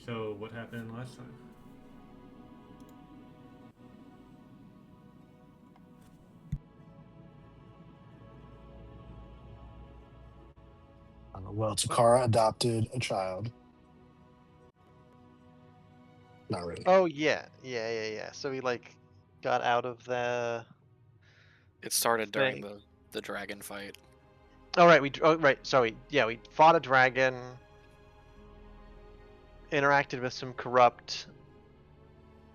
So what happened last time? Well, Takara adopted a child. Not really. Oh yeah. So we like got out of the. It started during thing. the dragon fight. Oh right. Sorry. Yeah, we fought a dragon. Interacted with some corrupt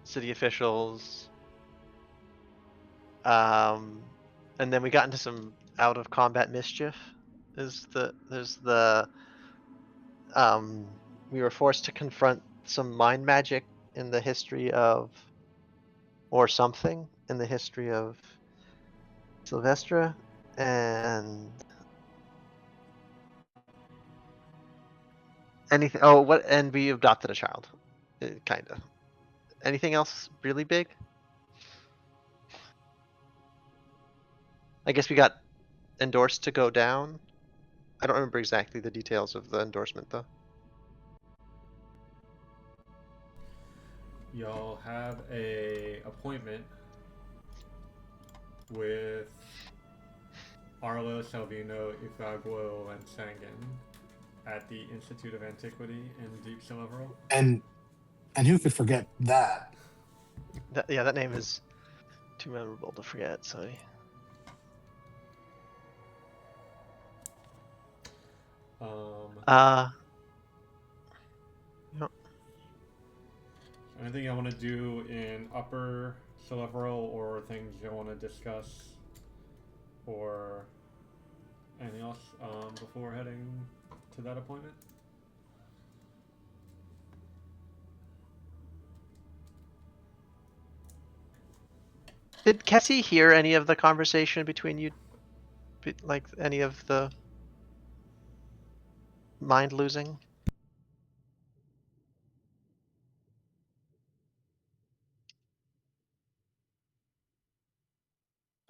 city officials. And then we got into some out of combat mischief. We were forced to confront some mind magic in the history of, or something in the history of Sylvestra, and anything. Oh, what? And we adopted a child, kind of. Anything else really big? I guess we got endorsed to go down. I don't remember exactly the details of the endorsement though. Y'all have a appointment with Arlo, Salvino, Ifaguo, and Sangan at the Institute of Antiquity in Deep Silverl. And who could forget that? That name is too memorable to forget. Sorry. No. Anything I want to do in Upper Silverl, or things you want to discuss, or anything else before heading to that appointment? Did Kessie hear any of the conversation between you? Like any of the mind losing?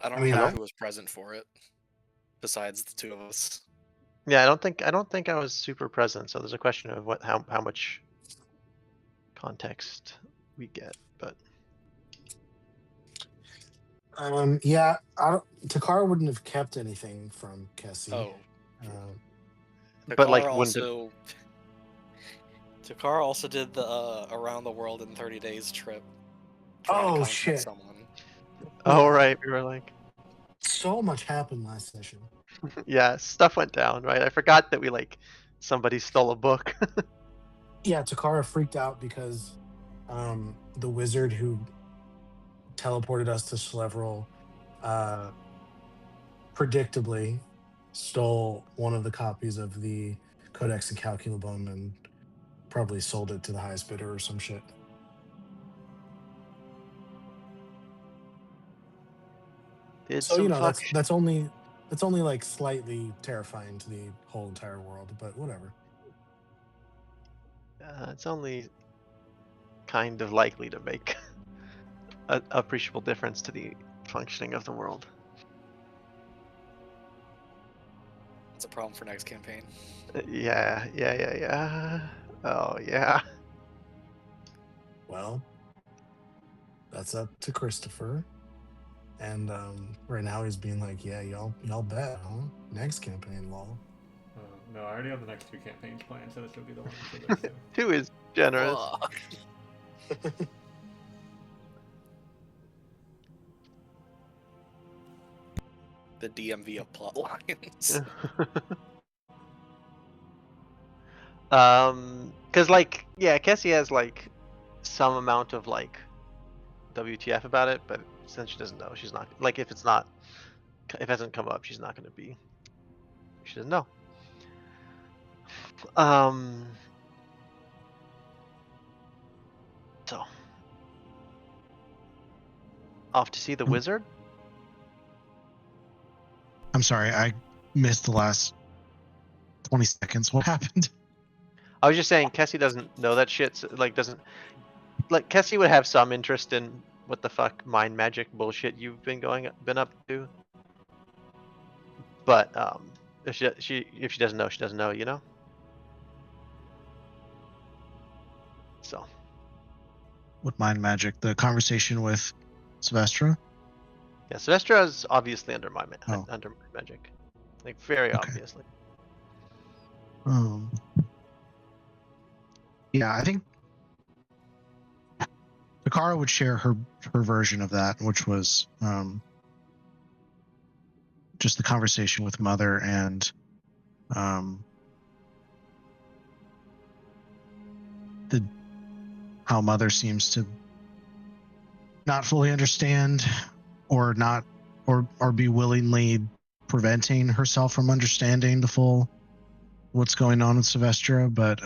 I don't mean, know I- who was present for it, besides the two of us. Yeah, I don't think I was super present. So there's a question of how much context we get, but yeah, Takara wouldn't have kept anything from Kessie. Oh, but like Takara wouldn't it? also Takara also did the around the world in 30 days trip. Trying to Oh, contact shit. someone. Oh Yeah. right, we were like, So much happened last session. yeah, stuff went down, right? I forgot that we like somebody stole a book. Yeah, Takara freaked out because the wizard who teleported us to Slevrel predictably stole one of the copies of the Codex and Calculabum and probably sold it to the highest bidder or some shit. Did So some that's only like slightly terrifying to the whole entire world, but whatever. It's only kind of likely to make an appreciable difference to the functioning of the world. It's a problem for next campaign. Yeah. Oh yeah. Well, that's up to Christopher. And right now he's being like, yeah, y'all bet, huh? Next campaign, lol. No, I already have the next two campaigns planned, so this will be the one for those two. 2 is generous. Fuck. The DMV of plot lines. Cause like, yeah, Kessie has like some amount of like WTF about it, but since she doesn't know, she's not like if it hasn't come up, she's not gonna be. She doesn't know. So off to see the wizard. I'm sorry, I missed the last 20 seconds. What happened? I was just saying, Kessie doesn't know that shit. So, like, doesn't like Kessie would have some interest in what the fuck mind magic bullshit you've been up to. But if she doesn't know, she doesn't know, you know. so. With mind magic, the conversation with Sylvestra. Yeah, Sylvestra is obviously under my Oh. under my magic, like very Okay. obviously. Yeah, I think Eochora would share her version of that, which was just the conversation with Mother and how Mother seems to not fully understand or be willingly preventing herself from understanding the full what's going on with Sylvestra, but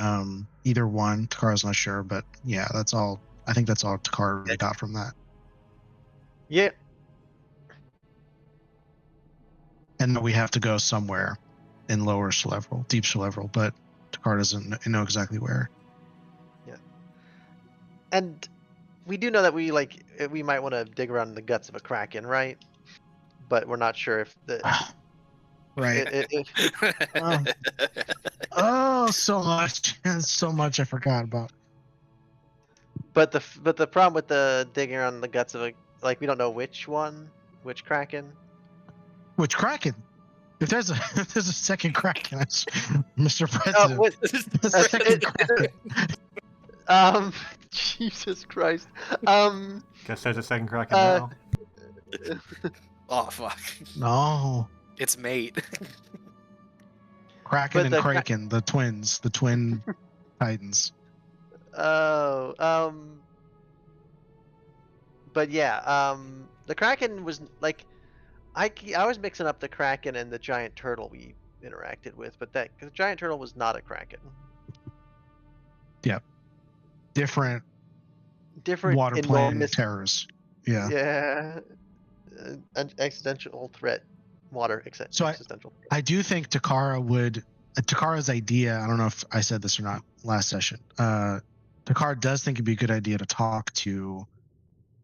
either one, Takara's not sure, but yeah, that's all. I think that's all Takara really got from that. Yeah. And that we have to go somewhere in lower Celeveral, deep Celeveral, but Takara doesn't know exactly where. Yeah. And we do know that we might want to dig around in the guts of a kraken, right? But we're not sure if the Right. it, Oh, so much. So much I forgot about. but the problem with the digging around in the guts of a, like, we don't know which kraken. Which Kraken? If there's a second Kraken, Mr. President. What, The second Kraken. Jesus Christ. Guess there's a second Kraken now. Oh fuck! No. It's mate. Kraken But and the Kraken, the twins, the twin titans. Oh, but yeah, the kraken was like, I was mixing up the kraken and the giant turtle we interacted with, but because the giant turtle was not a kraken. Yep. Different water plane enormous terrors. Yeah. Yeah. An existential threat. Water So existential. I do think Takara's idea, I don't know if I said this or not last session. Takara does think it'd be a good idea to talk to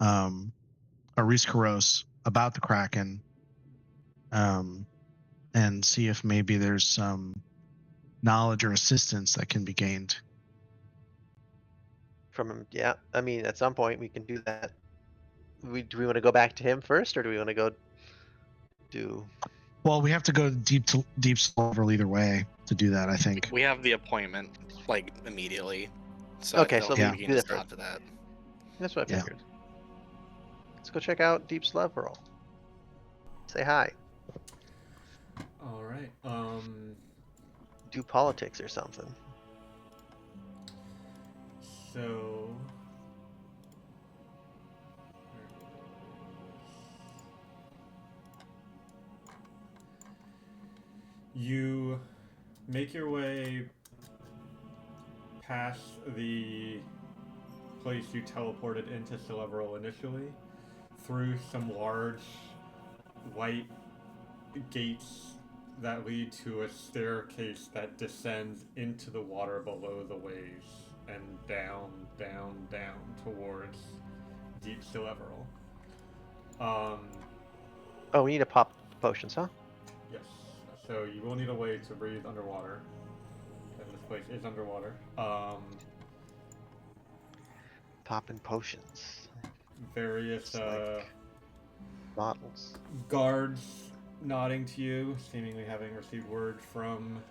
Aris Karos about the Kraken, and see if maybe there's some knowledge or assistance that can be gained. From him, yeah. I mean, at some point we can do that. Do we want to go back to him first, or do we want to go do? Well, we have to go deep Celeveral either way to do that, I think. We have the appointment like immediately. So Okay, I so don't we think we do can just that after that. That's what I Yeah. figured. Let's go check out Deep Celeveral. Say hi. All right. Do politics or something. So. You make your way past the place you teleported into Celeveral initially, through some large white gates that lead to a staircase that descends into the water below the waves and down towards Deep Celeveral. Oh, we need to pop potions, huh? Yes. So you will need a way to breathe underwater, and this place is underwater. Popping potions. Various It's like bottles. guards nodding to you, seemingly having received word from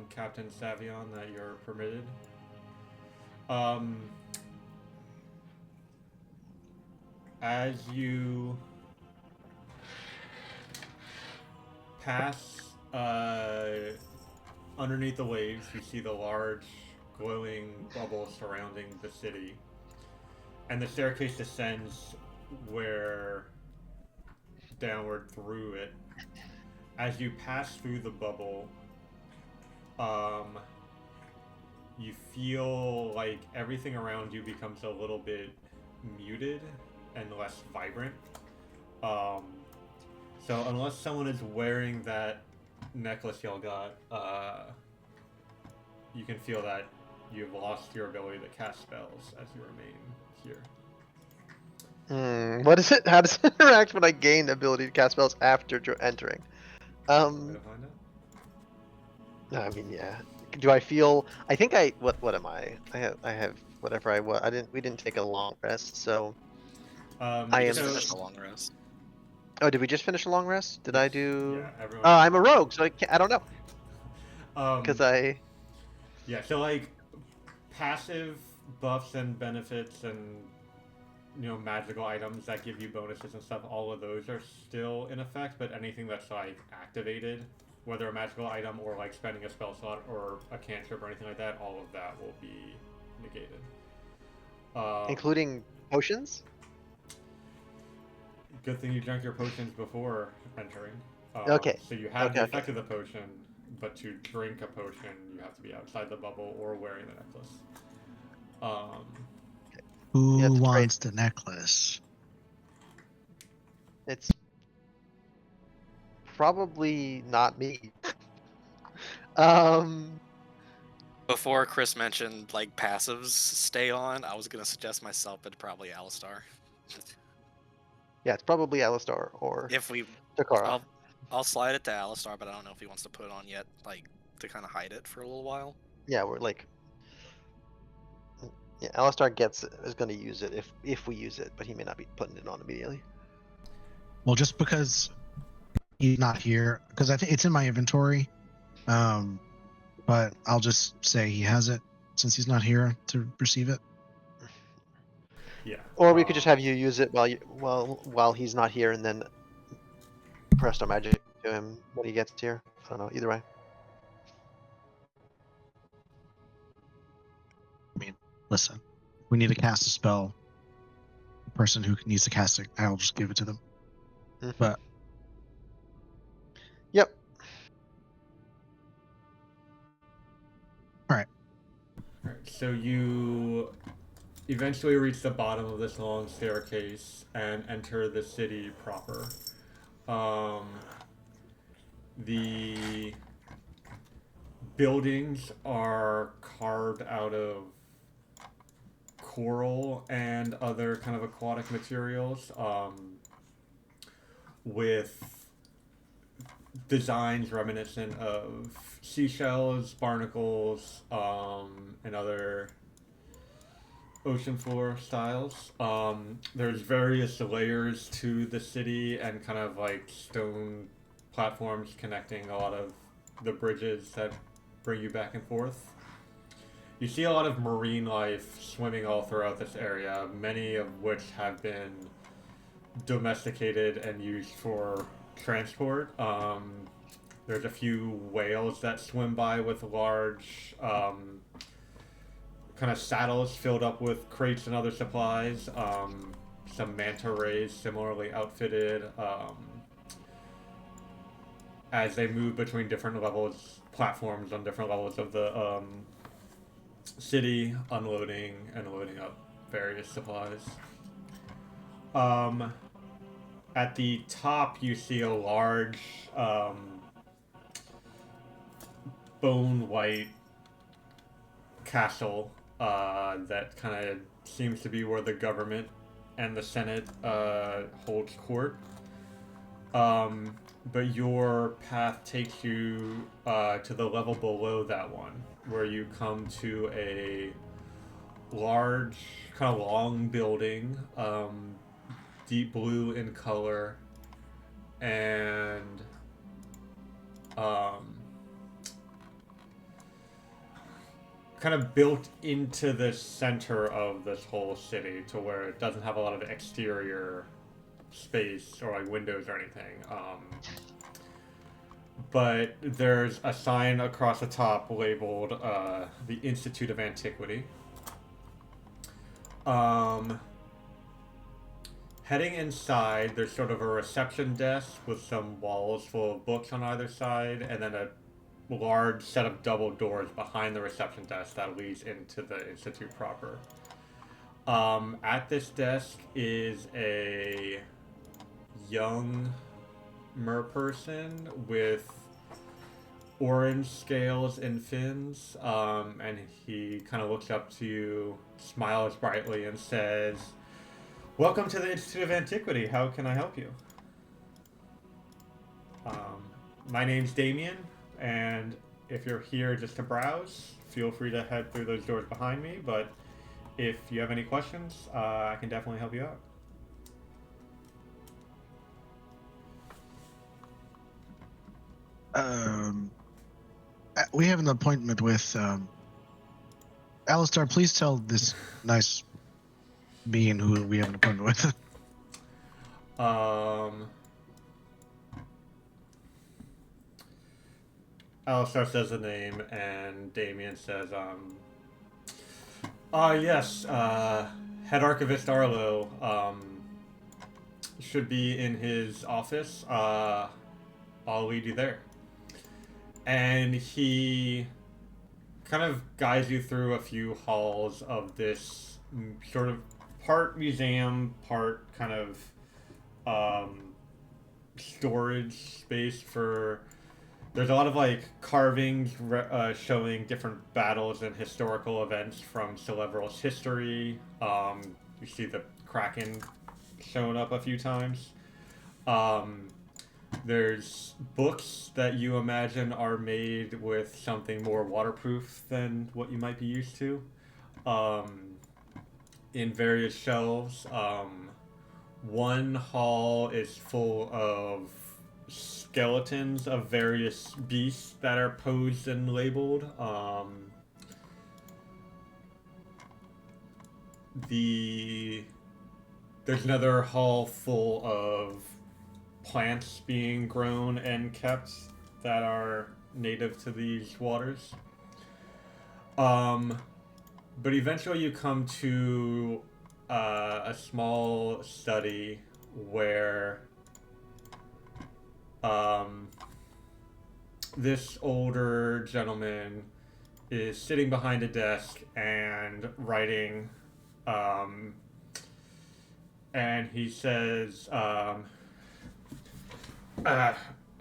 Captain Savion that you're permitted. As you pass underneath the waves, you see the large glowing bubble surrounding the city, and the staircase descends downward through it. As you pass through the bubble, you feel like everything around you becomes a little bit muted and less vibrant. So unless someone is wearing that necklace y'all got, you can feel that you've lost your ability to cast spells as you remain here. What is it? How does it interact when I gain ability to cast spells after entering? Way to find out? I mean, yeah. do I feel? I think I what am I? I have whatever I was. We didn't take a long rest, so I We am. just so, finished a long rest. Oh, did we just finish a long rest? Did I yes, do? yeah, everyone. Oh, I'm a rogue, so I don't know because Um, I. yeah, so like passive buffs and benefits and magical items that give you bonuses and stuff, all of those are still in effect, but anything that's like activated, whether a magical item or like spending a spell slot or a cantrip or anything like that, all of that will be negated. Including potions? Good thing you drank your potions before entering. Okay. So you have Okay, the okay. effect of the potion, but to drink a potion, you have to be outside the bubble or wearing the necklace. Who Yeah, it's great. wants the necklace? It's probably not me. Before Chris mentioned like passives stay on, I was gonna suggest myself, but probably Alistar. Yeah, it's probably Alistar or If we, Takara. I'll slide it to Alistar, but I don't know if he wants to put it on yet, like to kind of hide it for a little while. Yeah, we're like. Yeah, Alistar is going to use it if we use it, but he may not be putting it on immediately. Well, just because he's not here, because I think it's in my inventory. But I'll just say he has it since he's not here to receive it. Yeah. Or we could just have you use it while he's not here, and then press our magic to him when he gets here. I don't know. Either way. I mean, listen, we need to cast a spell. The person who needs to cast it, I'll just give it to them. Mhm. But Yep. all right. Alright, so you eventually reach the bottom of this long staircase and enter the city proper. The buildings are carved out of coral and other kind of aquatic materials, with designs reminiscent of seashells, barnacles, and other ocean floor styles. There's various layers to the city and kind of like stone platforms connecting a lot of the bridges that bring you back and forth. You see a lot of marine life swimming all throughout this area, many of which have been domesticated and used for transport. There's a few whales that swim by with large kind of saddles filled up with crates and other supplies. Some manta rays similarly outfitted. As they move between different platforms on different levels of the city, unloading and loading up various supplies. At the top, you see a large bone white castle that kind of seems to be where the government and the Senate holds court. But your path takes you to the level below that one, where you come to a large, kind of long building, deep blue in color, and kind of built into the center of this whole city to where it doesn't have a lot of exterior space or like windows or anything. But there's a sign across the top labeled the Institute of Antiquity. Heading inside, there's sort of a reception desk with some walls full of books on either side, and then a large set of double doors behind the reception desk that leads into the Institute proper. At this desk is a young merperson with orange scales and fins, and he kind of looks up to you, smiles brightly, and says, "Welcome to the Institute of Antiquity. How can I help you?" My name's Damien, and if you're here just to browse, feel free to head through those doors behind me. But if you have any questions, I can definitely help you out. We have an appointment with Alistair. Please tell this nice being who we have an appointment with. Alistair says the name, and Damien says, yes, Head Archivist Arlo, should be in his office. I'll lead you there. And he kind of guides you through a few halls of this sort of part museum, part kind of storage space for. There's a lot of like carvings showing different battles and historical events from Celebral's history. You see the Kraken showing up a few times. There's books that you imagine are made with something more waterproof than what you might be used to. In various shelves. One hall is full of skeletons of various beasts that are posed and labeled. There's another hall full of plants being grown and kept that are native to these waters. But eventually you come to a small study where this older gentleman is sitting behind a desk and writing, and he says,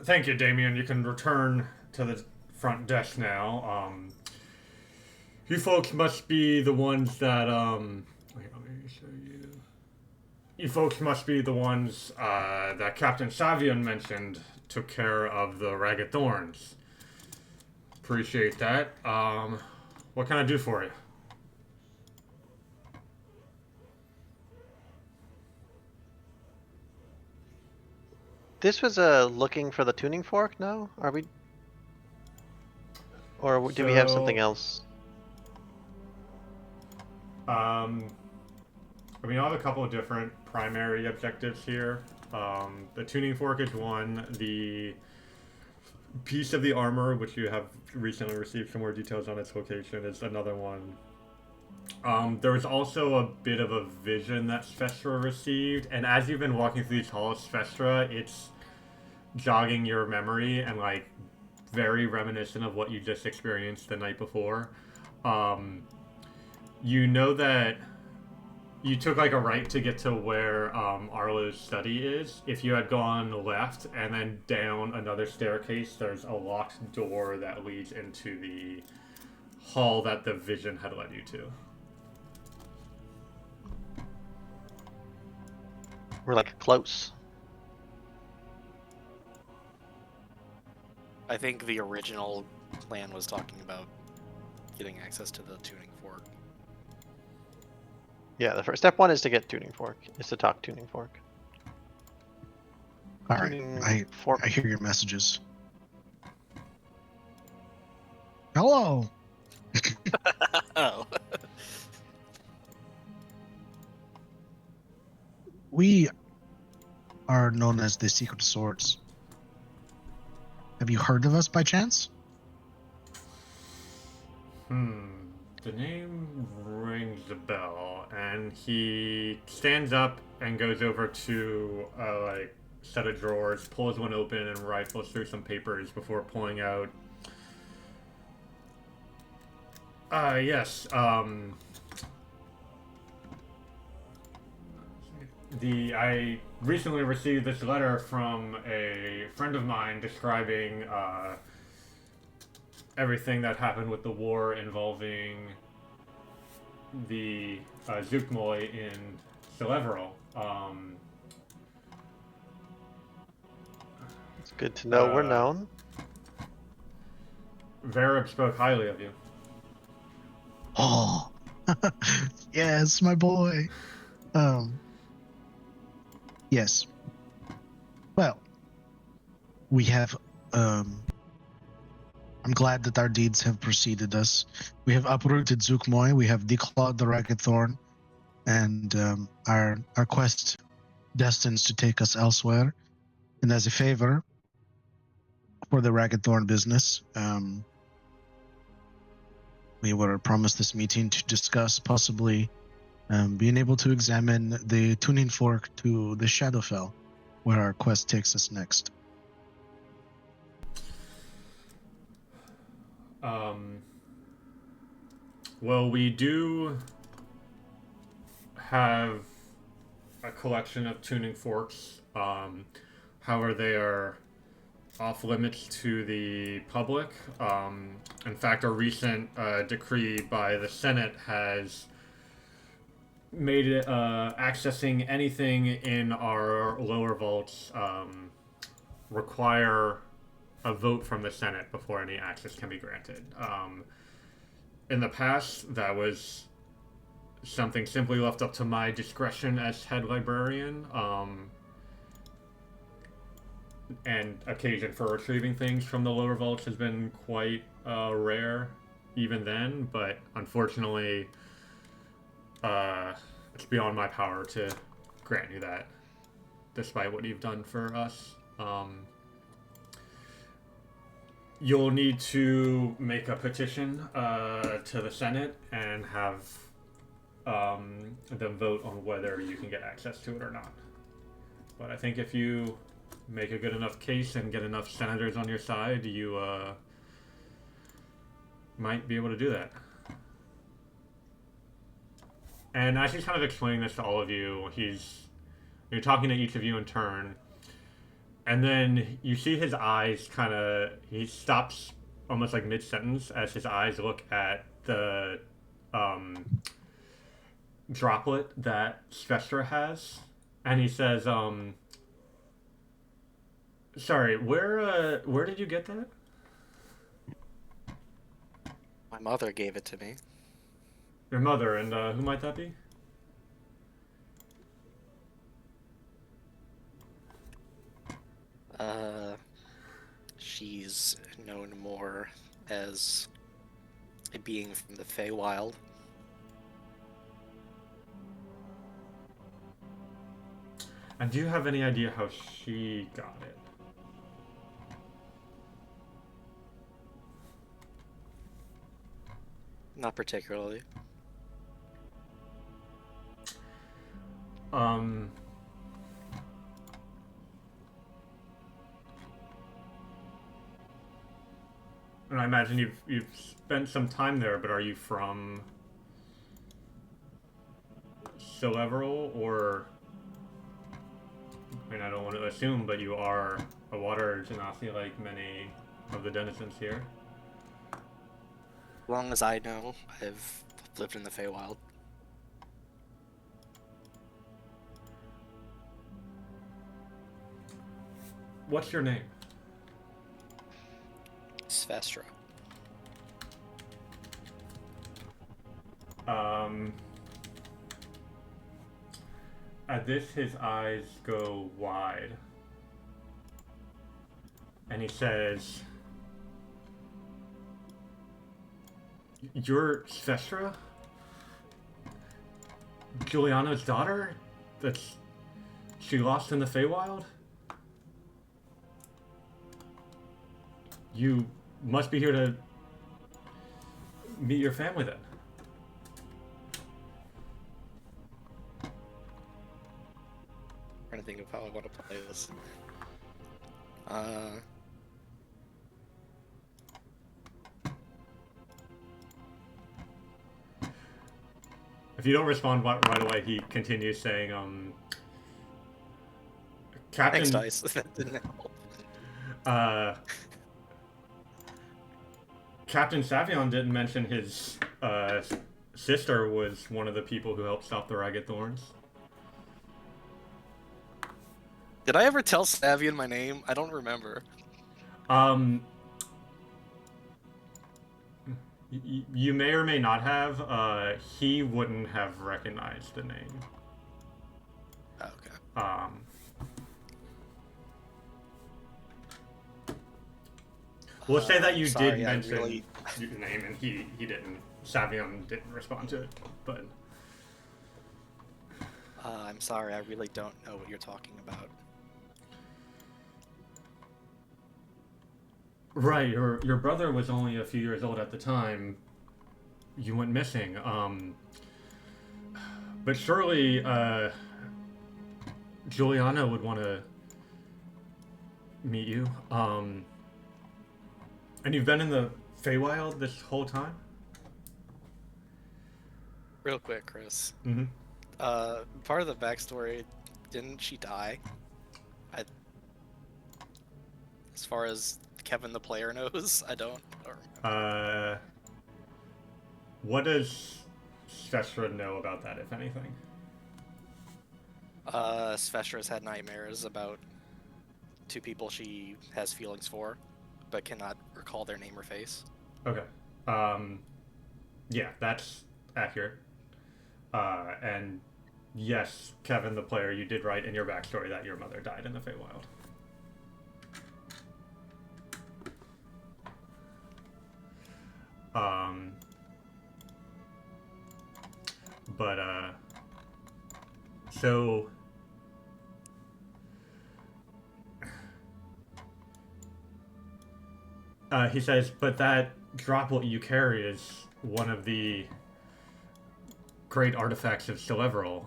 thank you, Damien. You can return to the front desk now. You folks must be the ones that, wait, let me show you. You folks must be the ones, that Captain Savian mentioned took care of the Ragged Thorns. Appreciate that. What can I do for you? This was looking for the tuning fork. No, are we? Or do we have something else? I mean, I have a couple of different primary objectives here. The tuning fork is one. The piece of the armor, which you have recently received some more details on its location, is another one. There was also a bit of a vision that Svestra received, and as you've been walking through these halls, Svestra, it's jogging your memory and like very reminiscent of what you just experienced the night before. You know that you took like a right to get to where Arlo's study is. If you had gone left and then down another staircase, there's a locked door that leads into the hall that the vision had led you to. We're like close. I think the original plan was talking about getting access to the tuning fork. Yeah, the first step one is to get tuning fork. Is to talk tuning fork. All right, Tuning fork. I hear your messages. Hello. Oh. We are known as the Secret Swords. Have you heard of us by chance? The name rings a bell, and he stands up and goes over to a set of drawers, pulls one open, and rifles through some papers before pulling out. Yes. I recently received this letter from a friend of mine describing everything that happened with the war involving the Zukmoi in Celebrel. It's good to know we're known. Varib spoke highly of you. Oh, yes, my boy. Yes. Well, we have. I'm glad that our deeds have preceded us. We have uprooted Zookmoy. We have declawed the Ragged Thorn, and our quest destines to take us elsewhere. And as a favor for the Ragged Thorn business, we were promised this meeting to discuss possibly being able to examine the tuning fork to the Shadowfell, where our quest takes us next. Well, we do have a collection of tuning forks. However, they are off limits to the public. In fact, a recent decree by the Senate has made it accessing anything in our lower vaults require a vote from the Senate before any access can be granted. In the past, that was something simply left up to my discretion as head librarian, and occasion for retrieving things from the lower vaults has been quite rare even then, but unfortunately it's beyond my power to grant you that, despite what you've done for us. You'll need to make a petition to the Senate and have them vote on whether you can get access to it or not. But I think if you make a good enough case and get enough senators on your side, you might be able to do that. And as he's kind of explaining this to all of you, you're talking to each of you in turn. And then you see his eyes he stops almost like mid-sentence as his eyes look at the droplet that Spectra has. And he says, sorry, where did you get that? My mother gave it to me. Your mother, and who might that be? She's known more as a being from the Feywild. And do you have any idea how she got it? Not particularly. And I imagine you've spent some time there, but are you from Celeveral, or I mean, I don't want to assume, but you are a water genasi like many of the denizens here. As long as I know, I've lived in the Feywild. What's your name? Svestra. At this, his eyes go wide. And he says, "You're Svestra? Juliana's daughter? She lost in the Feywild? You must be here to meet your family then." Trying to think of how I want to play this. If you don't respond right away, he continues saying, Captain... Thanks, Dice. That didn't help. Captain Savion didn't mention his sister was one of the people who helped stop the Ragged Thorns. Did I ever tell Savian my name? I don't remember. You may or may not have. He wouldn't have recognized the name. Oh, okay. We'll say that you sorry, did I mention really- your name, and he didn't. Savion didn't respond to it, but I'm sorry, I really don't know what you're talking about. right. Your brother was only a few years old at the time you went missing. But surely Juliana would want to meet you. And you've been in the Feywild this whole time? Real quick, Chris. Mm-hmm. Part of the backstory, didn't she die? As far as Kevin the player knows, I don't remember. What does Sveshra know about that, if anything? Sveshra's had nightmares about two people she has feelings for, but cannot recall their name or face. Okay. Yeah, that's accurate. And yes, Kevin the player, you did write in your backstory that your mother died in the Feywild. But so he says, but that droplet you carry is one of the great artifacts of Celeveral.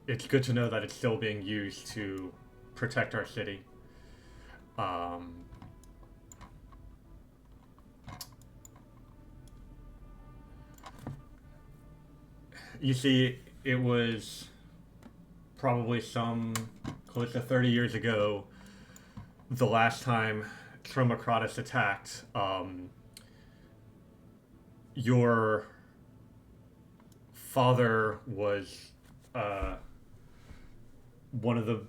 It's good to know that it's still being used to protect our city. You see, it was probably some close to 30 years ago, the last time Tromacratus attacked. Your father was one of the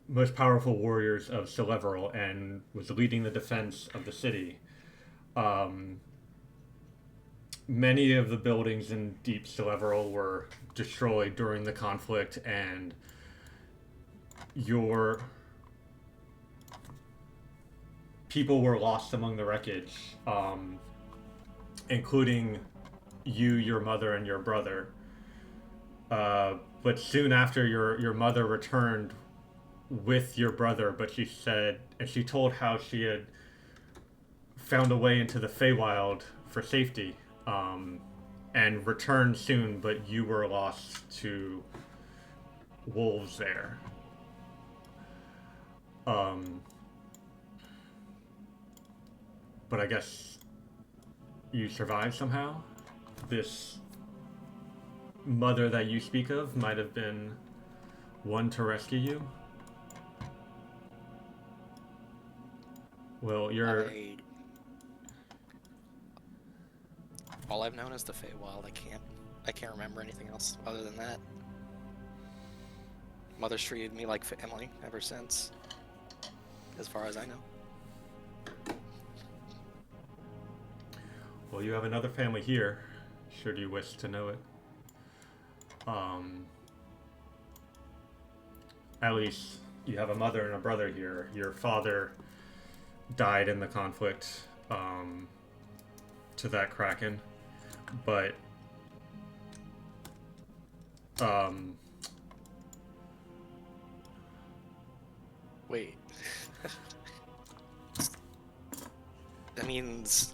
most powerful warriors of Celeveral and was leading the defense of the city. Many of the buildings in Deep Celeveral were destroyed during the conflict, and your people were lost among the wreckage, including you, your mother, and your brother. But soon after, your mother returned with your brother, but she said, and she told how she had found a way into the Feywild for safety, and returned soon, but you were lost to wolves there. But I guess you survived somehow. This mother that you speak of might have been one to rescue you. Well, you're... All I've known is the Feywild. I can't remember anything else other than that. Mother's treated me like family ever since, as far as I know. Well, you have another family here, should you wish to know it. At least you have a mother and a brother here. Your father died in the conflict to that Kraken, but Wait. That means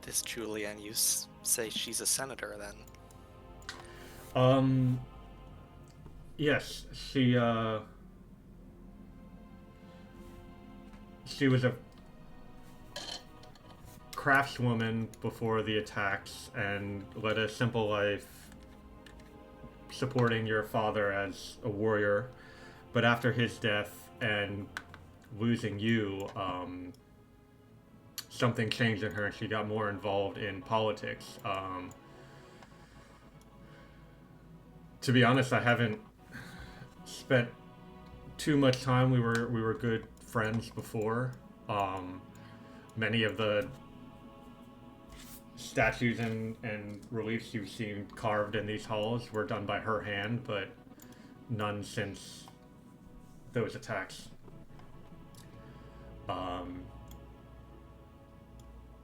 this Julianne, you say she's a senator then? Yes, she was a craftswoman before the attacks and led a simple life supporting your father as a warrior. But after his death and losing you, something changed in her and she got more involved in politics. To be honest, I haven't spent too much time. We were good friends before. Many of the statues and reliefs you've seen carved in these halls were done by her hand, but none since those attacks.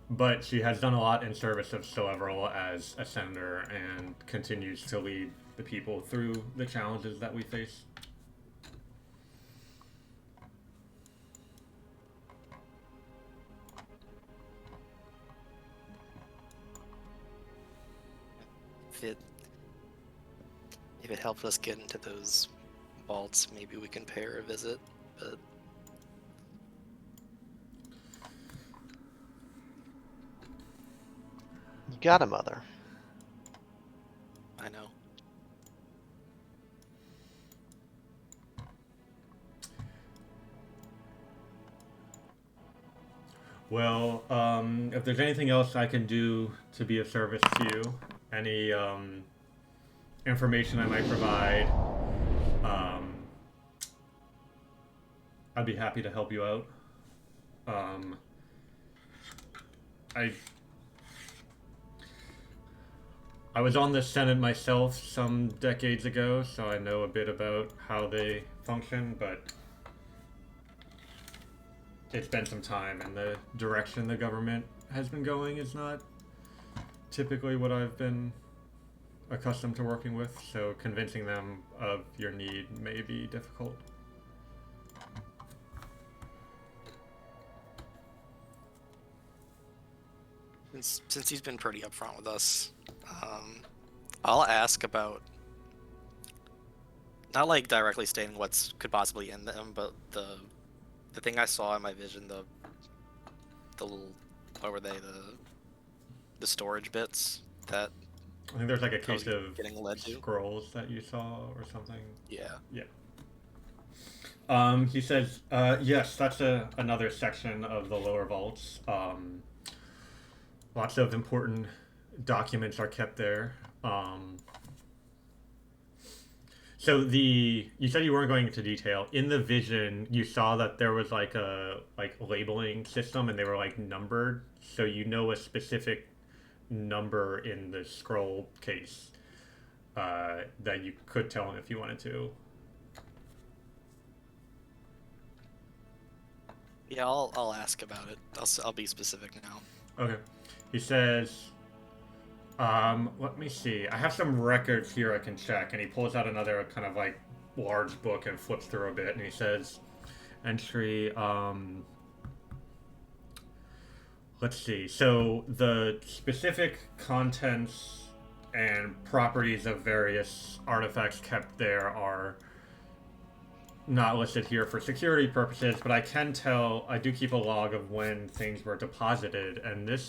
But she has done a lot in service of Celeveral as a senator and continues to lead the people through the challenges that we face. If it helps us get into those vaults, maybe we can pay her a visit, but You got a mother. I know. Well, if there's anything else I can do to be of service to you, any information I might provide, I'd be happy to help you out. I was on the Senate myself some decades ago, so I know a bit about how they function, but it's been some time, and the direction the government has been going is not typically what I've been accustomed to working with, so convincing them of your need may be difficult. Since he's been pretty upfront with us, I'll ask about, not like directly stating what's could possibly in them, but the thing I saw in my vision, the little, what were they, the storage bits that I think there's like a I was case of getting led to. scrolls that you saw or something. Yeah. He says, yes, that's another section of the lower vaults. Lots of important documents are kept there. So you said you weren't going into detail. In the vision, you saw that there was like a labeling system, and they were like numbered, so you know a specific number in the scroll case that you could tell him if you wanted to. Yeah, I'll ask about it. I'll be specific now. Okay. He says, let me see. I have some records here I can check. And he pulls out another kind of like large book and flips through a bit. And he says, entry, let's see. So the specific contents and properties of various artifacts kept there are not listed here for security purposes, but I can tell, I do keep a log of when things were deposited, and the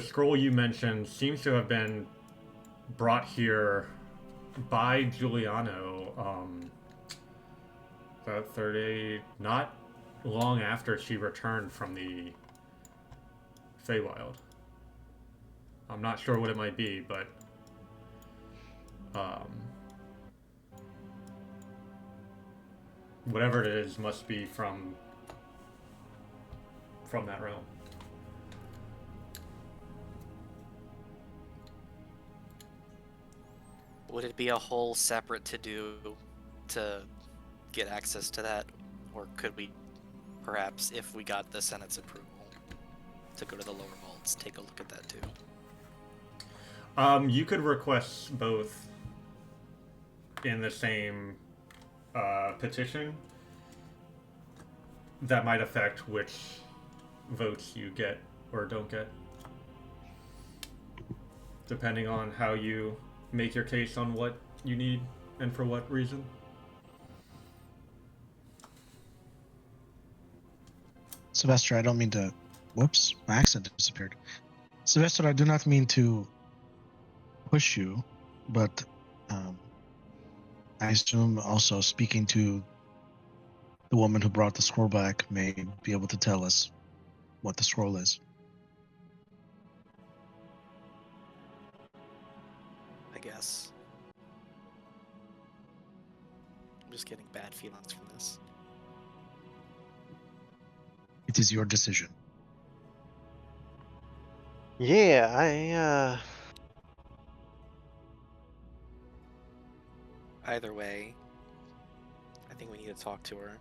scroll you mentioned seems to have been brought here by Giuliano about 30, not long after she returned from the Feywild. I'm not sure what it might be, but whatever it is must be from that realm. Would it be a whole separate to-do to get access to that? Or could we, perhaps, if we got the Senate's approval, to go to the lower vaults, take a look at that too? You could request both in the same petition. That might affect which votes you get or don't get, depending on how you make your case on what you need and for what reason. Sylvester, I don't mean to. Whoops, my accent disappeared. Sylvester, I do not mean to push you, but I assume also speaking to the woman who brought the scroll back may be able to tell us what the scroll is. I guess. I'm just getting bad feelings from this. It It is your decision. Yeah, I Either way, I think we need to talk to her.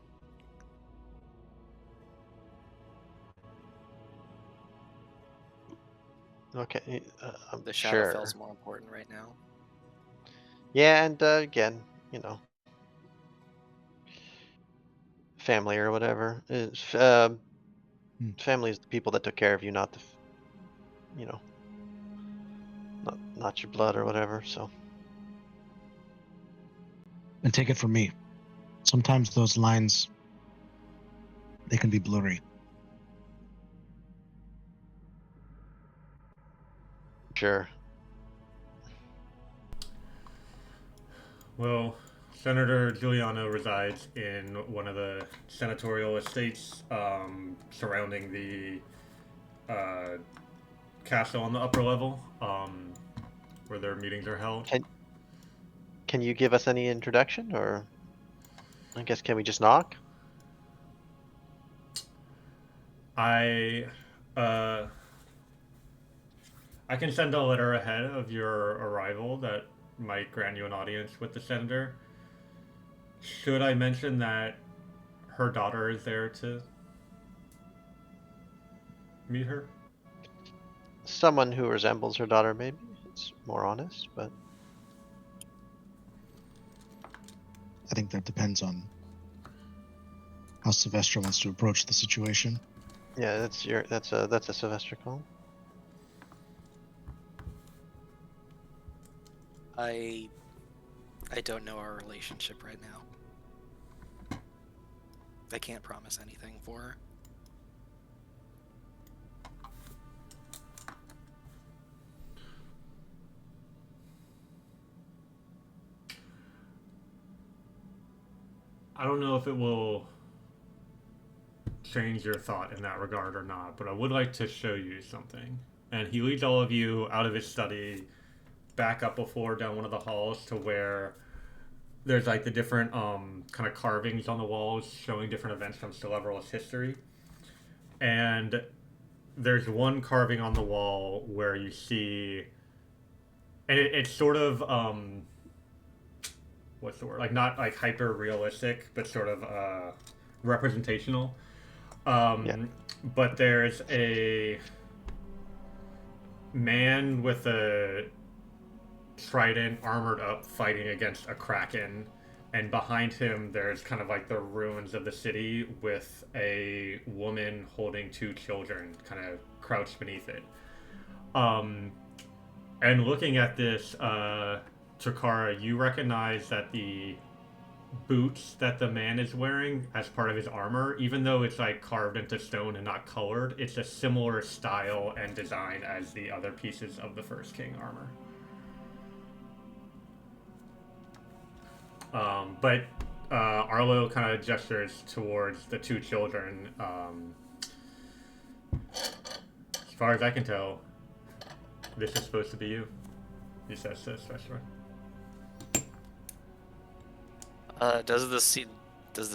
okay. I'm The sure. Shadowfell's more important right now. Yeah, and again, you know, family or whatever is family is the people that took care of you, not the, you know, not your blood or whatever. So And take it from me. Sometimes those lines, they can be blurry. sure. Well, Senator Giuliano resides in one of the senatorial estates surrounding the castle on the upper level, where their meetings are held. Can you give us any introduction, or I guess can we just knock? I uh, I can send a letter ahead of your arrival that might grant you an audience with the senator. Should I mention that her daughter is there to meet her? Someone who resembles her daughter, maybe. It's more honest, but I think that depends on how Sylvester wants to approach the situation. yeah, that's a Sylvester call. I don't know our relationship right now. I can't promise anything for her. I don't know if it will change your thought in that regard or not, but I would like to show you something. And he leads all of you out of his study, back up a floor down one of the halls to where there's like the different kind of carvings on the walls showing different events from Celebralist history. And there's one carving on the wall where you see, and it's sort of what's the word? Like not like hyper realistic, but sort of representational. Yeah. But there's a man with a trident, armored up, fighting against a kraken, and behind him there's kind of like the ruins of the city with a woman holding two children, kind of crouched beneath it. And looking at this, Takara, you recognize that the boots that the man is wearing as part of his armor, even though it's like carved into stone and not colored, it's a similar style and design as the other pieces of the First King armor. But Arlo kind of gestures towards the two children. As far as I can tell, this is supposed to be you, he says to Sveshra. Does the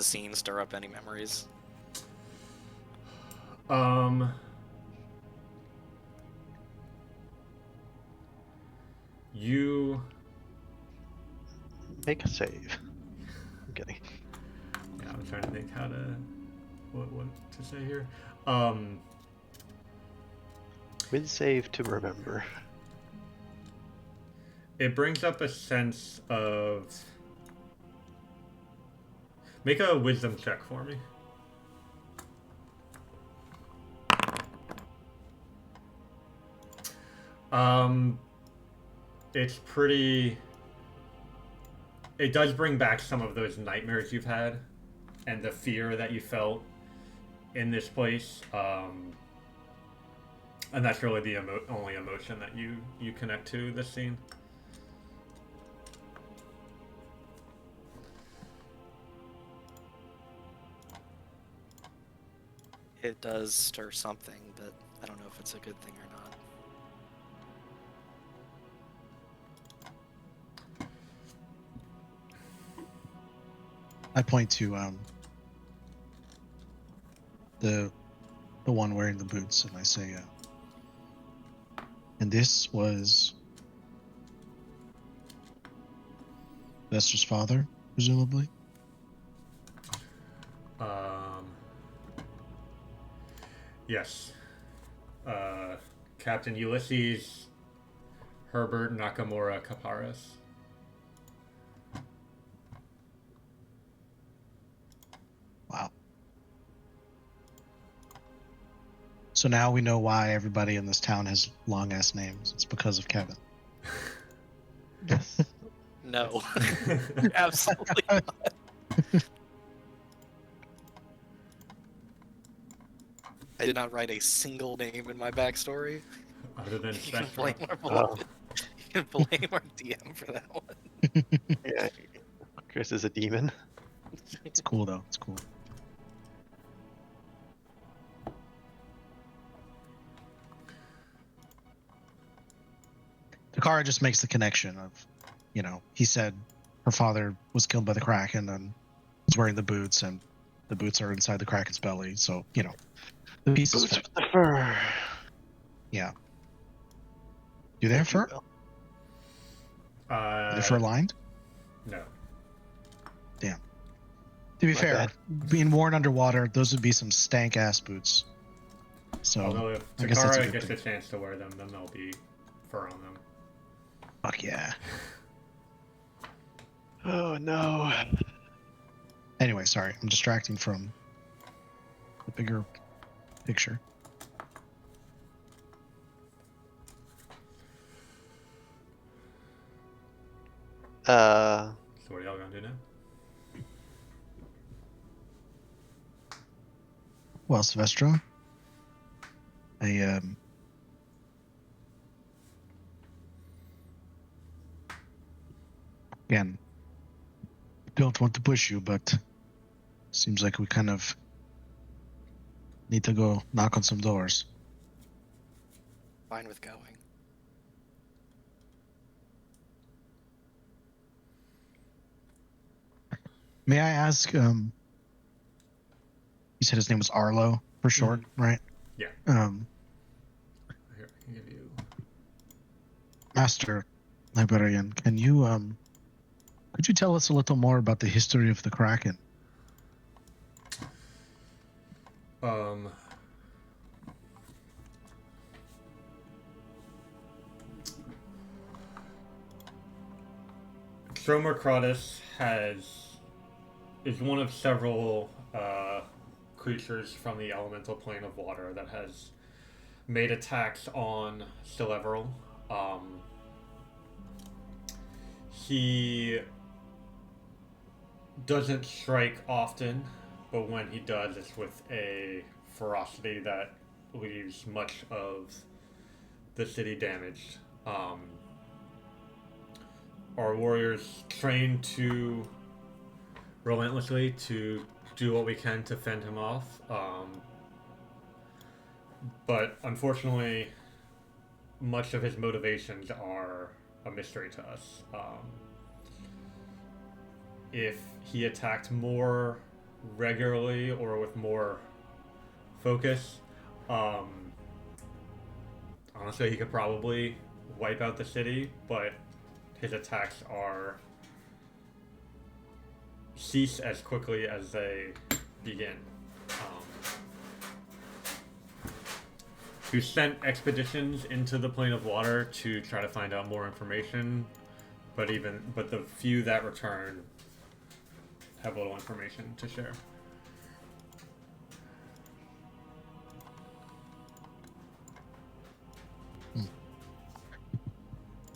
scene stir up any memories? You Make a save. I'm kidding. Yeah, I'm trying to think how to what to say here. With save to remember. It brings up a sense of. Make a wisdom check for me. It's pretty. It does bring back some of those nightmares you've had, and the fear that you felt in this place. And that's really the only emotion that you connect to this scene. It does stir something, but I don't know if it's a good thing or not. I point to the the one wearing the boots, and I say, and this was Vester's father, presumably? Yes. Captain Ulysses Herbert Nakamura Caparas. Wow. So now we know why everybody in this town has long ass names. It's because of Kevin. Yes. No, absolutely not. I did not write a single name in my backstory. Other than You can Spectra. blame our Oh, you can blame our DM for that one. yeah. Chris is a demon. It's cool though. It's cool. Takara just makes the connection of, he said her father was killed by the Kraken and was wearing the boots, and the boots are inside the Kraken's belly. So, the pieces Boots fit. with the fur. Yeah. Do they have If you fur? will. Are they fur lined? No. To be My fair, bad. being worn underwater, those would be some stank ass boots. So, Although if I guess that's a Takara good gets thing. a chance to wear them, then there'll be fur on them. Fuck yeah. Oh no. Anyway, sorry, I'm distracting from the bigger picture. So what are y'all gonna do now? Well, Silvestro, I again don't want to push you, but seems like we kind of need to go knock on some doors. Fine with going. May I ask? You said his name was Arlo for short, right? Yeah. Here, I can give you. Master Librarian, can you could you tell us a little more about the history of the Kraken? Stromercrotus is one of several creatures from the elemental plane of water that has made attacks on Celeveral. He doesn't strike often, but when he does, it's with a ferocity that leaves much of the city damaged. Our warriors train to relentlessly to do what we can to fend him off. But unfortunately, much of his motivations are a mystery to us. If he attacked more regularly or with more focus, honestly, he could probably wipe out the city, but his attacks cease as quickly as they begin. We've sent expeditions into the plane of water to try to find out more information, but the few that return have little information to share.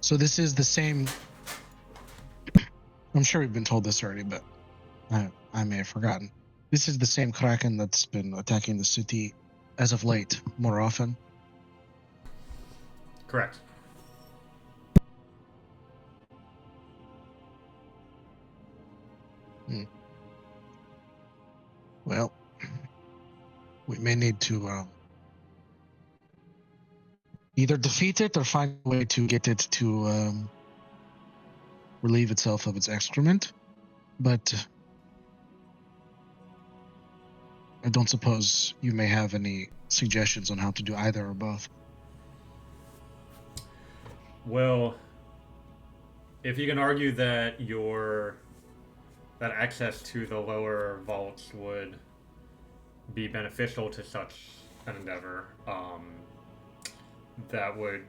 So this is the same. I'm sure we've been told this already, but I may have forgotten. This is the same Kraken that's been attacking the city as of late, more often. Correct. Well, we may need to either defeat it or find a way to get it to relieve itself of its excrement. But I don't suppose you may have any suggestions on how to do either or both. Well, if you can argue that that access to the lower vaults would be beneficial to such an endeavor, that would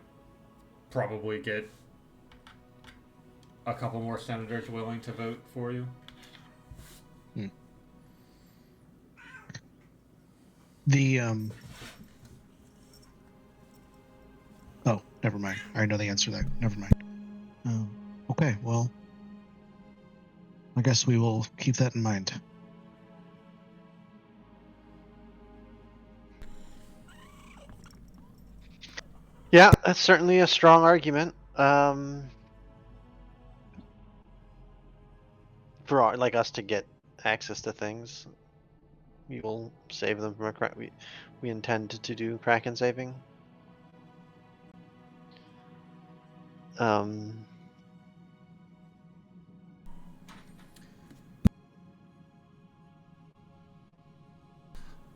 probably get a couple more senators willing to vote for you. The Oh, never mind. I already know the answer to that. Never mind. Okay, well, I guess we will keep that in mind. Yeah, that's certainly a strong argument. For like us to get access to things, we will save them from a crack. We intend to do Kraken saving. All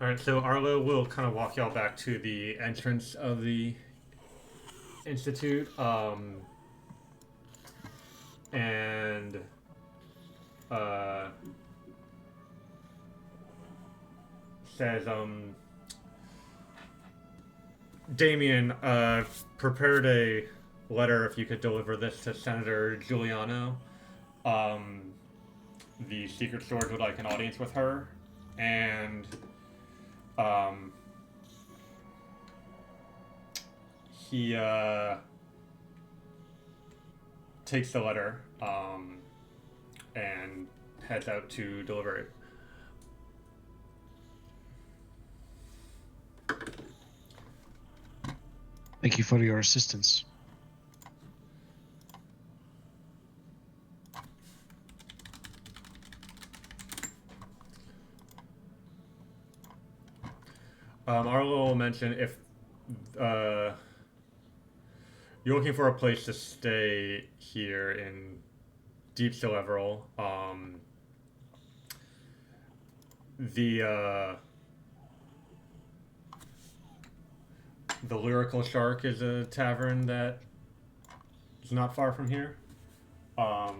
right, so Arlo will kind of walk y'all back to the entrance of the institute, and says, Damien, prepared a letter if you could deliver this to Senator Giuliano. The Secret Sword would like an audience with her, and he takes the letter and heads out to deliver it. Thank you for your assistance. Arlo will mention if you're looking for a place to stay here in Deep Celeveral, the Lyrical Shark is a tavern that is not far from here. But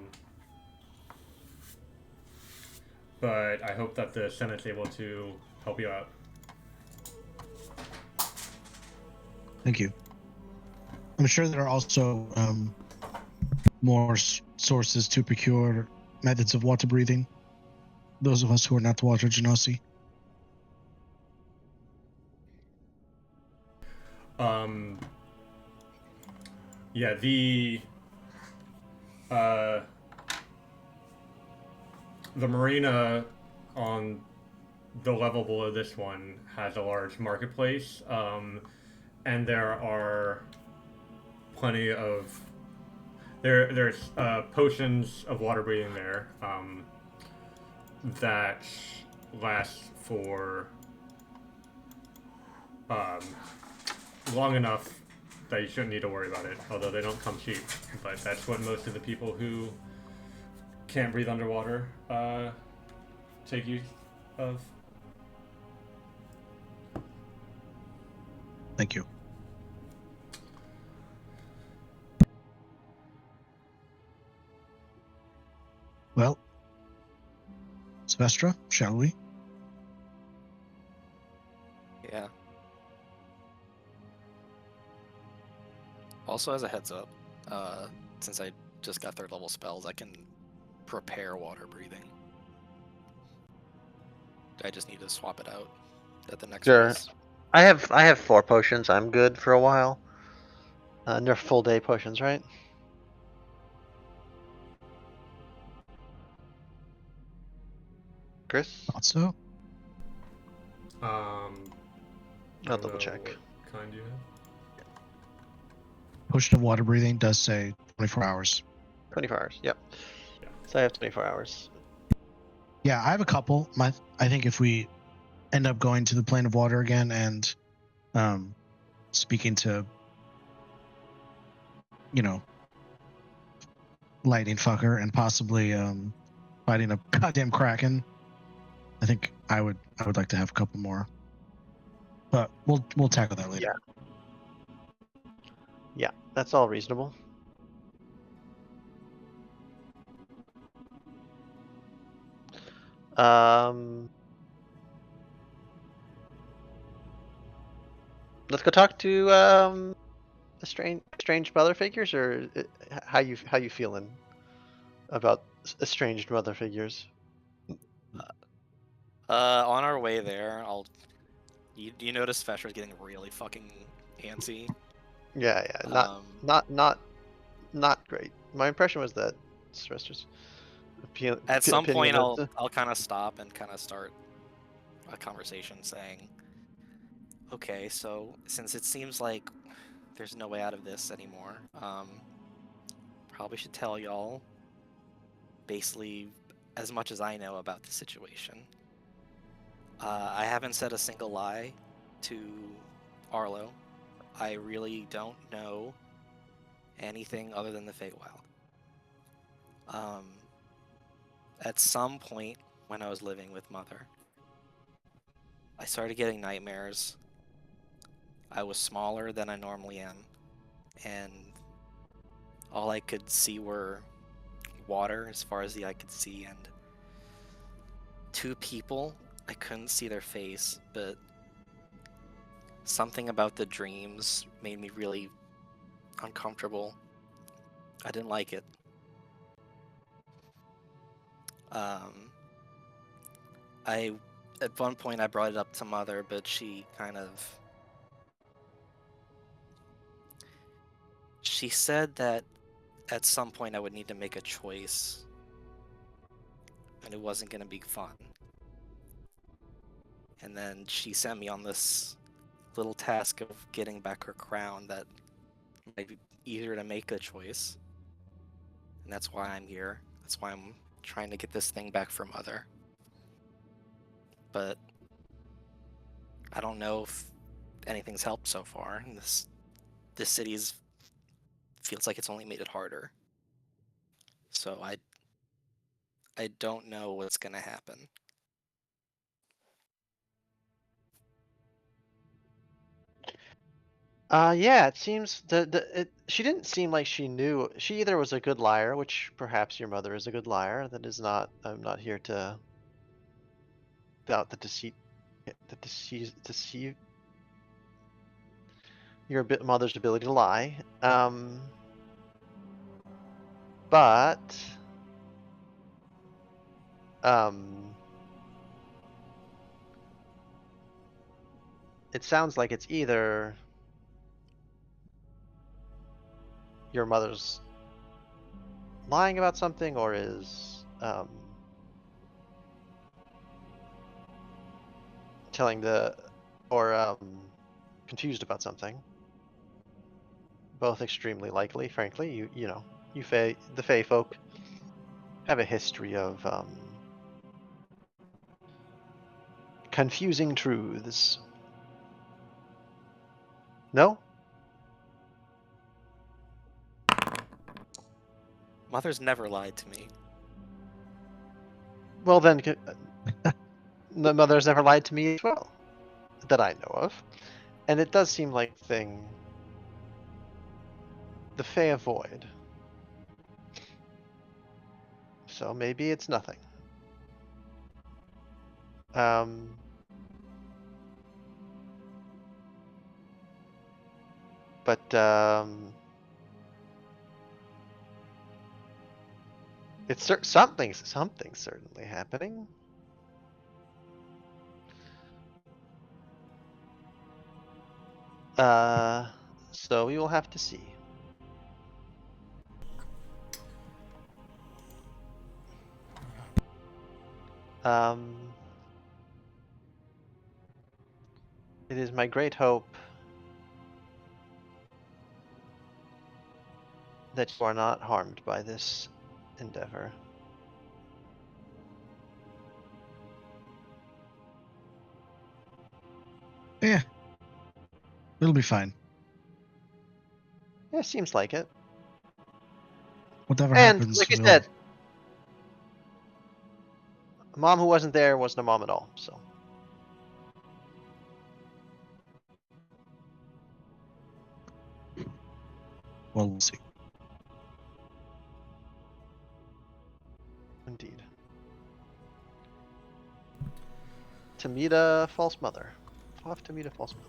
I hope that the Senate's able to help you out. Thank you. I'm sure there are also more sources to procure methods of water breathing. Those of us who are not water genasi. Yeah, the marina on the level below this one has a large marketplace, and there are plenty of there's potions of water breathing there that last for long enough that you shouldn't need to worry about it, although they don't come cheap. But that's what most of the people who can't breathe underwater take use of. Thank you. Well, Sylvestra, shall we? Yeah. Also, as a heads up, since I just got third level spells, I can prepare water breathing. I just need to swap it out at the next Sure. race. I have 4 potions. I'm good for a while. And they're full day potions, right? Chris? Thought so. I'll double check. What kind do you have? Potion of water breathing does say 24 hours. 24 hours. Yep. Yeah. So I have 24 hours. Yeah, I have a couple. I think if we end up going to the plane of water again and speaking to, lightning fucker and possibly fighting a goddamn kraken, I think I would like to have a couple more, but we'll tackle that later. Yeah, that's all reasonable. Let's go talk to estranged mother figures, or how you feeling about estranged mother figures? On our way there, you notice Fesher's getting really fucking antsy. Yeah, not great. My impression was that Sylvester's At some opinion point, of I'll kind of stop and kind of start a conversation saying, okay, so since it seems like there's no way out of this anymore, probably should tell y'all basically as much as I know about the situation. I haven't said a single lie to Arlo. I really don't know anything other than the Feywild. At some point when I was living with Mother, I started getting nightmares. I was smaller than I normally am, and all I could see were water as far as the eye could see, and two people. I couldn't see their face, but something about the dreams made me really uncomfortable. I didn't like it. At one point I brought it up to Mother, but she said that at some point I would need to make a choice, and it wasn't going to be fun. And then she sent me on this little task of getting back her crown that might be easier to make a choice. And that's why I'm here. That's why I'm trying to get this thing back for Mother. But I don't know if anything's helped so far. And this city's feels like it's only made it harder. So I don't know what's gonna happen. Yeah, it seems she didn't seem like she knew. She either was a good liar, which perhaps your mother is a good liar. That is not. I'm not here to doubt the deceive your mother's ability to lie. But it sounds like it's either your mother's lying about something, or is telling or confused about something. Both extremely likely, frankly. You know, the Fey folk have a history of confusing truths. No? Mother's never lied to me. Well then, the mother's never lied to me as well, that I know of. And it does seem like the Fey avoid. So maybe it's nothing. But it's something's certainly happening. So we will have to see. It is my great hope that you are not harmed by this endeavor. Yeah, it'll be fine. Yeah, seems like it. Whatever And happens, like I we'll... said, A mom who wasn't there wasn't a mom at all. So Well, we'll see. indeed. To meet a false mother. Off to meet a false mother.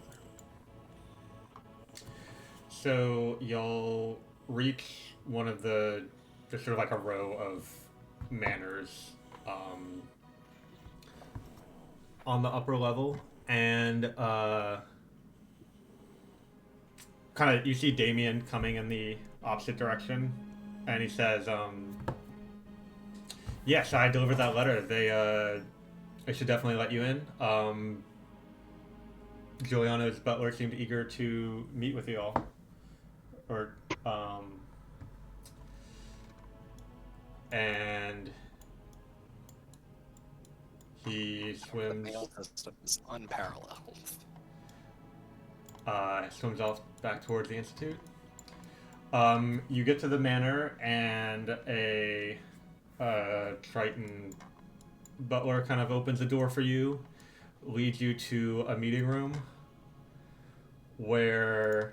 So y'all reach one of the just sort of like a row of manors on the upper level, and kind of you see Damien coming in the opposite direction, and he says, "Yes, I delivered that letter. They should definitely let you in. Giuliano's butler seemed eager to meet with you all." Or, and he The swims, mail system is unparalleled. swims off back towards the Institute. You get to the manor, and a Triton butler kind of opens the door for you, leads you to a meeting room where,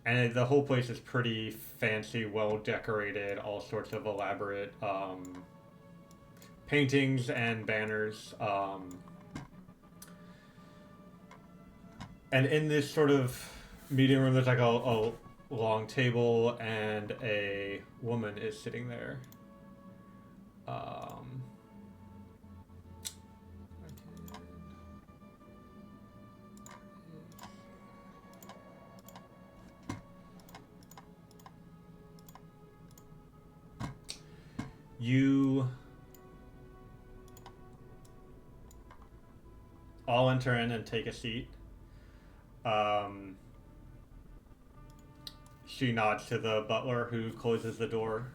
and the whole place is pretty fancy, well decorated, all sorts of elaborate paintings and banners. And in this sort of meeting room, there's like a long table, and a woman is sitting there. You all enter in and take a seat. She nods to the butler, who closes the door,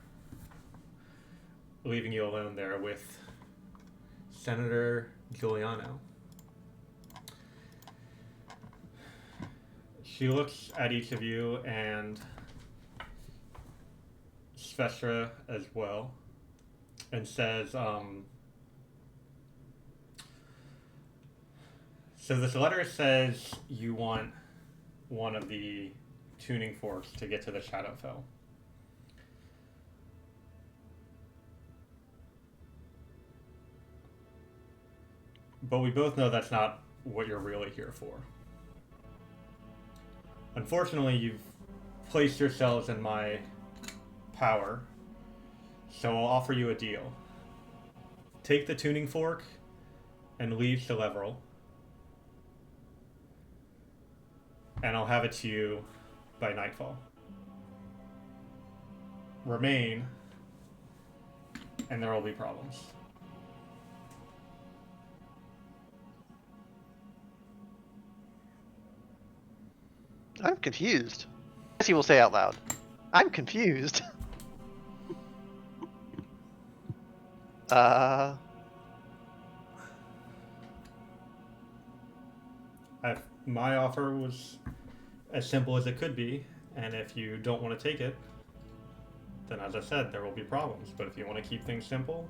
leaving you alone there with Senator Giuliano. She looks at each of you, and Svestra as well, and says, so this letter says you want one of the tuning forks to get to the Shadowfell. But we both know that's not what you're really here for. Unfortunately, you've placed yourselves in my power, so I'll offer you a deal. Take the tuning fork and leave Celeveral, and I'll have it to you by nightfall. Remain, and there will be problems. I'm confused. Yes, he will say out loud. I'm confused. My offer was as simple as it could be, and if you don't want to take it, then as I said, there will be problems. But if you want to keep things simple,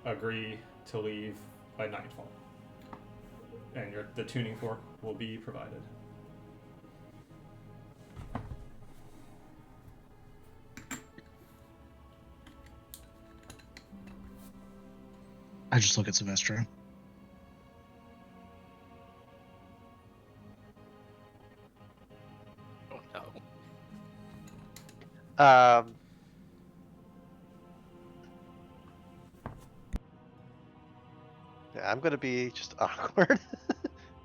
agree to leave by nightfall, and the tuning fork will be provided. I just look at Sylvester. Oh no. Yeah, I'm gonna be just awkward.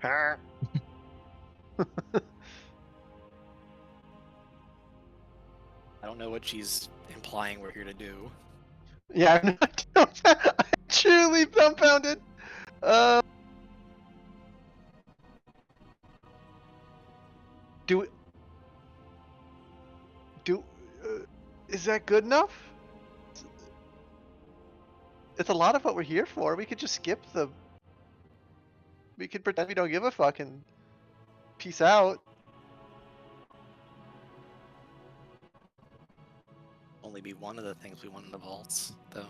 I don't know what she's implying we're here to do. Yeah, I'm not. I'm truly dumbfounded. Do is that good enough? It's a lot of what we're here for. We could just skip the. We could pretend we don't give a fuck and peace out. Only be one of the things we want in the vaults, though.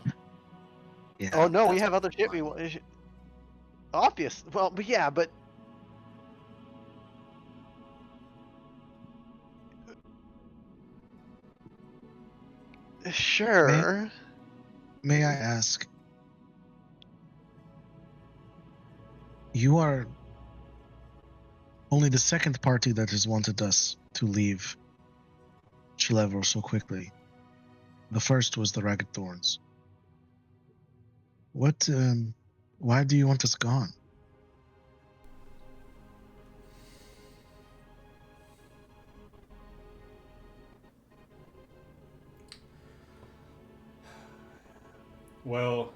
Yeah. Oh no, we That's have other shit we fine. want. Obvious. Well, but yeah, but sure. May I ask? You are only the second party that has wanted us to leave Chilevro so quickly. The first was the Ragged Thorns. What? Why do you want us gone? Well,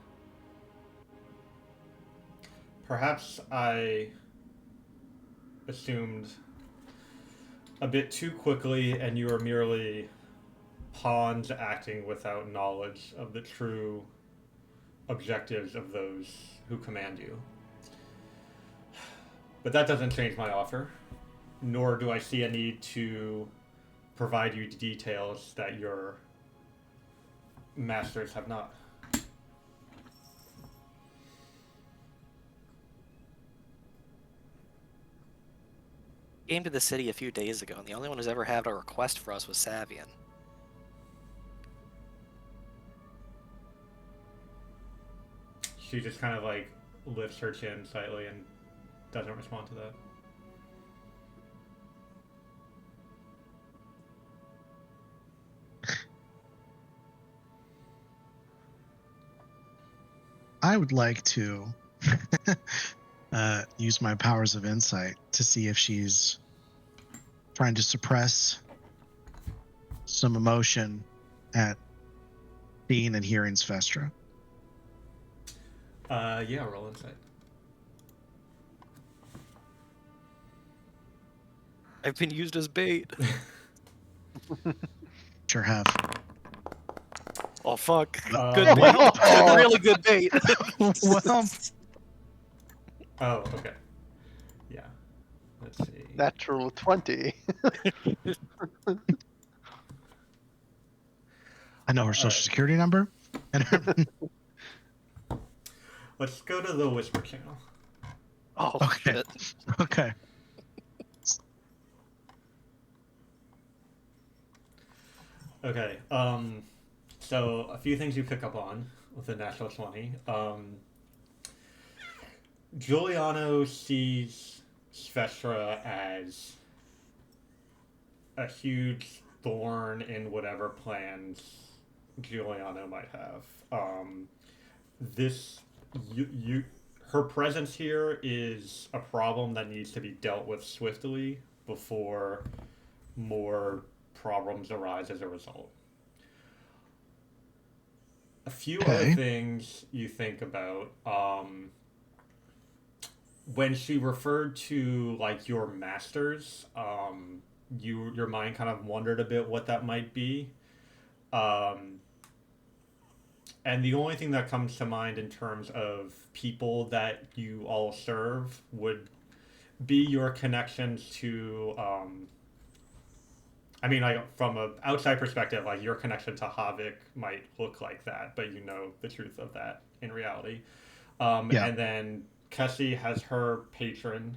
perhaps I assumed a bit too quickly, and you are merely pawns acting without knowledge of the true objectives of those who command you. But that doesn't change my offer, nor do I see a need to provide you details that your masters have not. Came to the city a few days ago, and the only one who's ever had a request for us was Savian. She just kind of like lifts her chin slightly and doesn't respond to that. I would like to use my powers of insight to see if she's trying to suppress some emotion at seeing and hearing Svestra. Yeah, roll insight. I've been used as bait. Sure have. Oh fuck! Uh, Good maybe- bait. Really good bait. Well, Oh, okay. Yeah. Let's see. Natural 20. I know her social Alright. security number. And her, Let's go to the whisper channel. Oh Okay. shit. okay. Okay. So a few things you pick up on with the natural 20. Giuliano sees Svestra as a huge thorn in whatever plans Giuliano might have. This her presence here is a problem that needs to be dealt with swiftly before more problems arise as a result. A few other Okay. things you think about. When she referred to like your masters, your mind kind of wondered a bit what that might be. And the only thing that comes to mind in terms of people that you all serve would be your connections to I mean, like from an outside perspective, like your connection to Havik might look like that, but you know the truth of that in reality. Yeah. And then Kessie has her patron.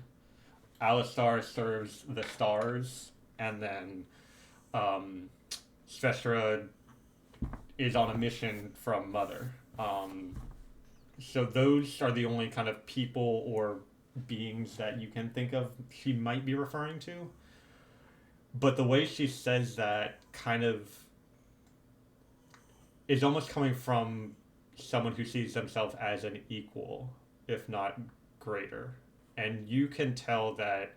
Alistar serves the stars, and then Svestra is on a mission from Mother. So those are the only kind of people or beings that you can think of she might be referring to. But the way she says that kind of is almost coming from someone who sees themselves as an equal, if not greater. And you can tell that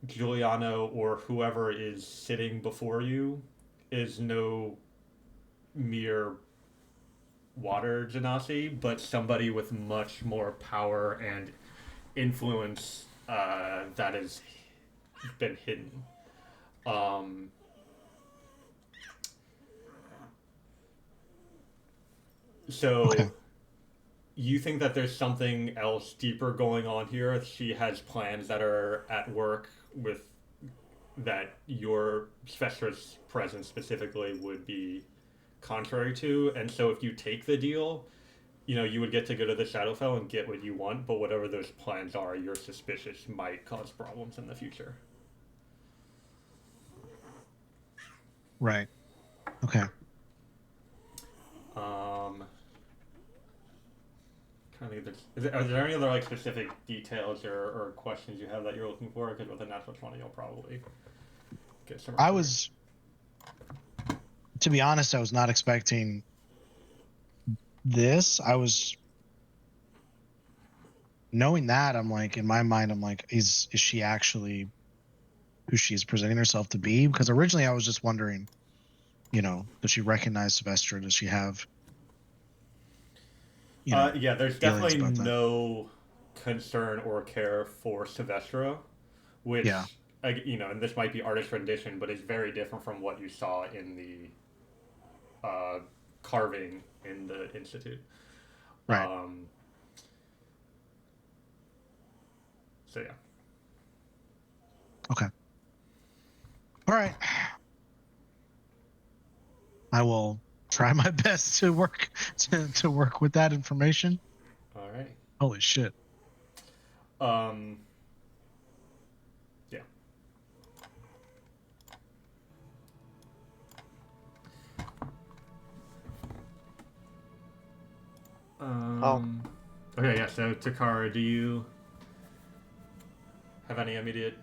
Giuliano or whoever is sitting before you is no mere water genasi, but somebody with much more power and influence that has been hidden. So Okay. you think that there's something else deeper going on here? She has plans that are at work with that your Svestra's presence specifically would be contrary to, and so if you take the deal, you would get to go to the Shadowfell and get what you want, but whatever those plans are, you're suspicious might cause problems in the future. Right. Okay. Are there any other specific details or questions you have that you're looking for? Because with a natural 20, you'll probably get some. To be honest, I was not expecting this. I was knowing that. I'm like, in my mind, I'm like, is she actually who she's presenting herself to be? Because originally I was just wondering, does she recognize Sylvester? Does she have? Yeah, there's definitely about that. no concern or care for Sylvestra, which, and this might be artist rendition, but it's very different from what you saw in the carving in the Institute. Right. So, yeah. Okay. All right. I will try my best to work with that information. All right. Holy shit. Yeah. Okay, yeah, so Takara, do you have any immediate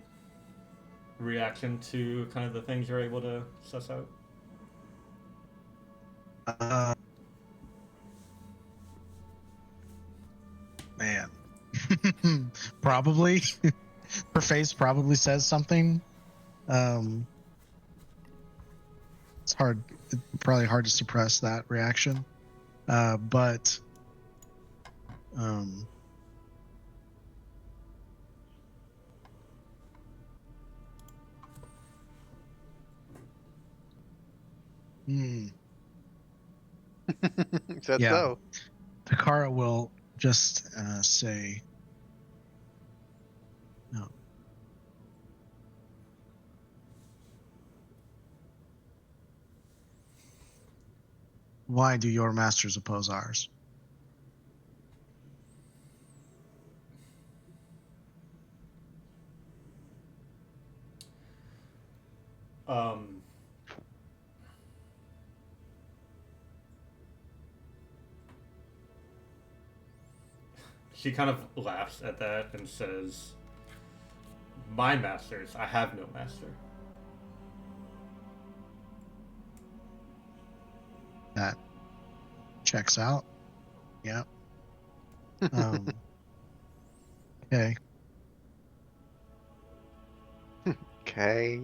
reaction to kind of the things you're able to suss out? Man. Probably. Her face probably says something. It's probably hard to suppress that reaction. But Said so. Takara will just say, no. Why do your masters oppose ours? She kind of laughs at that and says, "My masters, I have no master." That checks out. Yep. Okay. Okay.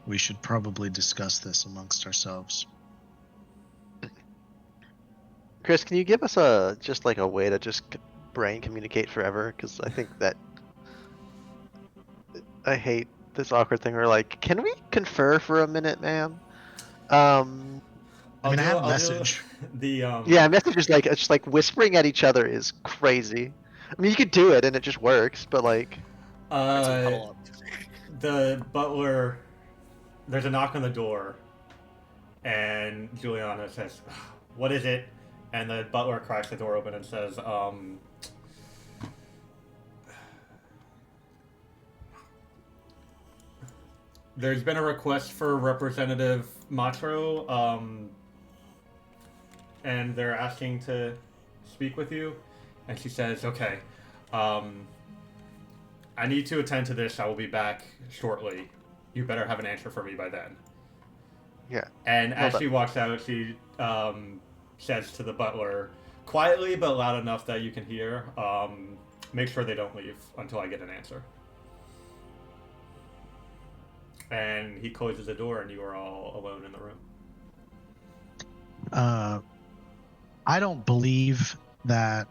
We should probably discuss this amongst ourselves. Chris, can you give us a way to just brain communicate forever? Because I think that I hate this awkward thing where can we confer for a minute, man? I have a message. Yeah, message is it's just like whispering at each other is crazy. I mean, you could do it and it just works, but the butler. There's a knock on the door, and Juliana says, "What is it?" And the butler cracks the door open and says, "There's been a request for Representative Matro, and they're asking to speak with you." And she says, "Okay, I need to attend to this. I will be back shortly. You better have an answer for me by then." Yeah. And as she walks out, she says to the butler, quietly but loud enough that you can hear, "Make sure they don't leave until I get an answer." And he closes the door, and you are all alone in the room. I don't believe that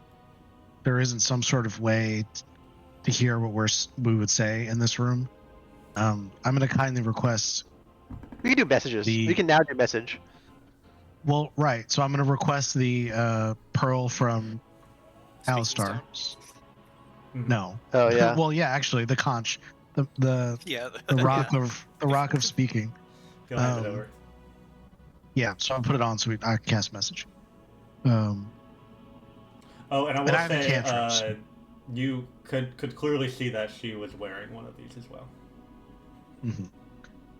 there isn't some sort of way to hear what we would say in this room. I'm going to kindly request. We can do messages. We can now do message. Well, right. So I'm going to request the pearl from Alistar. Mm-hmm. No. Oh, yeah. Well, yeah, actually, the conch. Yeah. the rock of speaking. He'll hand it Um, over. Yeah, so I'll put it on so I can cast message. Oh, and I will I have a say, cantrip. you could clearly see that she was wearing one of these as well. Mm-hmm.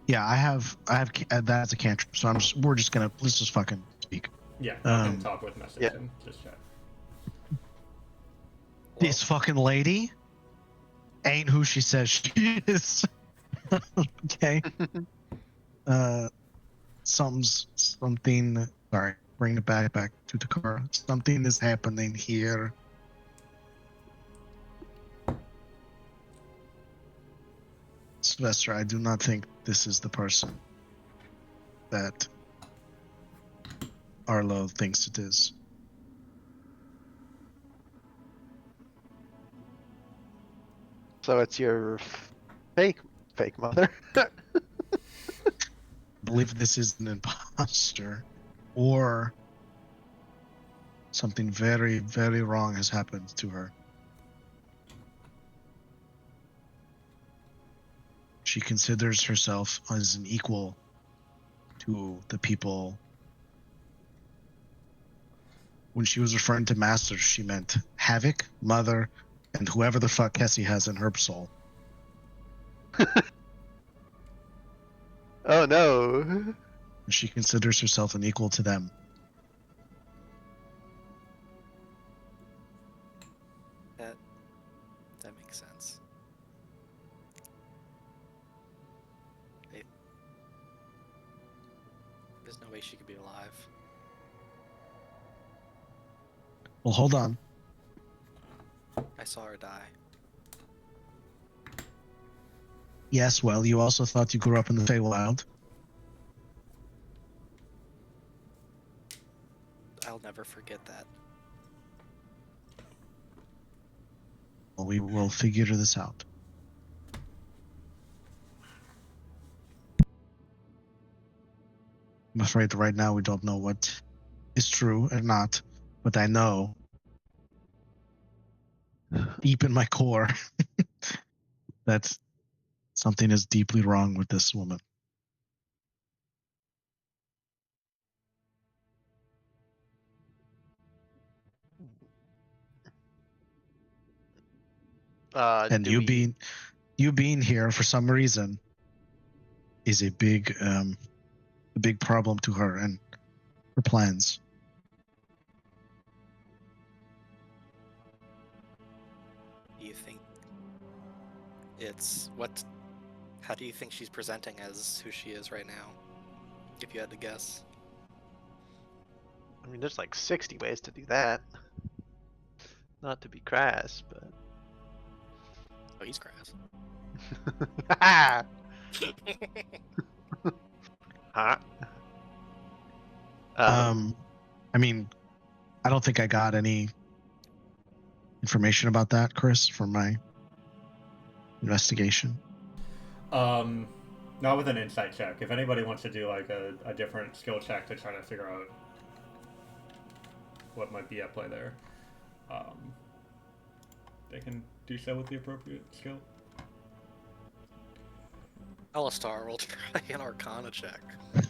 Yeah, I have that's a cantrip. So let's just fucking speak. Yeah, I can talk with message yeah. and just chat. This fucking lady ain't who she says she is. Okay. Something. Sorry, bring it back to the car. Something is happening here. Sylvester, I do not think this is the person that Arlo thinks it is. So it's your fake mother. I believe this is an imposter, or something very, very wrong has happened to her. She considers herself as an equal to the people. When she was referring to masters, she meant Havoc, Mother, and whoever the fuck Kessie has in her soul. Oh no. She considers herself an equal to them. That makes sense. There's no way she could be alive. Well, hold on. I saw her die. Yes, well, you also thought you grew up in the Feywild. I'll never forget that. Well, we will figure this out. I'm afraid that right now we don't know what is true and not, but I know deep in my core that something is deeply wrong with this woman. And Do we... you being here for some reason is a big problem to her and her plans. Do you think how do you think she's presenting as who she is right now? If you had to guess. I mean, there's like 60 ways to do that. Not to be crass, but... Oh, he's crass. Huh? I mean, I don't think I got any information about that, Chris, from my investigation. Not with an insight check. If anybody wants to do like a different skill check to try to figure out what might be at play there, they can do so with the appropriate skill. Alistar will try an Arcana check.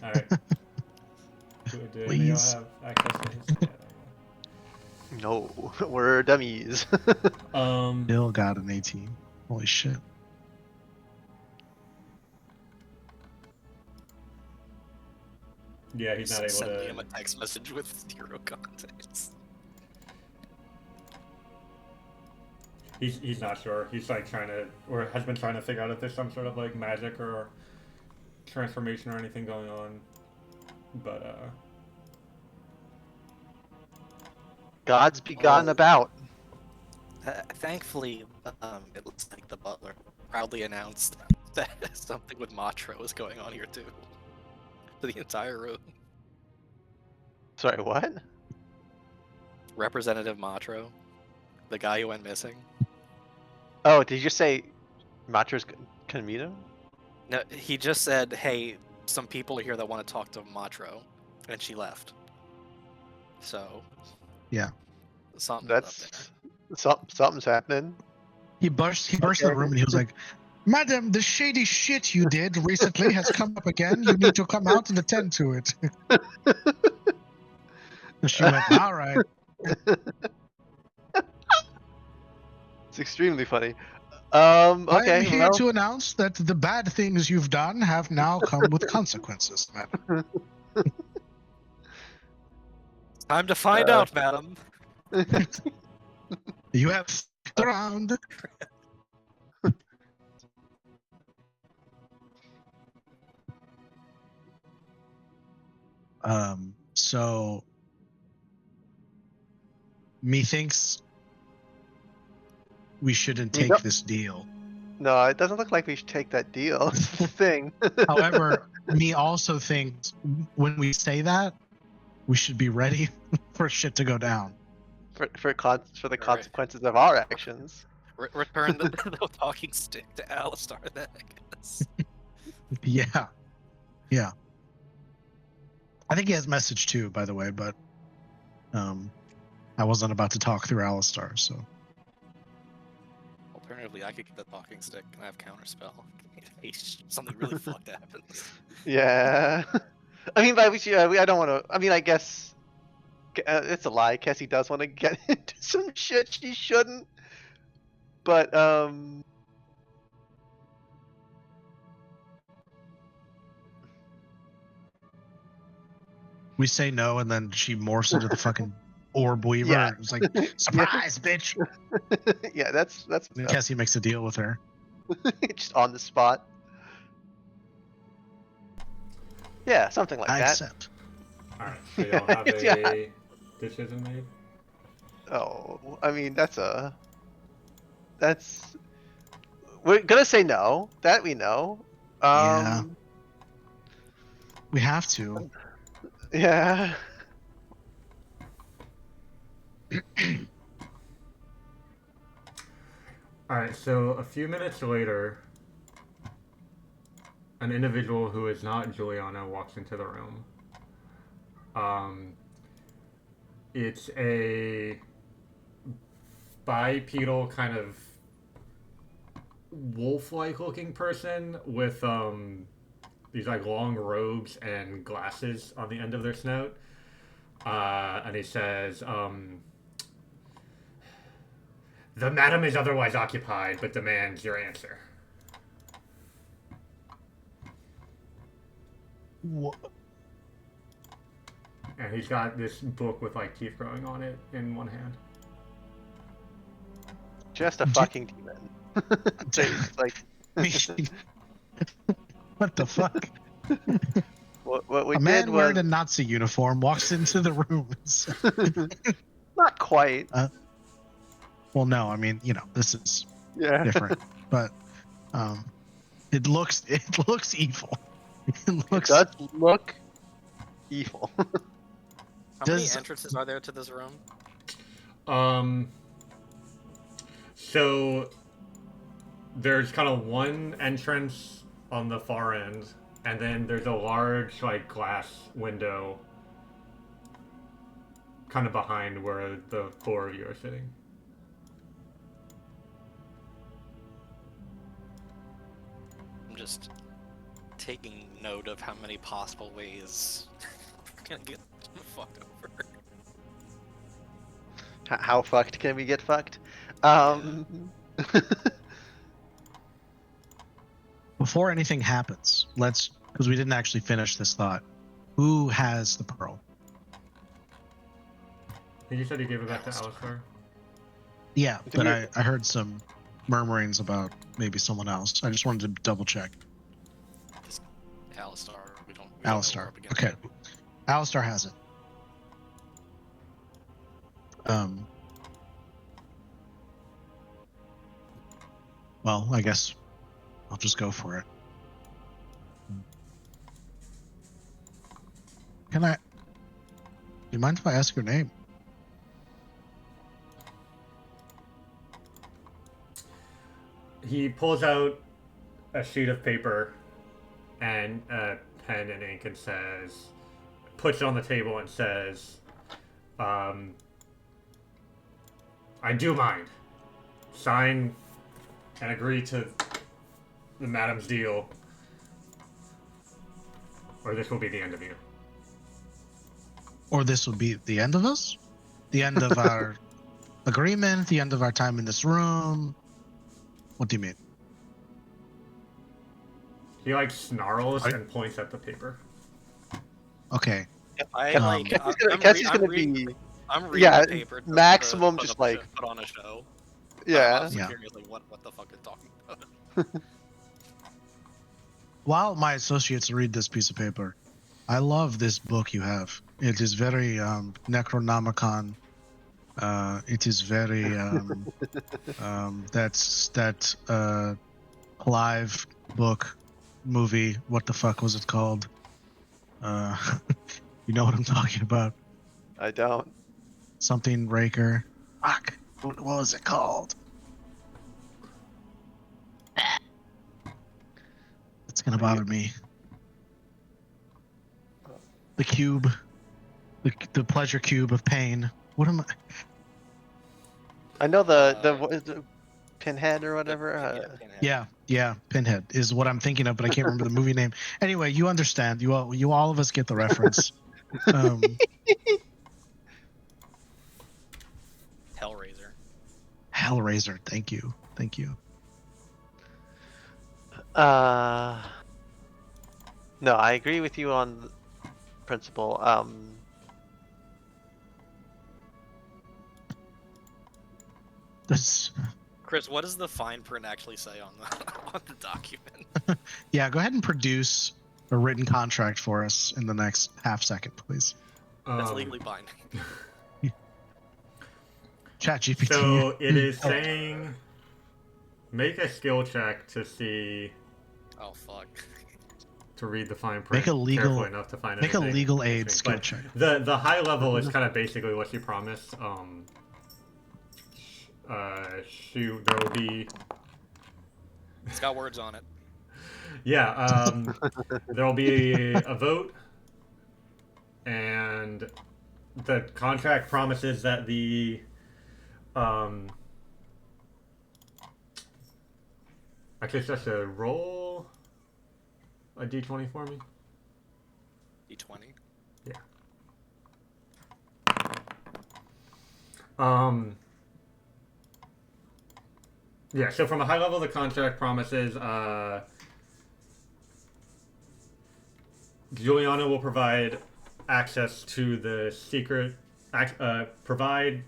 All right. Do any of y'all Please. have access to his? Yeah, No, we're dummies. Bill got an 18. Holy shit. yeah, he's not able Send to. him a text message with 0 context. He's not sure. He's like trying to, or has been trying to figure out if there's some sort of like magic or transformation or anything going on. But Gods be gotten about. Thankfully, it looks like the butler proudly announced that something with Matra was going on here too. To the entire room. Sorry, what? Representative Matro, the guy who went missing. Oh, did you just say Matra's can meet him? No, he just said, "Hey, some people are here that want to talk to Matro," and she left. So, Yeah, something. That's something's happening. he burst Okay. the room and he was like, Madam, the shady shit you did recently has come up again. You need to come out and attend to it. And she went, all right. It's extremely funny. I am Okay, here well, to announce that the bad things you've done have now come with consequences, madam. Time to find Uh, out, madam. You have f***ed around. So methinks we shouldn't We take don't- this deal. no, it doesn't look like we should take that deal. That's the thing. However, me also thinks when we say that, we should be ready for shit to go down. for the Right. consequences of our actions. Return the talking stick to Alistar, then, I guess. Yeah. Yeah. I think he has message too, by the way, but I wasn't about to talk through Alistar, so Alternatively, I could get the talking stick and I have counterspell. In case something really fucked happens. Yeah. I mean, by which I don't want to. I mean, I guess it's a lie. Cassie does want to get into some shit she shouldn't. But we say no, and then she morphs into the fucking orb weaver. Yeah. It's like, surprise, bitch. yeah, that's Cassie makes a deal with her. just on the spot. Yeah, something like I that. accept. Alright, so y'all have a Yeah. decision made? Oh, I mean, we're gonna say no. That we know. Yeah. We have to. Yeah. Alright, so a few minutes later, an individual who is not Juliana walks into the room. It's a bipedal kind of wolf-like looking person with these like long robes and glasses on the end of their snout. And he says, "The madam is otherwise occupied, but demands your answer." What? And he's got this book with like teeth growing on it in one hand. Just a fucking demon. So it's like What the fuck? what we A did man was wearing a Nazi uniform walks into the room. not quite. Well, no, I mean, you know, this is Yeah. different, but it looks evil. It It looks. does look evil. How many Does- entrances are there to this room? So there's kind of one entrance on the far end, and then there's a large like glass window kind of behind where the four of you are sitting. I'm just taking note of how many possible ways we're gonna get fucked over. How fucked can we get fucked? Before anything happens, because we didn't actually finish this thought. Who has the pearl? I think you said you gave it back to Alistar. Alistar. Yeah, Did but we- I heard some murmurings about maybe someone else. I just wanted to double check. Alistar, we don't know Alistar. we're up against Okay. yet. Alistar has it. Well, I guess I'll just go for it. Do you mind if I ask your name? He pulls out a sheet of paper and a pen and ink and says, puts it on the table and says, I do mind. Sign and agree to the madam's deal, or this will be the end of you. Or this will be the end of us? The end of our agreement? The end of our time in this room? What do you mean? He like snarls Are- and points at the paper. Okay. I Um, like. Cassie's I'm gonna reading. be I'm reading yeah, the paper. To maximum put just up a like- put on a show. yeah. I'm also Yeah. curious, like what the fuck is talking about? While my associates read this piece of paper, I love this book you have. It is very Necronomicon. It is very that's that Clive book movie. What the fuck was it called? You know what I'm talking about? I don't. Something Raker. Fuck. What was it called? It's gonna bother me. The cube. The pleasure cube of pain. What am I? I know the what is the Pinhead or whatever. Pinhead. Yeah. Pinhead is what I'm thinking of, but I can't remember the movie name. Anyway, you understand. You all of us get the reference. Hellraiser. Hellraiser. Thank you. No, I agree with you on principle. That's Chris, what does the fine print actually say on the on the document? yeah. Go ahead and produce a written contract for us in the next half second, please. That's legally binding. ChatGPT. So it is saying, make a skill check to see, Oh fuck. to read the fine print Make a legal- carefully enough to find Make a anything legal aid interesting. skill But check. The high level is kind of basically what she promised. There will be, It's got words on it. yeah, there will be a vote, and the contract promises that the I guess that's a roll a d20 for me. D20. Yeah, so from a high level, the contract promises Giuliano will provide access to the secret, provide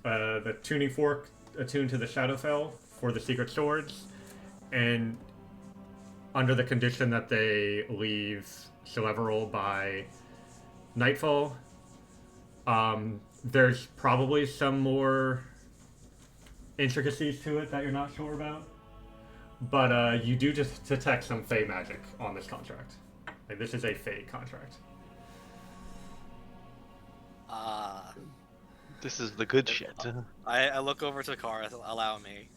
the tuning fork attuned to the Shadowfell for the secret swords, and under the condition that they leave Celeverol by nightfall. There's probably some more intricacies to it that you're not sure about, but you do just detect some Fey magic on this contract. Like, this is a Fey contract. This is the good shit. I look over to Kara, allow me.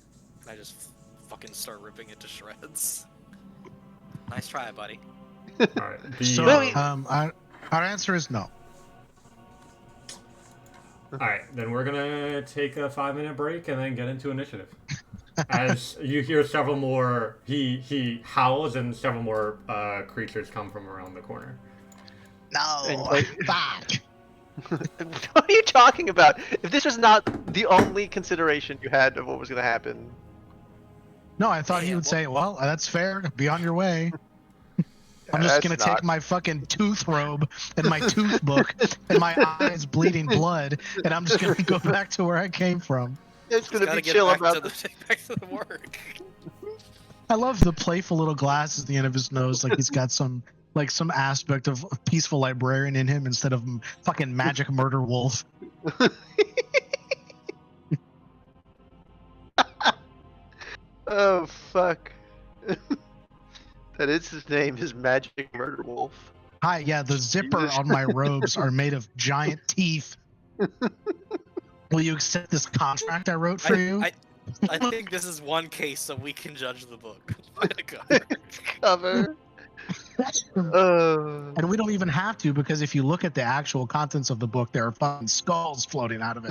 I just fucking start ripping it to shreds. Nice try, buddy. All right. So, our answer is no. All right, then we're gonna take a 5-minute break and then get into initiative. As you hear several more, he howls and several more creatures come from around the corner. No. Fuck. What are you talking about? If this was not the only consideration you had of what was going to happen. No, I thought he would say, "Well, that's fair. Be on your way." I'm just gonna take my fucking tooth robe and my tooth book and my eyes bleeding blood, and I'm just gonna go back to where I came from. It's going to Gotta be get chill back about to this. back to the work. I love the playful little glasses at the end of his nose, like he's got some aspect of peaceful librarian in him instead of fucking magic murder wolf. Oh, fuck. That is his name, is Magic Murder Wolf. Hi, yeah, the zipper Jesus. on my robes are made of giant teeth. Will you accept this contract I wrote for you? I think this is one case, so we can judge the book by the cover. Cover. And we don't even have to, because if you look at the actual contents of the book, there are fucking skulls floating out of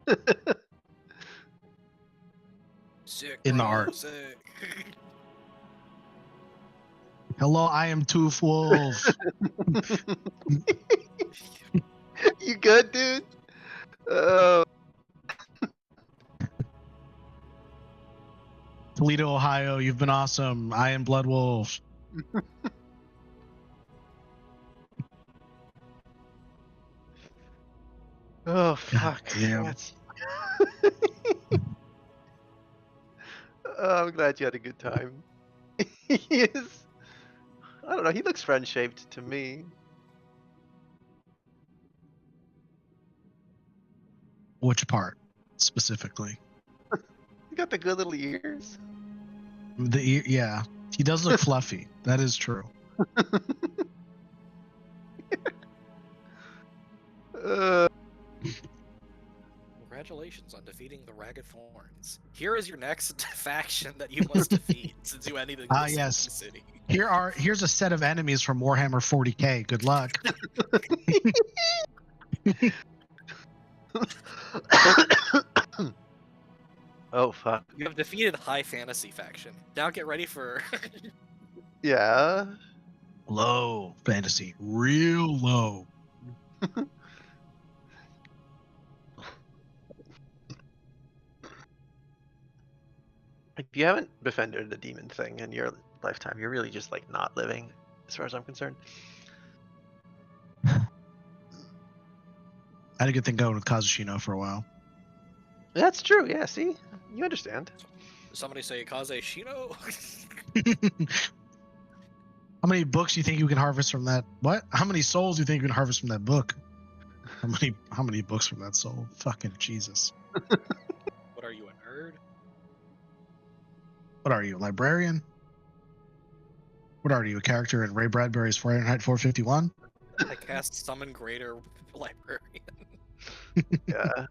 it. Sick, In the bro, art. sick. Hello, I am Tooth Wolf. You good, dude? Oh, Toledo, Ohio, you've been awesome. I am Blood Wolf. oh, God fuck. damn. That's... oh, I'm glad you had a good time. He is. I don't know. He looks friend-shaped to me. Which part specifically? He got the good little ears. The ear, yeah, he does look fluffy. That is true. Uh, Congratulations on defeating the Ragged Thorns. Here is your next faction that you must defeat to do anything in Ah, the yes. city. Here's a set of enemies from Warhammer 40k. Good luck. oh, fuck. You have defeated High Fantasy faction. Now get ready for Yeah. Low fantasy, real low. If you haven't befriended a demon thing in your lifetime, you're really just like not living, as far as I'm concerned. I had a good thing going with Kazushino for a while. That's true. Yeah. See, you understand. somebody say Kaze Shino. How many books do you think you can harvest from that? What? How many souls do you think you can harvest from that book? How many books from that soul? Fucking Jesus. What are you, a nerd? What are you, a librarian? What are you, a character in Ray Bradbury's Fahrenheit 451? I cast Summon Greater Librarian. Yeah.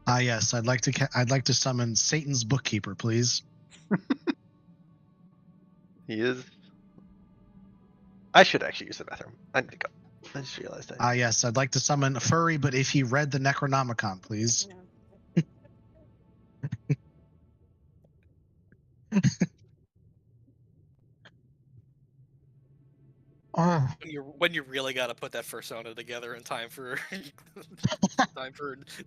Ah, yes. I'd like to summon Satan's bookkeeper, please. He is. I should actually use the bathroom. I need to go. I just realized Ah, yes. I'd like to summon a furry, but if he read the Necronomicon, please. Oh. When you really got to put that persona together in time for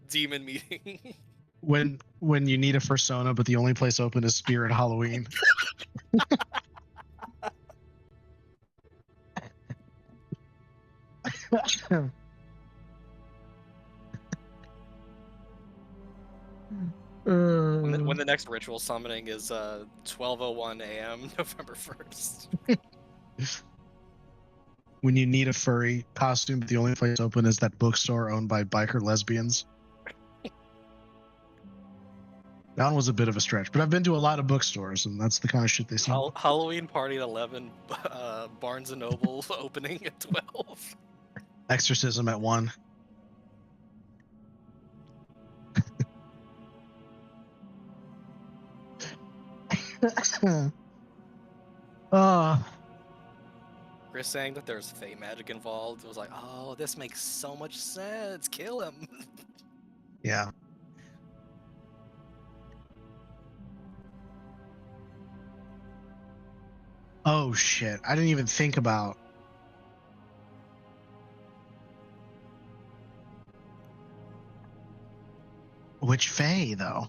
demon meeting. When you need a persona, but the only place open is Spirit Halloween. When the next ritual summoning is 12:01 a.m. November 1st. When you need a furry costume, but the only place open is that bookstore owned by biker lesbians. That one was a bit of a stretch, but I've been to a lot of bookstores, and that's the kind of shit they sell. Halloween party at 11, Barnes and Noble opening at 12. Exorcism at 1. Chris saying that there's fey magic involved. It was like, oh, this makes so much sense. Kill him. Yeah. Oh shit! I didn't even think about. Which Fae, though?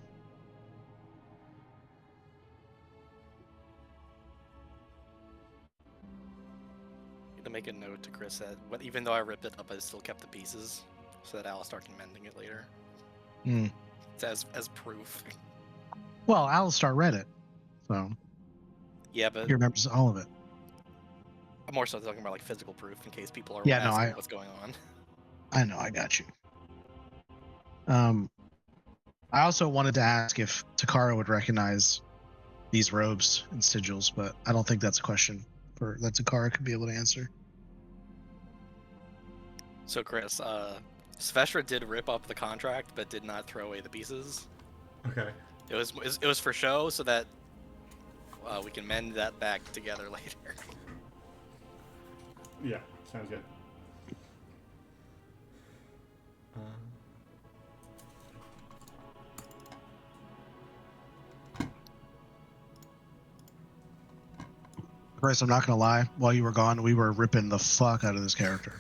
To make a note to Chris that even though I ripped it up, I still kept the pieces so that Alistar can mending it later. It's as proof. Well, Alistar read it, so Yeah, but he remembers all of it. I'm more so talking about like physical proof in case people are Yeah, no, asking what's going on. I know, I got you. I also wanted to ask if Takara would recognize these robes and sigils, but I don't think that's a question that Takara could be able to answer. So Chris, Sveshra did rip up the contract, but did not throw away the pieces. Okay. It was for show, so that we can mend that back together later. Yeah, sounds good. Chris, I'm not gonna lie. While you were gone, we were ripping the fuck out of this character.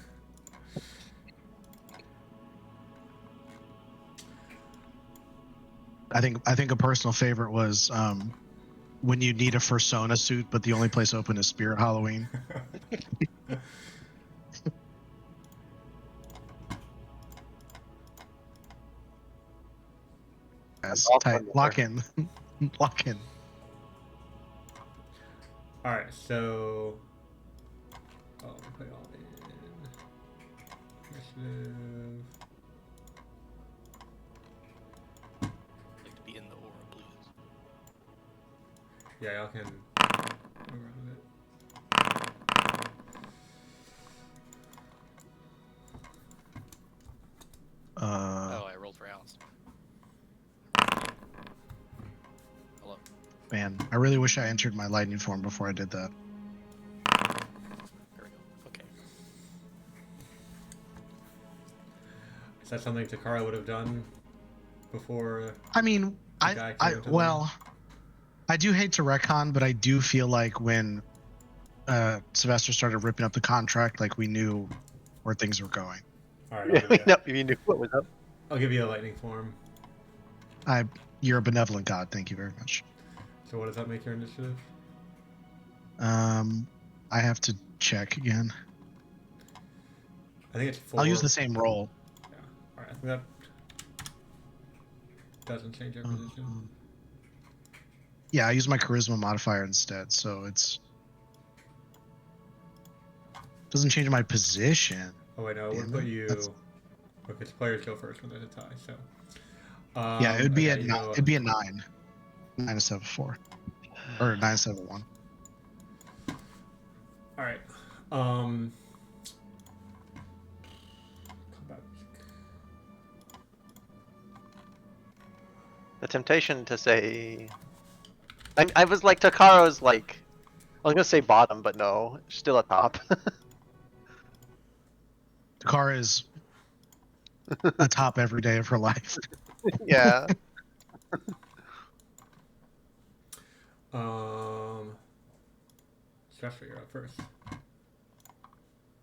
I think a personal favorite was when you need a fursona suit, but the only place open is Spirit Halloween. Guys, I'll tight. find it Lock there. in. Lock in. All right, so I'll play all in initiative. Like to be in the aura, please. Yeah, y'all can move around it. Oh, I rolled for Alice. Hello. Man, I really wish I entered my lightning form before I did that. There we go. Okay. Is that something Takara would have done before? I mean, The guy came into well, I do hate to retcon, but I do feel like when Sylvester started ripping up the contract, like we knew where things were going. All right, Yeah, we know you knew what was up. I'll give you a lightning form. You're a benevolent god. Thank you very much. So what does that make your initiative? I have to check again. I think it's 4. I'll use the same roll. Yeah. All right. I think that doesn't change your position. Yeah, I use my charisma modifier instead, so it's doesn't change my position. Oh wait, no, it would Damn put it. you. That's- Because players go first when there's a tie. So. yeah, it would be okay, it'd be a 9. 9-7-4. Or 9-7-1. All right. Combat music. The temptation to say, I was like Takaro's like, I was gonna say bottom, but no, still at top. Takara is atop every day of her life. Yeah. Stressor, you're up first.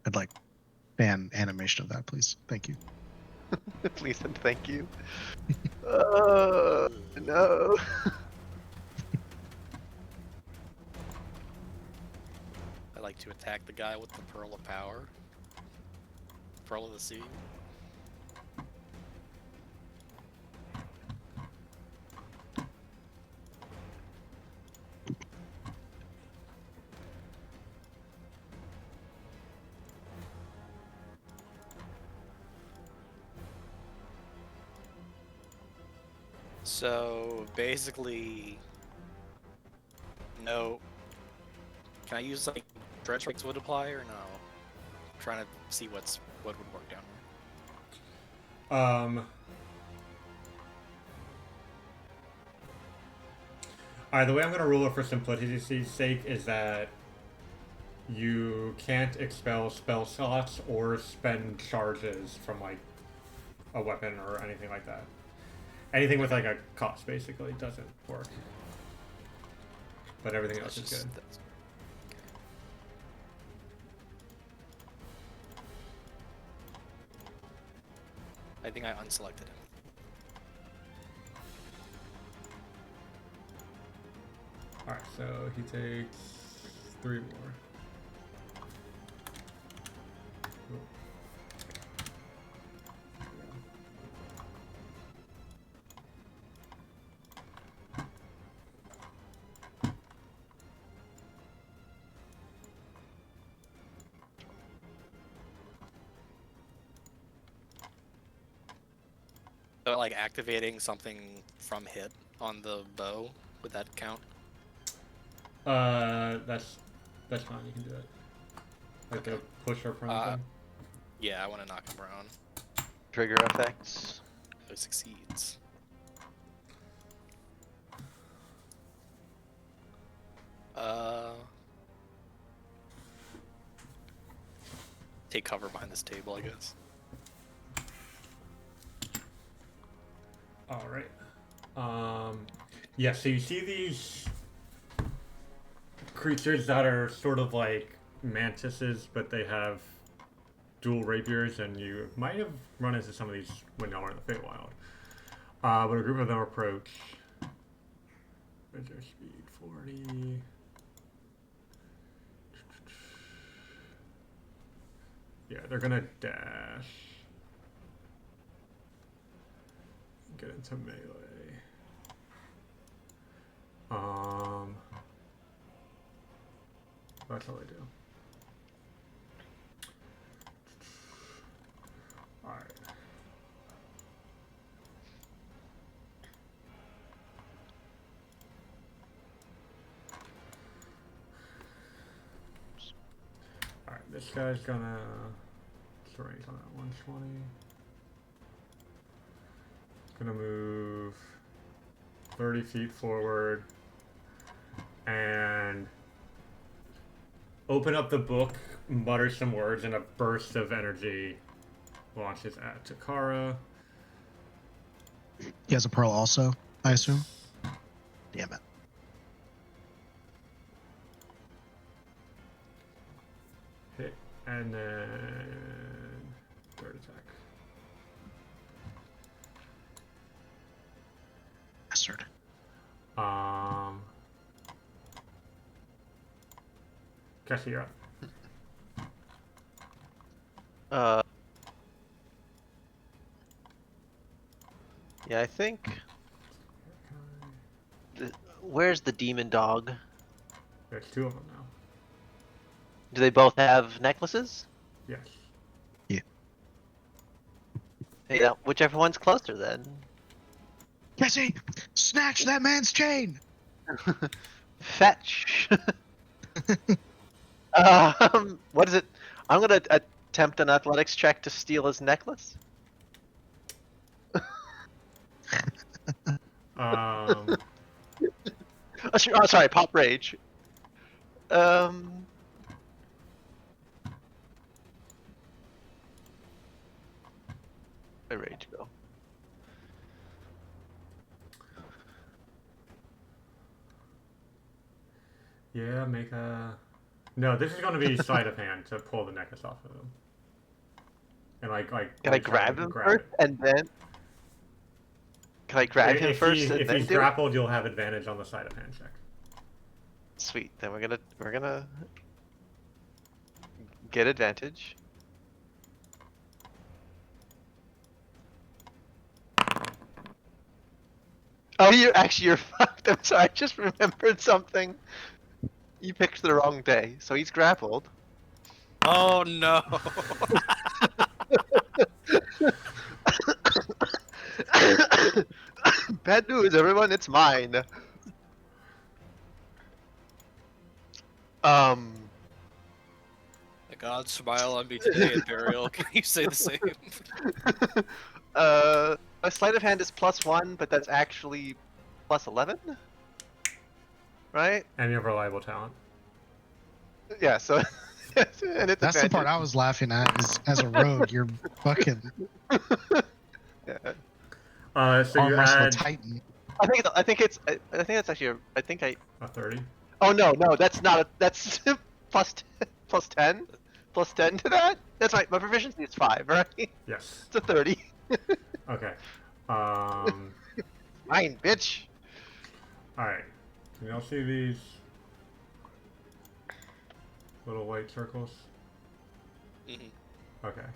I'd like fan animation of that, please. Thank you. Please and thank you. No. I like to attack the guy with the Pearl of Power. Pearl of the Sea. So basically, no. Can I use like Dredge Strikes would apply or no? I'm trying to see what would work down here. Alright, the way I'm going to rule it for simplicity's sake is that you can't expel spell slots or spend charges from like a weapon or anything like that. Anything with like a cost basically doesn't work. But everything else is good. I think I unselected him. Alright, so he takes 3 more. Cool. So like activating something from hit on the bow, would that count? That's fine. You can do it. Like a push or prone thing. Yeah, I want to knock him prone. Trigger effects. Who succeeds? Take cover behind this table, I guess. All right. Yeah. So you see these creatures that are sort of like mantises, but they have dual rapiers, and you might have run into some of these when y'all were in the Feywild. But a group of them approach. Where's their speed? 40. Yeah, they're gonna dash. Get into melee. That's all I do. Alright. Alright, this guy's gonna range on that 120. Gonna move 30 feet forward and open up the book, mutter some words, and a burst of energy launches at Eochora. He has a pearl also, I assume. Damn it. Hit, and then third attack. Bastard. Cassie, you're up. Yeah, I think. Where's the demon dog? There's two of them now. Do they both have necklaces? Yes. Hey, whichever one's closer then. Jesse, snatch that man's chain. Fetch. What is it? I'm gonna attempt an athletics check to steal his necklace. Um, Oh, sorry, pop rage. Where rage go? yeah, make a. No, this is going to be sleight of hand to pull the necklace off of him. And Can I grab him first and then? Can I grab him first and if then he's do it? grappled, you'll have advantage on the sleight of hand check. Sweet. Then we're gonna get advantage. Oh, you're fucked. I'm sorry. I just remembered something. You picked the wrong day, so he's grappled. Oh no! Bad news, everyone. It's mine. The gods smile on me today, Imperial. Can you say the same? A sleight of hand is +1, but that's actually +11, right? And you have reliable talent. Yeah. So, and it's That's the part advantage. I was laughing at. Is as a rogue, you're fucking So you arm wrestle a add titan. I think that's actually. I think I. a 30. Oh no, that's not. That's plus 10 to that. That's right. My proficiency is 5, right? Yes. It's a 30. Okay. Mine, bitch. Alright. Can y'all see these little white circles? Mhm. Okay.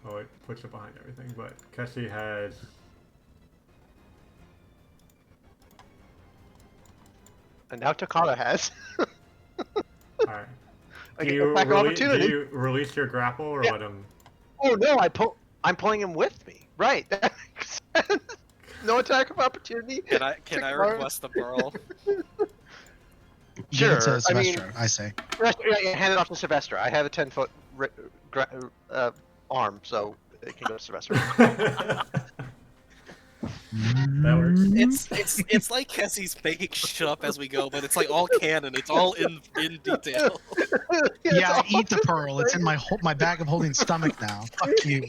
Oh, it puts it behind everything, but Kessie has... And now Takara has. Alright. I Do get you, attack opportunity. do you release your grapple or Yeah. let him... Oh no, I'm pulling him with me. Right. That makes sense. No attack of opportunity. Can I Takara. request the pearl? Give it to Sure, I mean- Sylvester, I say. Yeah, hand it off to Sylvester. I have a 10-foot arm, so it can go to Sylvester. That works. It's like Kessie's making shit up as we go, but it's like all canon. It's all in detail. Yeah, I eat the pearl. It's in my bag of holding stomach now. Fuck you.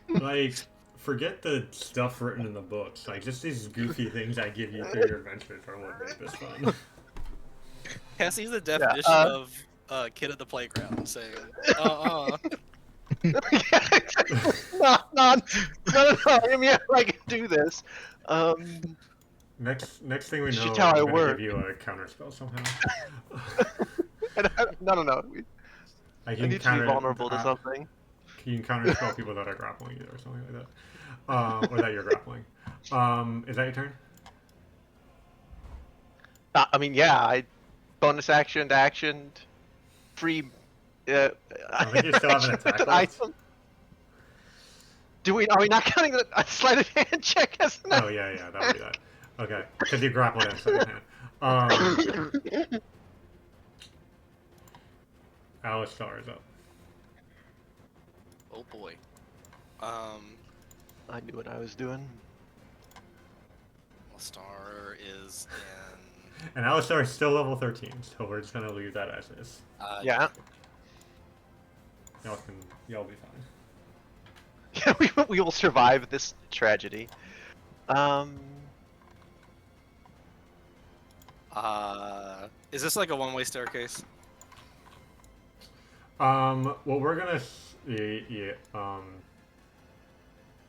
Like, forget the stuff written in the books. Like, just these goofy things I give you through your adventures are what make this fun. Cassie's the definition of kid at the playground saying, no, no. I mean, I can do this. Next thing we It's know, just how I I'm gonna work. give you a counterspell somehow. No. I I can need to be counter. vulnerable to something. You can counterspell people that are grappling you or something like that, or that you're grappling. Is that your turn? I mean, yeah. I bonus action to action, free. I think you still have an attack left. Item. Are we not counting the sleight of hand check as an Oh yeah, that would be that. Okay, because you grappled in second hand. Alistar is up. "Oh boy." I knew what I was doing. Star is in. And Alistar is still level 13, so we're just gonna leave that as is. Yeah. Y'all be fine. Yeah, we will survive this tragedy. Is this like a one-way staircase? Well, we're gonna.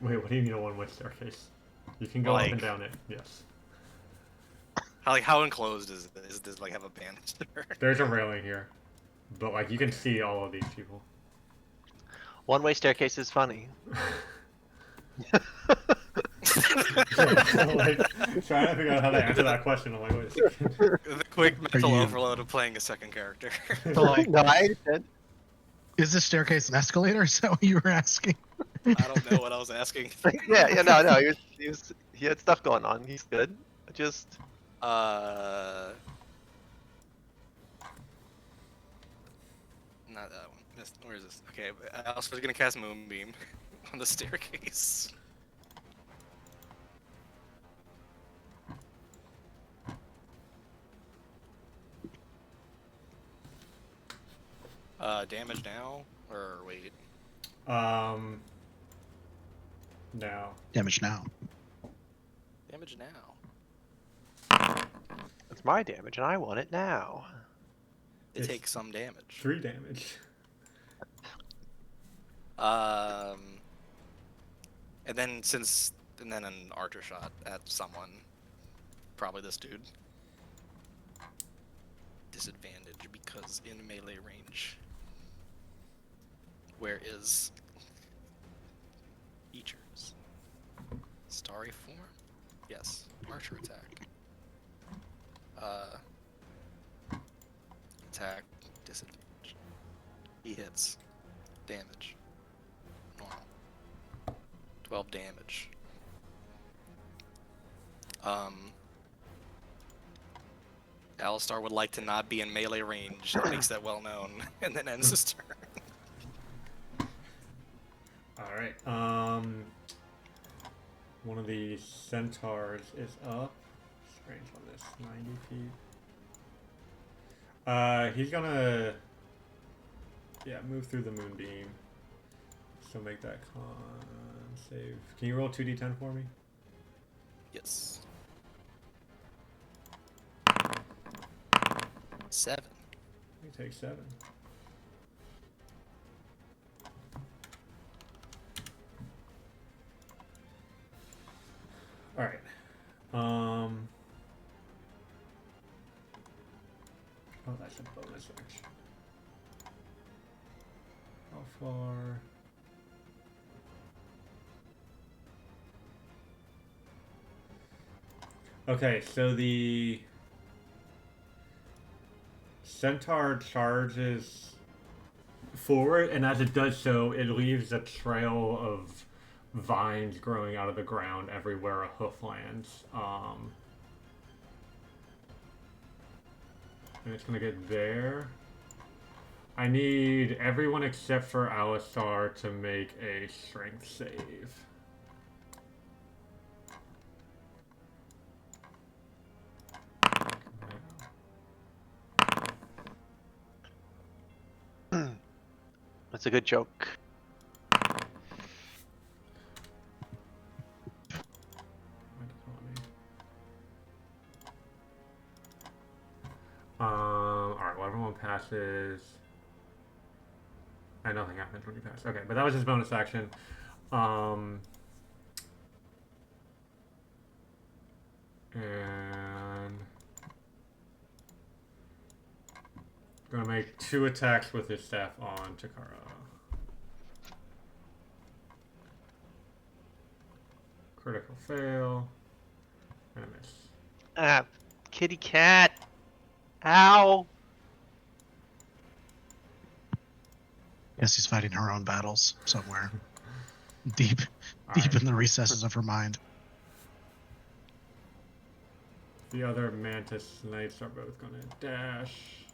Wait, what do you mean a one-way staircase? You can go up and down it. Yes. How enclosed is it? Does it like have a banister? There's a railing here, but like you can see all of these people. One-way staircase is funny. Like, trying to figure out how to answer that question. I'm like, wait a second. The quick mental you- overload of playing a second character. So, like, No, I said. is the staircase an escalator? Is that what you were asking? I don't know what I was asking. No. He had stuff going on. He's good. Just. Not that one. Where is this? Okay, I was gonna cast Moonbeam on the staircase. Damage now? Or wait. Now. Damage now. Damage now. It's my damage, and I want it now. It It's takes some damage. 3 damage. And then an archer shot at someone. Probably this dude. Disadvantage because in melee range. Where is features? Starry form? Yes. Archer attack. Attack disadvantage. He hits. Damage. Normal. 12 damage. Alistar would like to not be in melee range. It makes that well known, and then ends his turn. All right. One of the centaurs is up. Range on this 90 feet. He's gonna move through the moonbeam. So make that con save. Can you roll 2d10 for me? Yes. 7. You take 7. All right. Oh, that's a bonus action. How far? Okay, so the centaur charges forward, and as it does so, it leaves a trail of vines growing out of the ground everywhere a hoof lands. And it's gonna get there. I need everyone except for Alistar to make a strength save. That's a good joke. everyone passes. And nothing happens when you pass. Okay, but that was his bonus action. And gonna make 2 attacks with his staff on Eochora. Critical fail. And a miss. Ah, kitty cat. Ow. Guess he's fighting her own battles somewhere. Deep Alright. in the recesses of her mind. The other Mantis Knights are both gonna dash.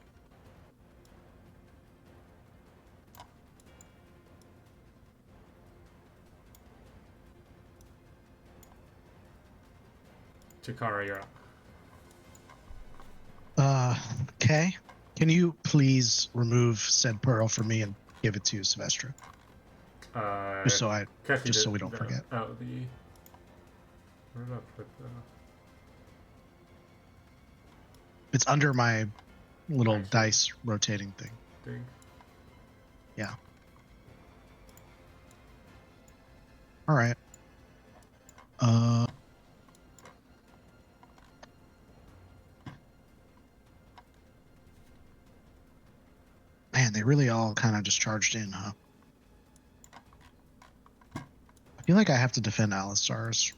Eochora, you're up. Okay. Can you please remove said pearl for me and give it to Sylvestra? Just so we don't forget. Oh, where did I put the... It's under my little Nice. dice rotating thing. thing? Yeah. All right. Man, they really all kind of just charged in, huh? I feel like I have to defend Alistar's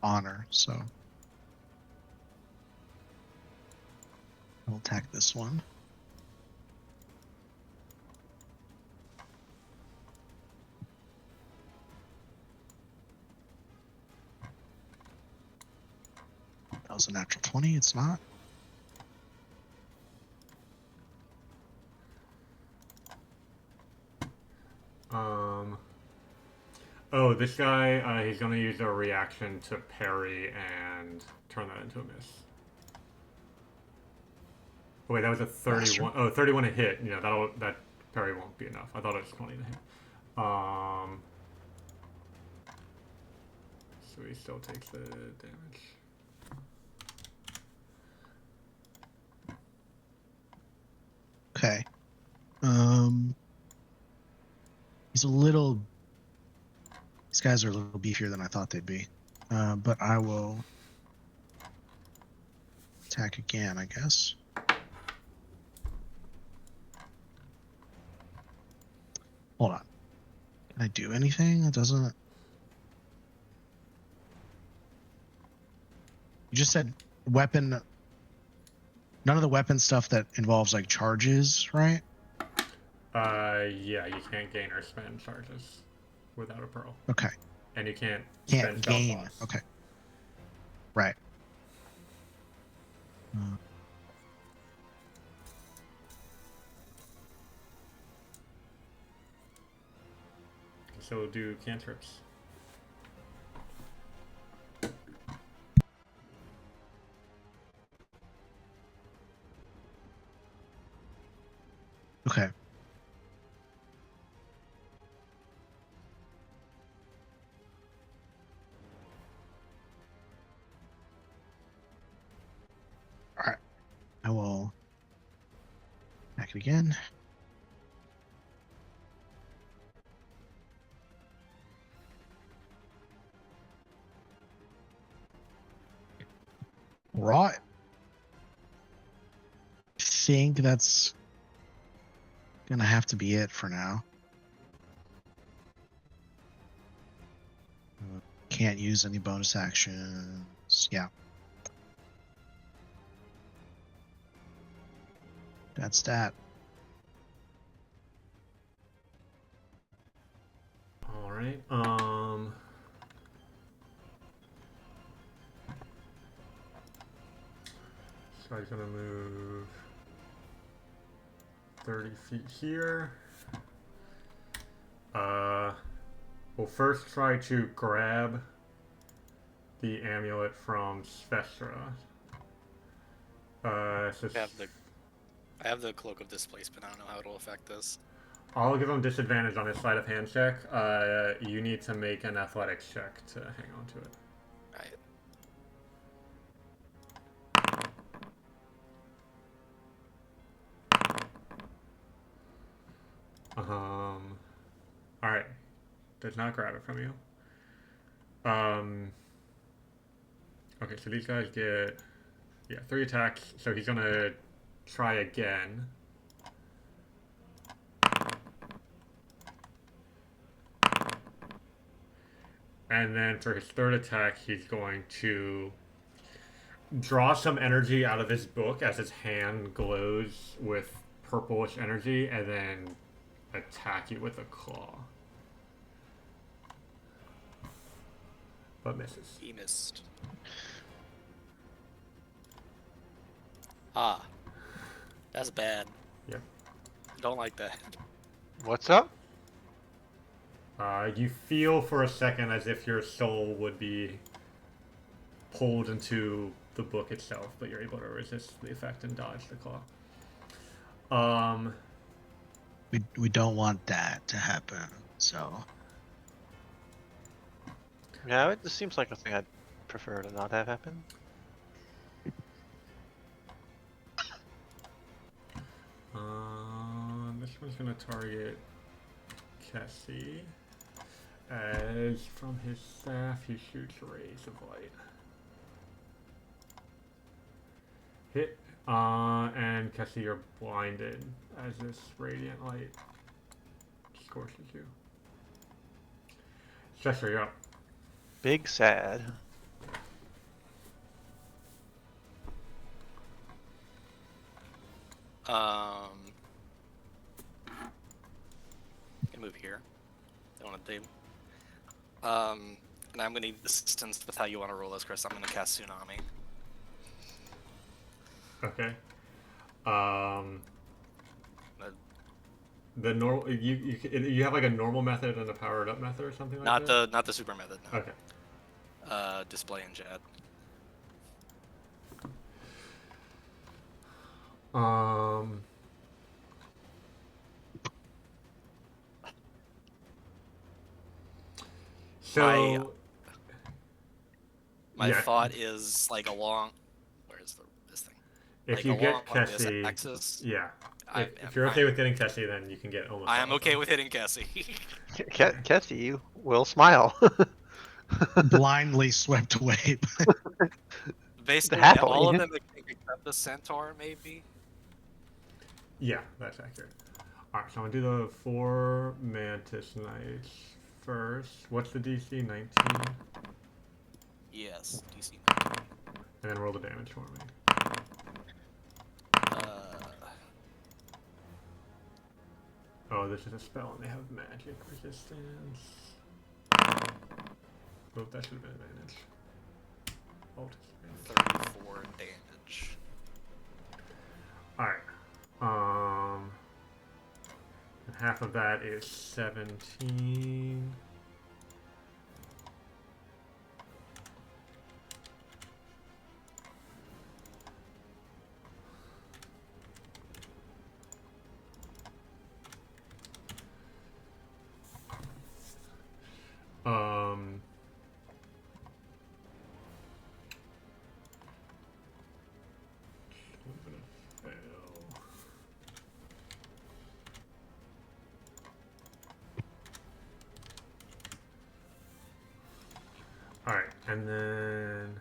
honor, so I'll attack this one. That was a natural 20. It's not. Oh, this guy, he's gonna use a reaction to parry and turn that into a miss. Oh, wait, that was a 31. Oh, 31 to hit. You know, that parry won't be enough. I thought it was 20 to hit. So he still takes the damage. Okay. These guys are a little beefier than I thought they'd be. But I will attack again, I guess. Hold on. Can I do anything? It doesn't... You just said weapon... None of the weapon stuff that involves, like, charges, right? Yeah, you can't gain or spend charges without a pearl. Okay. And you can't Can't spend gain. spell slots. Okay. Right. So we'll do cantrips. Okay. All right. I will attack it again. Right. I think that's gonna have to be it for now. Can't use any bonus actions. Yeah. That's that. All right. So I'm gonna move 30 feet here. We'll first try to grab the amulet from Sylvestra. I have the cloak of displacement. I don't know how it'll affect this. I'll give him disadvantage on his sleight of hand check. You need to make an athletics check to hang on to it. Right. Alright. Does not grab it from you. Okay, so these guys get 3 attacks, so he's gonna try again. And then for his third attack, he's going to draw some energy out of his book as his hand glows with purplish energy, and then attack you with a claw. But misses. He missed. Ah. That's bad. Yep. Don't like that. What's up? You feel for a second as if your soul would be pulled into the book itself, but you're able to resist the effect and dodge the claw. We don't want that to happen. So Yeah, it just seems like a thing I'd prefer to not have happen. This one's gonna target Kessie. As from his staff, he shoots rays of light. Hit. And Kessie, you're blinded as this radiant light scorches you. Chester, you're up. Big sad. Can move here. Don't want to do. And I'm gonna need assistance with how you want to roll this, Chris. I'm gonna cast Tsunami. Okay. Uh, The normal you have like a normal method and a powered up method or something like that. Not the super method. No. Okay. Display and chat. So My yeah. thought is like along. Where's this thing? If Like you get along this Kessie, axis. yeah. I If you're okay with getting Kessie, then you can get almost. I am all of okay them. with hitting Cassie. Kessie will smile. blindly swept away. Basically, Happily. all of them except the centaur, maybe. Yeah, that's accurate. All right, so I'm gonna do the 4 mantis knights first. What's the DC? 19. Yes, DC. And then roll the damage for me. Oh, this is a spell and they have magic resistance. Oh, that should have been advantage. Alt is advantage. 34 damage. Alright. And half of that is 17. I'm gonna fail. Alright, and then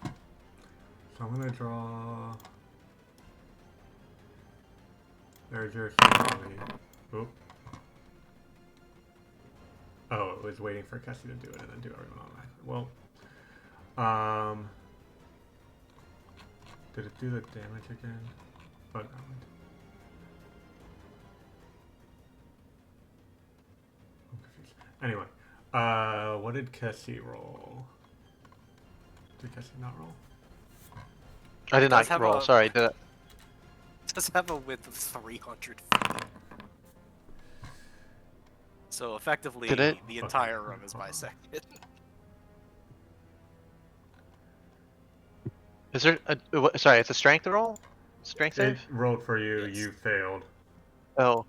so I'm gonna draw. There's your tsunami. Oop. Oh, it was waiting for Kessie to do it and then do everyone automatically. Well, did it do the damage again? Oh no. I'm confused. Anyway, what did Kessie roll? Did Kessie not roll? I did Does not have roll. a- Sorry. Did It does have a width of 300 feet. So effectively, Did it? the entire room is bisected. Is there sorry, it's a strength roll? Strength It save? rolled for you. Yes. You failed. Oh.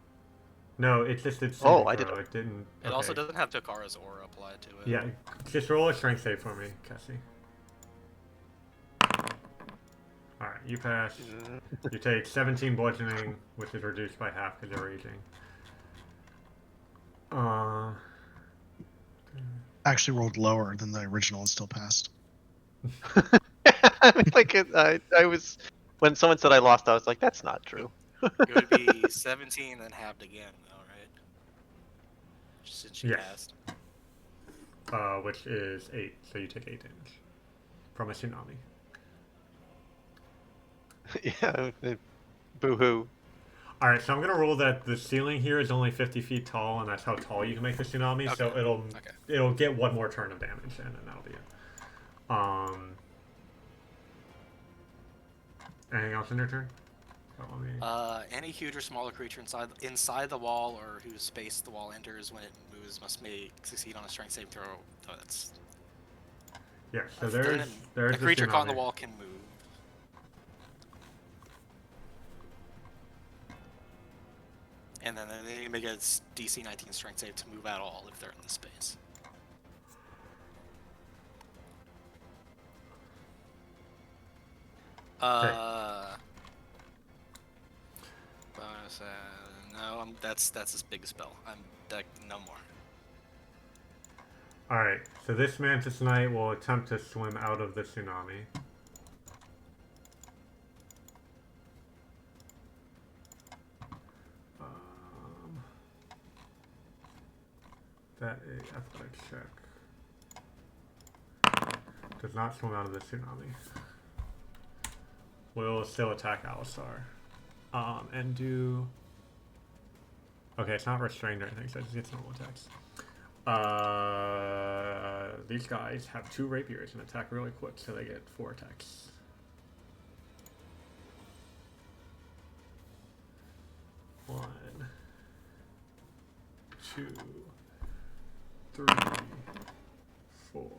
No, it just did. Oh, saving I did- throw. It didn't. It also okay. doesn't have Tokara's aura applied to it. Yeah, just roll a strength save for me, Kessie. Alright, you pass. You take 17 bludgeoning, which is reduced by half because you're raging. Actually rolled lower than the original and still passed. I mean, like I was when someone said I lost, I was like, that's not true. It would be 17 then halved again, though, right? Since she Yes. passed. Which is 8, so you take 8 damage from a tsunami. Yeah. Boo hoo. Alright, so I'm gonna roll that the ceiling here is only 50 feet tall, and that's how tall you can make the tsunami, so Okay. it'll get one more turn of damage, and then that'll be it. Anything else in your turn? Any huge or smaller creature inside the wall or whose space the wall enters when it moves must succeed on a strength saving throw. Oh, that's Yeah, so a there's a creature caught in the tsunami. wall can move. And then they make a DC 19 strength save to move at all if they're in the space. Bonus, no, that's his big spell. No more. Alright, so this Mantis Knight will attempt to swim out of the tsunami. That is athletic check. Does not swim out of the tsunami. Will still attack Alistar. And do... Okay, it's not restrained or anything, so it just gets normal attacks. These guys have 2 rapiers and attack really quick, so they get 4 attacks. One, 2, 3, 4.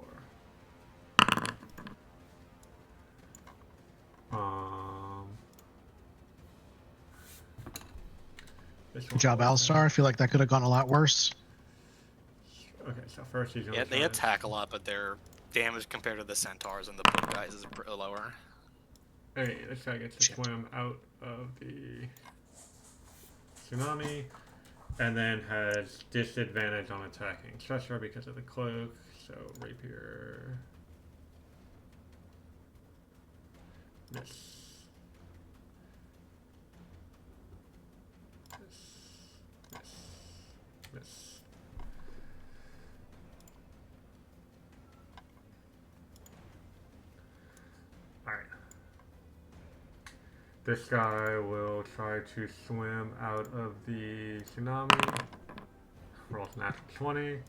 Good job, Alistar. I feel like that could have gone a lot worse. Okay, so first he's gonna Yeah, they try- attack a lot, but their damage compared to the centaurs and the boat guys is lower. Hey, this guy gets to swim out of the tsunami, and then has disadvantage on attacking Cheshire because of the cloak. So rapier, miss, miss. Alright. This guy will try to swim out of the tsunami. Rolls natural 20.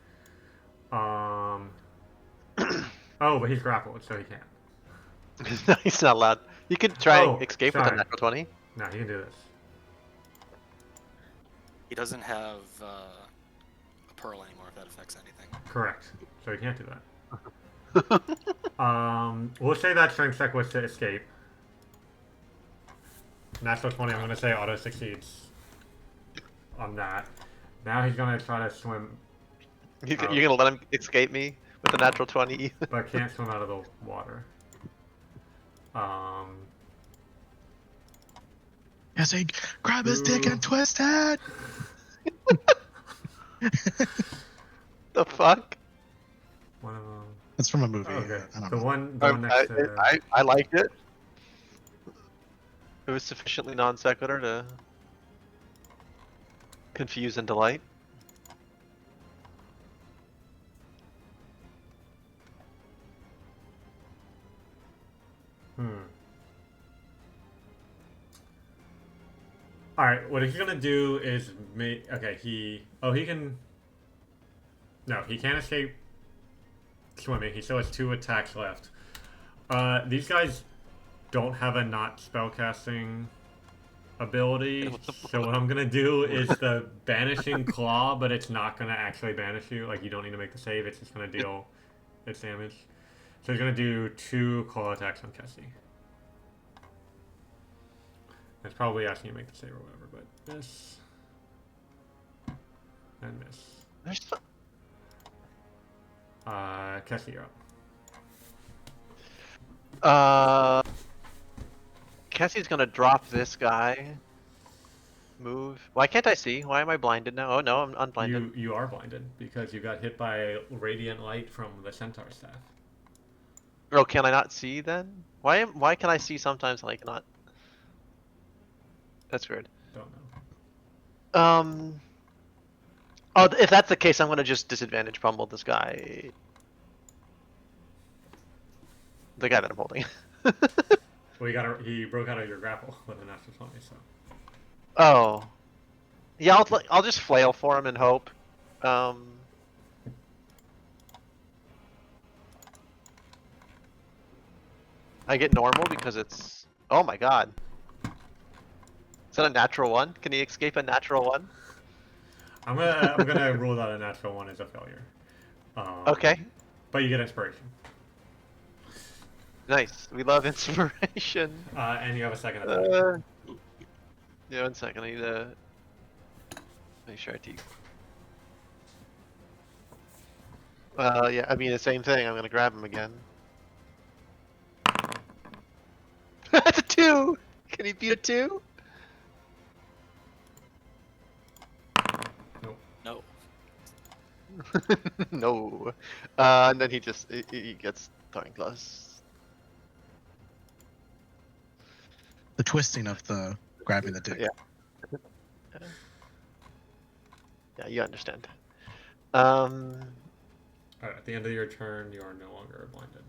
Oh, but he's grappled, so he can't. No, he's not allowed. You could try Oh, and escape with a sorry. natural 20. No, he can do this. He doesn't have a pearl anymore if that affects anything. Correct. So he can't do that. We'll say that strength check was to escape. Natural 20, I'm going to say auto succeeds on that. Now he's going to try to swim, You're gonna let him escape me with a natural 20? but can't swim out of the water. Yes, he grab his dick and twist it. The fuck? One of them. That's from a movie. Okay, I don't the know. one next to... I liked it. It was sufficiently non sequitur to confuse and delight. Alright, what he's gonna do is make... Okay, he can... No, he can't escape swimming. He still has 2 attacks left. These guys don't have a not spellcasting ability, so what I'm gonna do is the Banishing Claw, but it's not gonna actually banish you. Like, you don't need to make the save, it's just gonna deal its damage. So he's gonna do 2 claw attacks on Kessie. It's probably asking you to make the save or whatever, but miss. And miss. There's some... Kessie, you're up. Cassie's gonna drop this guy, move. Why can't I see? Why am I blinded now? Oh no, I'm unblinded. You are blinded because you got hit by radiant light from the centaur staff. Oh, can I not see then? Why can I see sometimes like not? That's weird. Don't know. Oh, if that's the case, I'm gonna just disadvantage pummel this guy. The guy that I'm holding. Well, he broke out of your grapple with a natural 20, so. Oh. Yeah, I'll just flail for him and hope. I get normal because it's. Oh my god. Is that a natural one? Can he escape a natural one? I'm gonna rule that a natural one is a failure. Okay. But you get inspiration. Nice. We love inspiration. And you have a second attack. Yeah, 1 second. I need to make sure I take. Yeah, I mean the same thing. I'm gonna grab him again. That's a 2! Can he beat a 2? Nope. No. No. And then he gets tongue gloves. The twisting of the grabbing the dick. Yeah. Yeah, you understand. Alright, at the end of your turn, you are no longer blinded.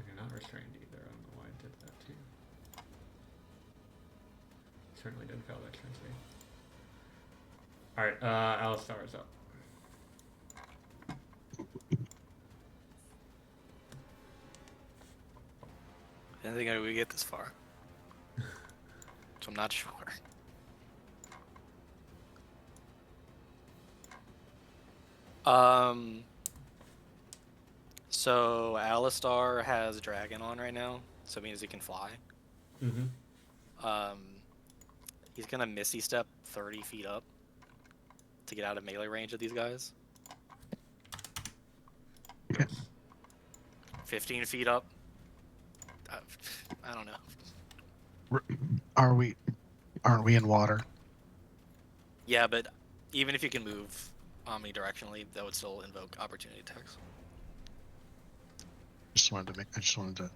You're not restrained either. I don't know why I did that to you. Certainly didn't fail that turn save. Alright, Alistar is up. I didn't think I would get this far. So I'm not sure. So Alistar has Dragon on right now, so it means he can fly. Mm-hmm. He's gonna Misty Step 30 feet up to get out of melee range of these guys. Yes. 15 feet up. I don't know. Aren't we in water? Yeah, but even if you can move omnidirectionally, that would still invoke opportunity attacks. I just wanted to.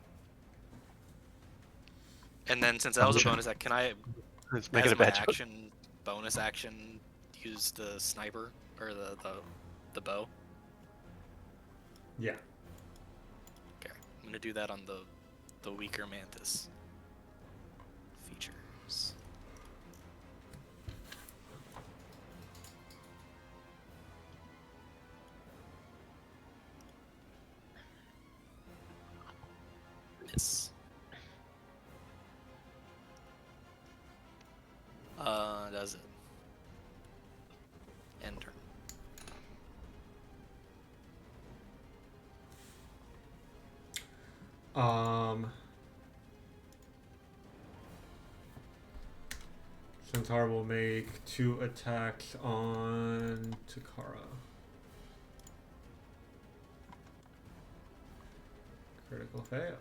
And then since that was a Gotcha. bonus act, can I, Let's make it as a my bad joke. action, bonus action, use the sniper or the bow? Yeah. Okay, I'm gonna do that on the weaker mantis features. Miss. Does it? End turn. Centaur will make 2 attacks on Takara. Critical fail.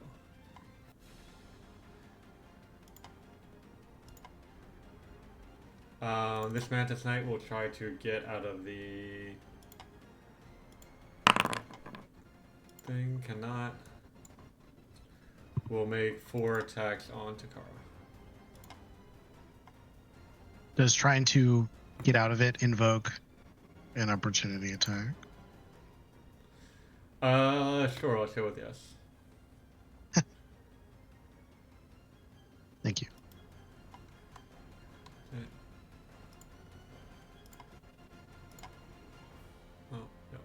This Mantis Knight will try to get out of the thing. Cannot. Will make 4 attacks on Takara. Does trying to get out of it invoke an opportunity attack? Sure, let's go with yes. Thank you. Okay. Oh, no.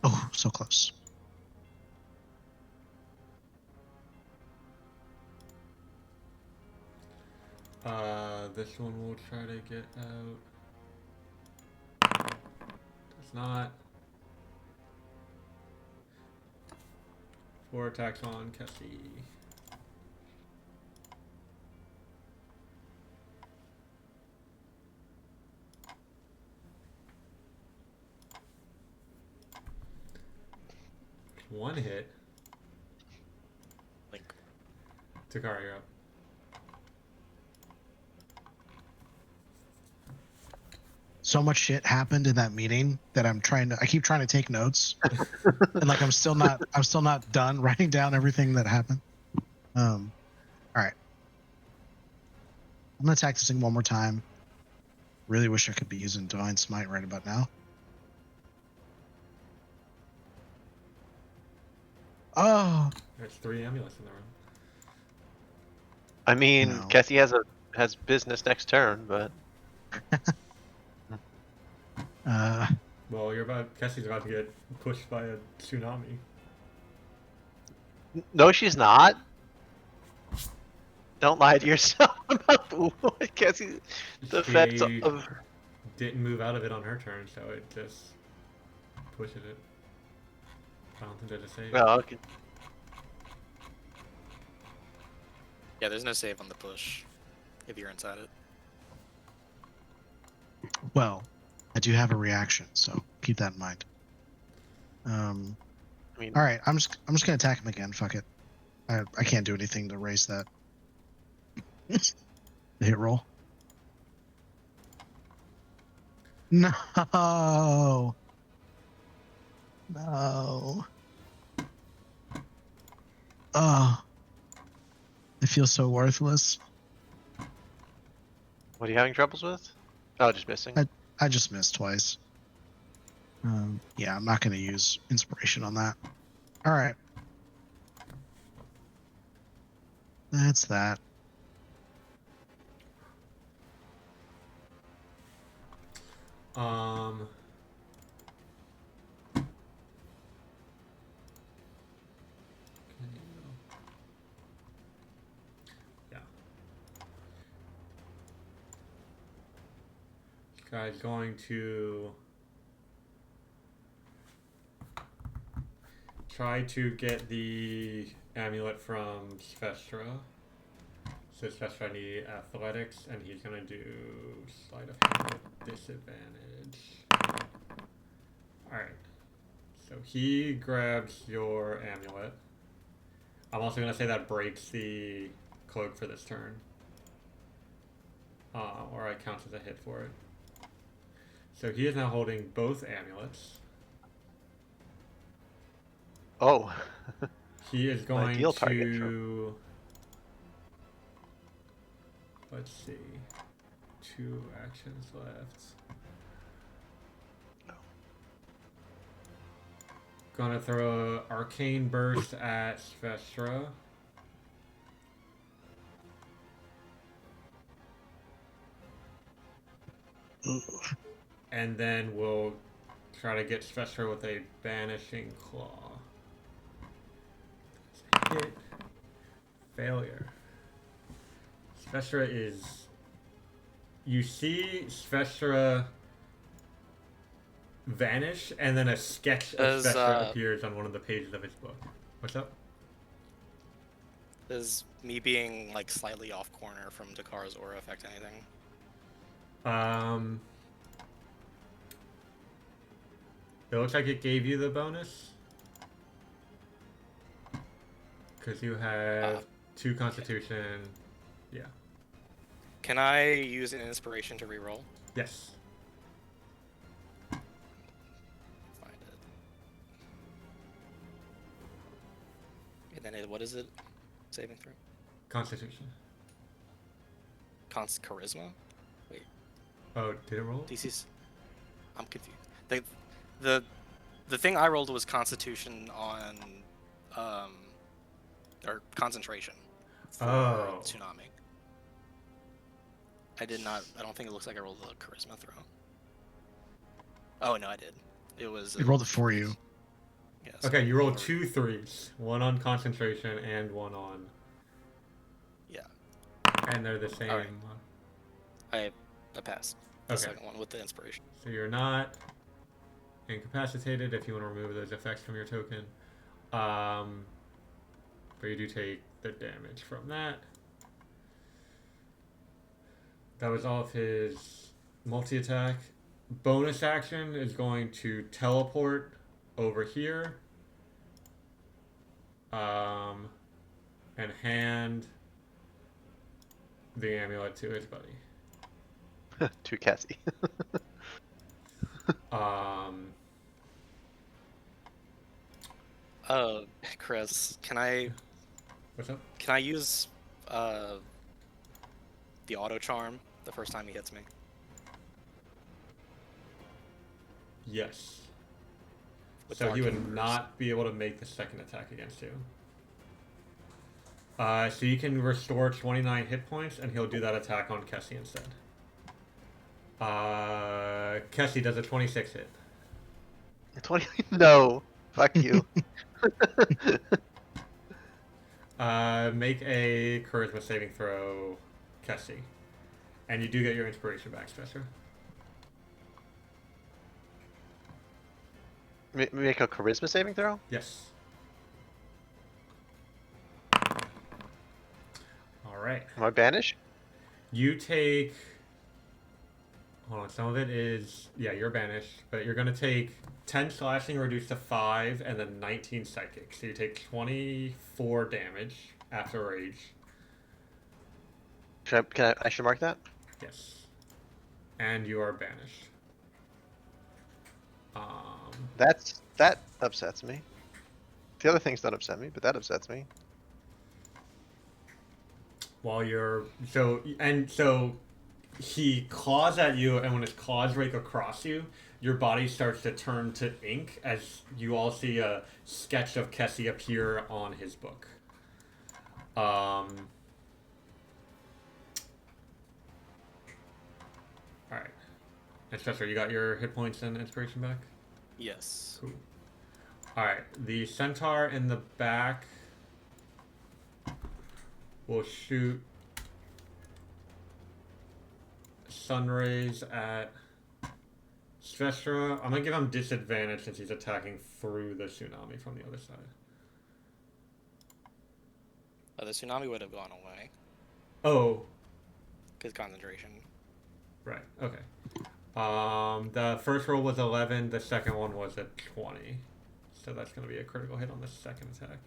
Oh, so close. This one will try to get out. Does not. 4 attacks on Kessie. One hit. Link. Takara, you're up. So much shit happened in that meeting that I keep trying to take notes, and like I'm still not done writing down everything that happened. All right, I'm gonna attack this thing one more time. Really wish I could be using Divine Smite right about now. Oh, There's 3 amulets in the room. I mean, No. Cassie has business next turn, but Well, Kessie's about to get pushed by a tsunami. no, she's not. Don't lie to yourself about Cassie. The effects She of didn't move out of it on her turn, so it just pushes it. I don't think there's a save. well, okay. Yeah, there's no save on the push if you're inside it. well, I do have a reaction, so keep that in mind. I mean, All right, I'm just gonna attack him again. Fuck it. I can't do anything to raise that. The hit roll. No. No. Oh. I feel so worthless. what are you having troubles with? Oh, just missing. I just missed twice. Yeah, I'm not going to use inspiration on that. All right. That's that. Yeah. This guy's going to try to get the amulet from Svestra. So Svestra need athletics, and he's gonna do sleight of hand with disadvantage. Alright. So he grabs your amulet. I'm also gonna say that breaks the cloak for this turn. Or it counts as a hit for it. So he is now holding both amulets. Oh, He is going ideal target to... Let's see. 2 actions left. Gonna throw an Arcane Burst at Svestra. And then we'll try to get Svestra with a Banishing Claw. Hit. Failure. Svestra is... You see Svestra vanish, and then a sketch of Svestra appears on one of the pages of his book. What's up? Does me being like slightly off corner from Dakara's aura affect anything? It looks like it gave you the bonus. Because you have 2 Constitution. Yeah. Can I use an inspiration to reroll? Yes. Find it. And then what is it? Saving throw? Constitution. Charisma? Wait. Oh, did it roll? DC's. I'm confused. The thing I rolled was Constitution on, or concentration. For Tsunami. I did not. I don't think it looks like I rolled a charisma throw. Oh no, I did. It was. It rolled it for you. Yes. Okay, you rolled 2 3s. 1 on concentration and 1 on. Yeah. And they're the same. Right. I passed the Okay. second one with the inspiration. So you're not incapacitated if you want to remove those effects from your token. But you do take the damage from that. That was all of his multi-attack. Bonus action is going to teleport over here. And hand the amulet to his buddy. To Cassie. Chris, can I What's up? use the auto charm the first time he hits me? Yes. With So he would arcane not be able to make the second attack against you. So you can restore 29 hit points, and he'll do that attack on Kessie instead. Kessie does a 26 hit. 20? No. Fuck you. Make a charisma saving throw, Kessie. And you do get your inspiration back, Stresser. Make a charisma saving throw? Yes. Alright. Am I banished? You take... Hold on, some of it is... Yeah, you're banished. But you're going to take 10 slashing reduced to 5, and then 19 psychic. So you take 24 damage after rage. I should mark that? Yes. And you are banished. That upsets me. The other things don't upset me, but that upsets me. While you're... So he claws at you, and when his claws rake across you, your body starts to turn to ink as you all see a sketch of Kessie appear on his book. Alright. And Chester, you got your hit points and inspiration back? Yes. Cool. Alright, the centaur in the back will shoot sun rays at Svestra. I'm gonna give him disadvantage since he's attacking through the tsunami from the other side. Oh, the tsunami would have gone away. Oh, Because concentration. right. Okay. The first roll was 11. The second one was a 20. So that's gonna be a critical hit on the second attack.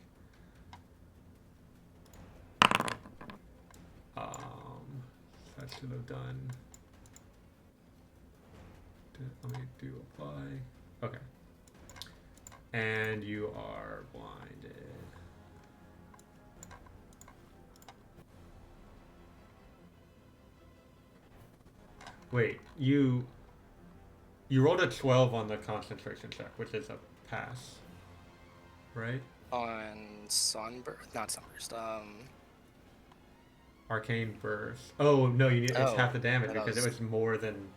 That should have done. Let me do apply. Okay. And you are blinded. Wait, you rolled a 12 on the concentration check, which is a pass, right? On Sunburst? Not Sunburst. Arcane burst. Oh no, you need it's Oh, half the damage then I because was- it was more than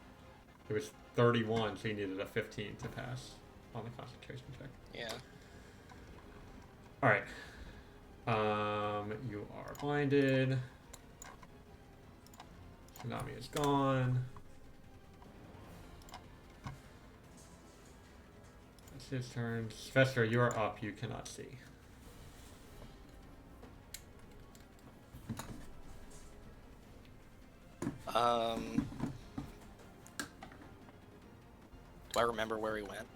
it was 31, so you needed a 15 to pass on the concentration check. Yeah. All right. You are blinded. Tsunami is gone. It's his turn. Svestra, you are up. You cannot see. Do I remember where he went?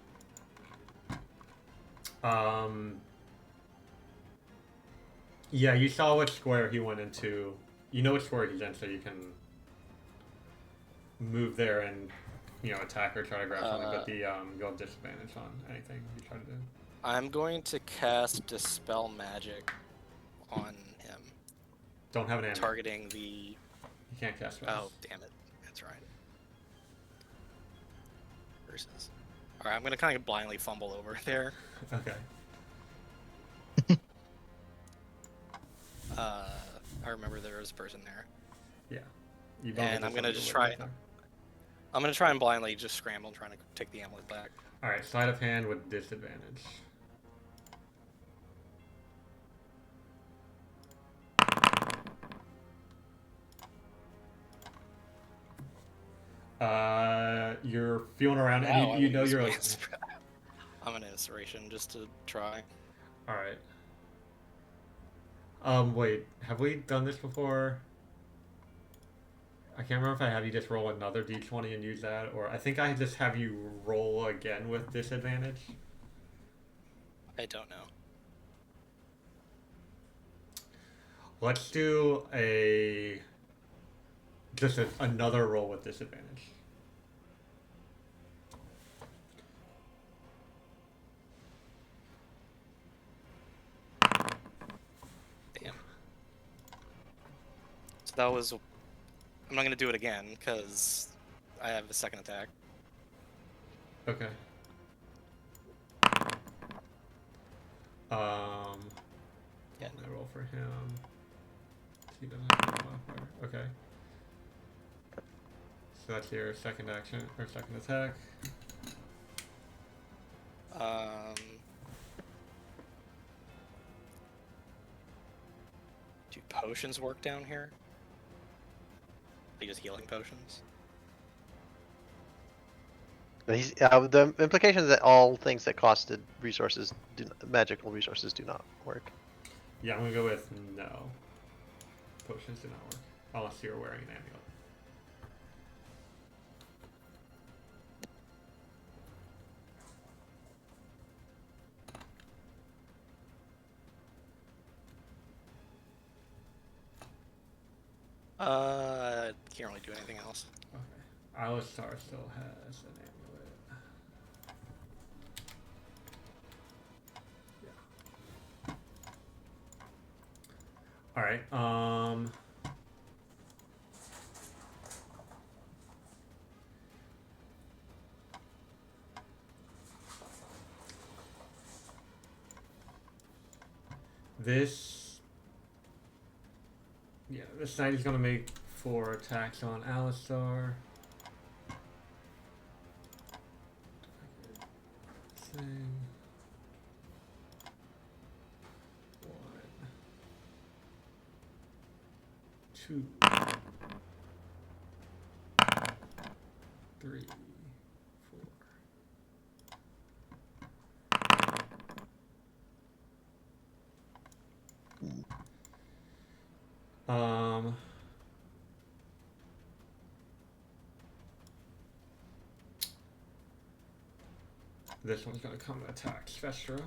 Yeah, you saw which square he went into. You know which square he's in, so you can move there and, attack or try to grab something, but you'll have disadvantage on anything you try to do. I'm going to cast Dispel Magic on him, Don't have an ammo. targeting the... You can't cast spells. Oh, damn it. That's right. Versus. Alright, I'm going to kind of blindly fumble over there. Okay. I remember there was a person there. Yeah. You And I'm gonna just try- I'm going to try and blindly just scramble trying to take the amulet back. Alright, sleight of hand with disadvantage. You're feeling around Wow, and you know you're like... I'm an inspiration just to try. Alright. Wait, have we done this before? I can't remember if I have you just roll another d20 and use that, or I think I just have you roll again with disadvantage. I don't know. Let's do another roll with disadvantage. Damn. So that was. I'm not gonna do it again because I have a second attack. Okay. Yeah. I'm gonna roll for him. He doesn't have a modifier. Okay. So that's your second action or second attack. Do potions work down here? Like just healing potions? The implication is that all things that costed resources, magical resources, do not work. Yeah, I'm gonna go with no. Potions do not work unless you're wearing an amulet. Can't really do anything else. Okay. Alistar still has an amulet. Yeah. All right. This knight is gonna make 4 attacks on Alistar. Thing. 1, 2, 3, 4. This one's gonna come and attack Svestra.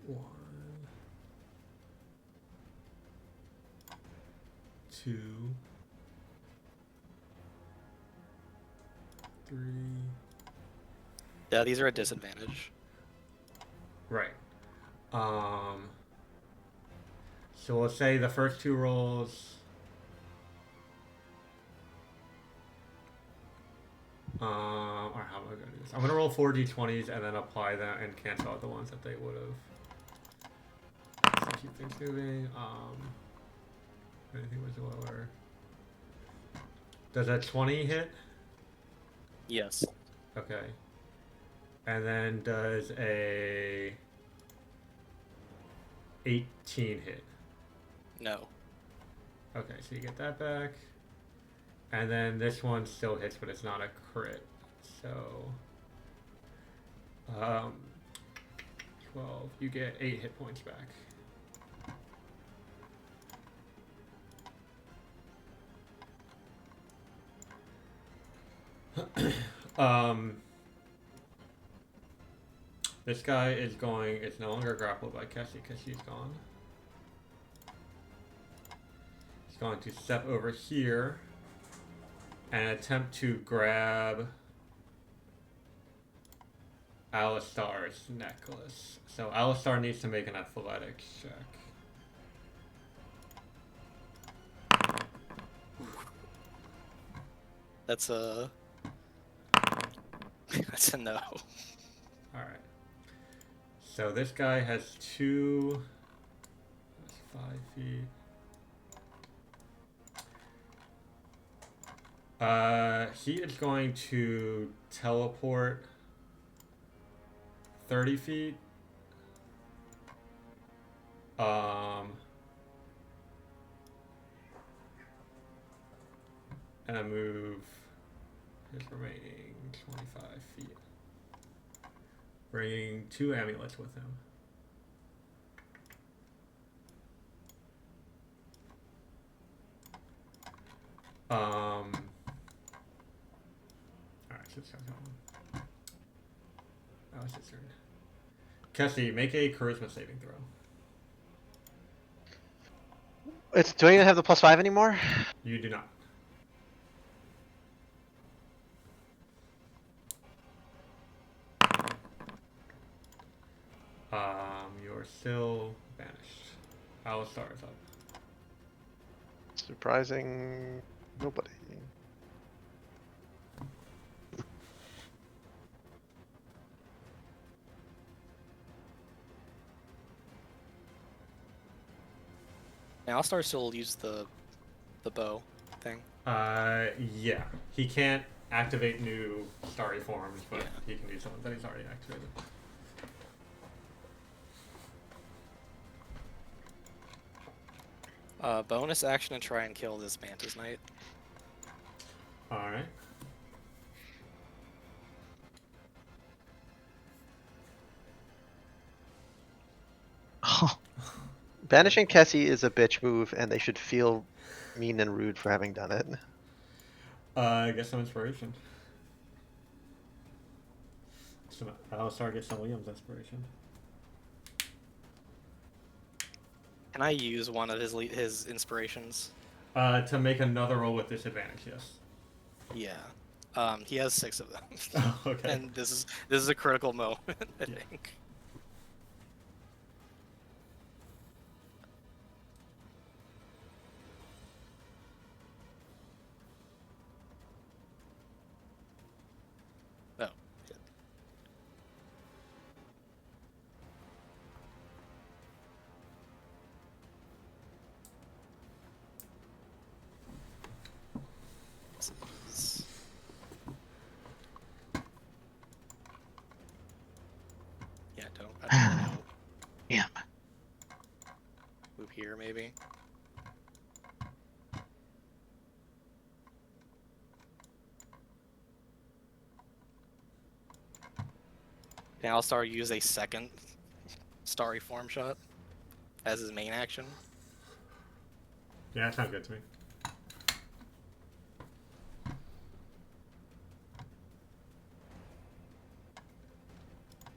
One, 2, 3. Yeah, these are a disadvantage. Right. So let's say the first 2 rolls. Or how am I gonna do this? I'm gonna roll 4 d20s and then apply them and cancel out the ones that they would have. So keep things moving. Anything was lower. Does a 20 hit? Yes. Okay. And then does a 18 hit? No. Okay, so you get that back. And then this one still hits, but it's not a crit. So 12. You get 8 hit points back. This guy is no longer grappled by Kessie because she's gone. He's going to step over here and attempt to grab Alistar's necklace. So Alistar needs to make an athletics check. That's a... That's a no. Alright. So this guy has 2... That's 5 feet. He is going to teleport 30 feet. And move his remaining 25 feet. Bringing 2 amulets with him. Alright, so it's got that one. Oh, it's his turn. Kessie, make a charisma saving throw. Do I even have the +5 anymore? You do not. You're still banished. Alistar is up. Surprising nobody. Now I'll start still use the bow thing. Yeah. He can't activate new starry forms, but Yeah. he can do something that he's already activated. Bonus action and try and kill this Mantis Knight. Alright. Oh, Banishing Kessie is a bitch move, and they should feel mean and rude for having done it. Get some inspiration. Alistar gets some Liam's inspiration. Can I use one of his inspirations? To make another roll with disadvantage, yes. Yeah. He has 6 of them. Oh, okay. And this is a critical moment, I Yeah. think. Oh. Shit. This is... Yeah, I don't really know. damn. Move here, maybe. Now I'll start use a second starry form shot as his main action. Yeah, that sounds good to me.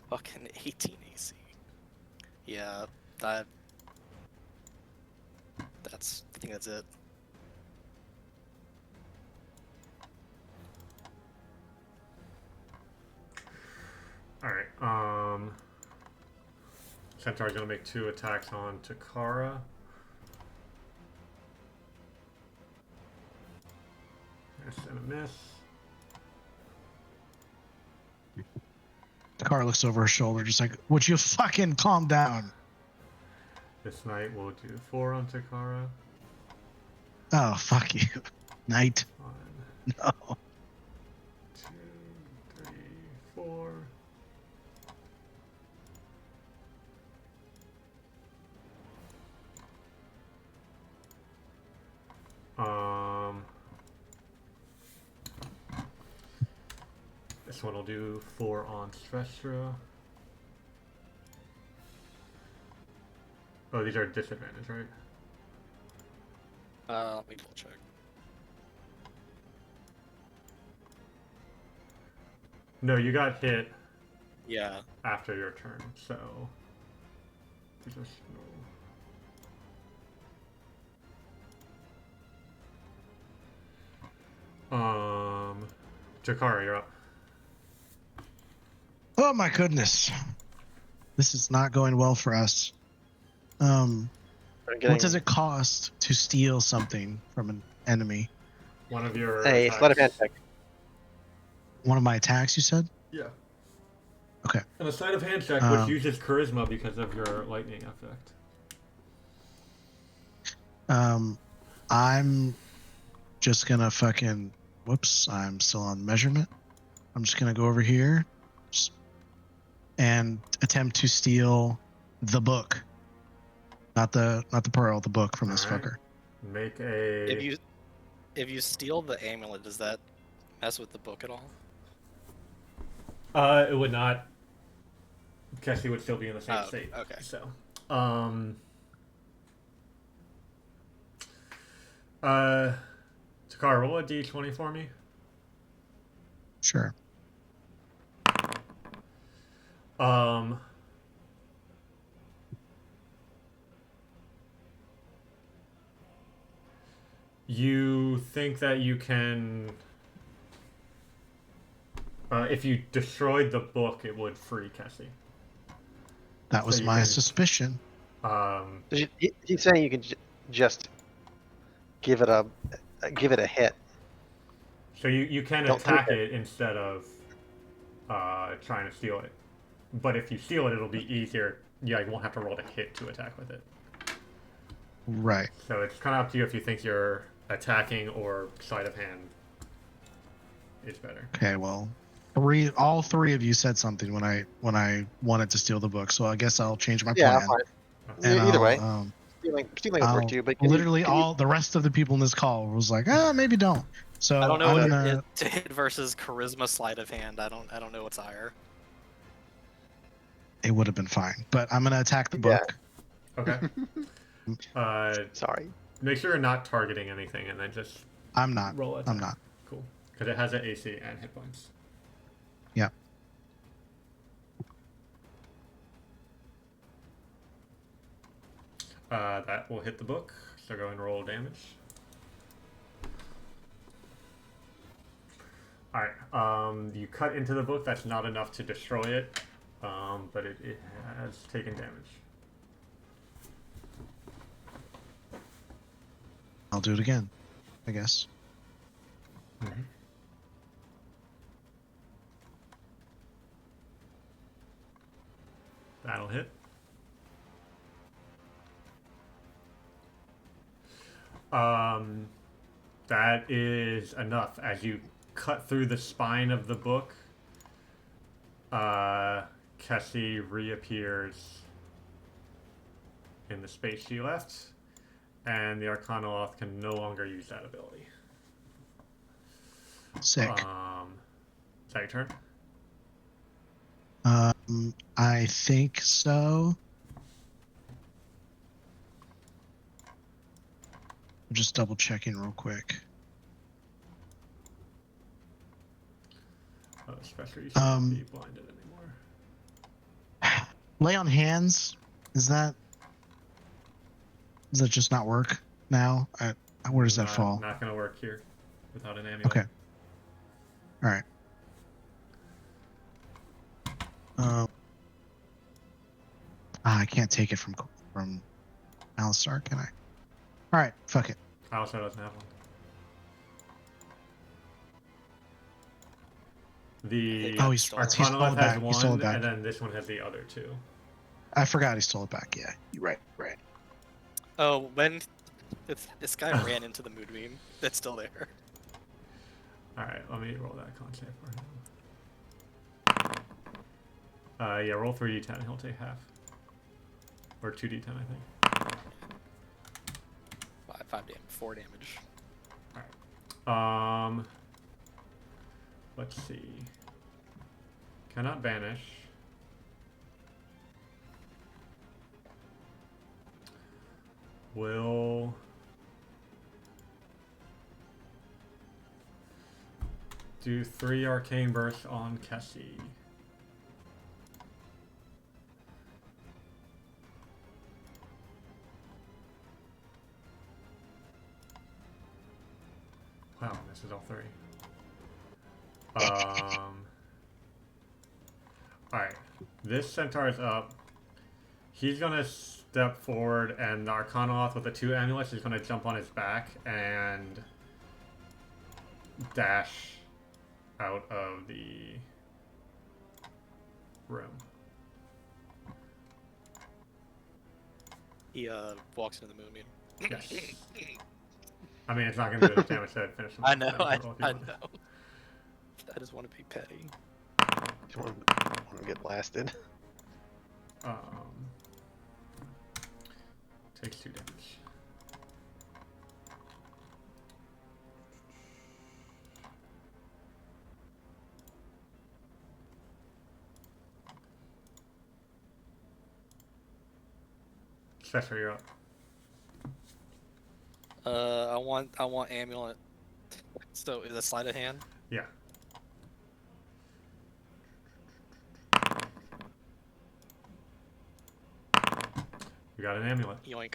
Fucking 18 AC. Yeah, I think that's it. Alright, Centaur's gonna make 2 attacks on Takara. Miss and a miss. The car looks over her shoulder, just like, would you fucking calm down? This knight will do 4 on Takara. Oh, fuck you. Knight. 1, No. 2, 3, 4. This one will do 4 on Strestra. Oh, these are disadvantage, right? Let me double check. No, you got hit Yeah. after your turn, so these are no. Jakara, you're up. Oh my goodness. This is not going well for us. What does it cost to steal something from an enemy? One of your A sleight of hand attacks. check. One of my attacks, you said? Yeah. Okay. And a sleight of hand check, which uses charisma because of your lightning effect. I'm just gonna fucking... Whoops, I'm still on measurement. I'm just gonna go over here and attempt to steal the book. Not the pearl, the book from this Alright. fucker. Make a... If you steal the amulet, does that mess with the book at all? It would not. Cassie would still be in the same Oh, state. okay. So, Takara, roll a d20 for me. Sure. You think that you can, if you destroyed the book, it would free Cassie. That was you my can- suspicion. He's saying you can just give it a hit. So you can Don't attack take it instead of trying to steal it. But if you steal it, it'll be easier. Yeah, you won't have to roll to hit to attack with it. Right. So it's kind of up to you if you think you're attacking or sleight of hand is better. Okay, well, all three of you said something when I wanted to steal the book, so I guess I'll change my Yeah, plan. fine. And Either way, I'll, stealing would work too. But literally can you- all the rest of the people in this call was like, maybe don't. So I don't know I'm what gonna. to hit versus charisma sleight of hand. I don't know what's higher. It would have been fine, but I'm gonna attack the Yeah. book. Okay. Sorry. Make sure you're not targeting anything, and then just I'm not. roll it. I'm not. Cool. Because it has an AC and hit points. Yeah. That will hit the book. So go and roll damage. Alright, you cut into the book. That's not enough to destroy it, but it has taken damage. I'll do it again, I guess. That'll hit. That is enough. As you cut through the spine of the book, Kessie reappears in the space she left, and the Arcanoloth can no longer use that ability. Sick. Is that your turn? I think so. I'm just double checking real quick. Especially you should not be blinded anymore. Lay on hands. Does that just not work now? Where does that fall? Not gonna work here without an amulet. Okay. All right. I can't take it from Alistar, can I? All right, fuck it. Alistar doesn't have one. The Oh, he stole it Arcanoloth back. has He stole it one, back. and then this one has the other two. I forgot he stole it back. Yeah, you're right. Right. Oh, when this guy ran into the moonbeam that's still there. Alright, let me roll that con save for him. Yeah, roll 3d10 and he'll take half. Or 2d10, I think. 5 damage, 4 damage. Alright. Let's see. Cannot banish. Will do 3 arcane bursts on Kessie. Wow, this is all 3. Alright. This centaur is up. He's gonna step forward, and the Arcanoloth with the 2 amulets is gonna jump on his back and dash out of the room. He walks into the moonbeam. Yes. I mean, it's not gonna do the damage to finish him. I off, know, but I roll if you know. want. I just want to be petty. Just want to get blasted. Takes 2 damage. Cesar, you're up. I want amulet. So is a sleight of hand? Yeah. You got an amulet. Yoink.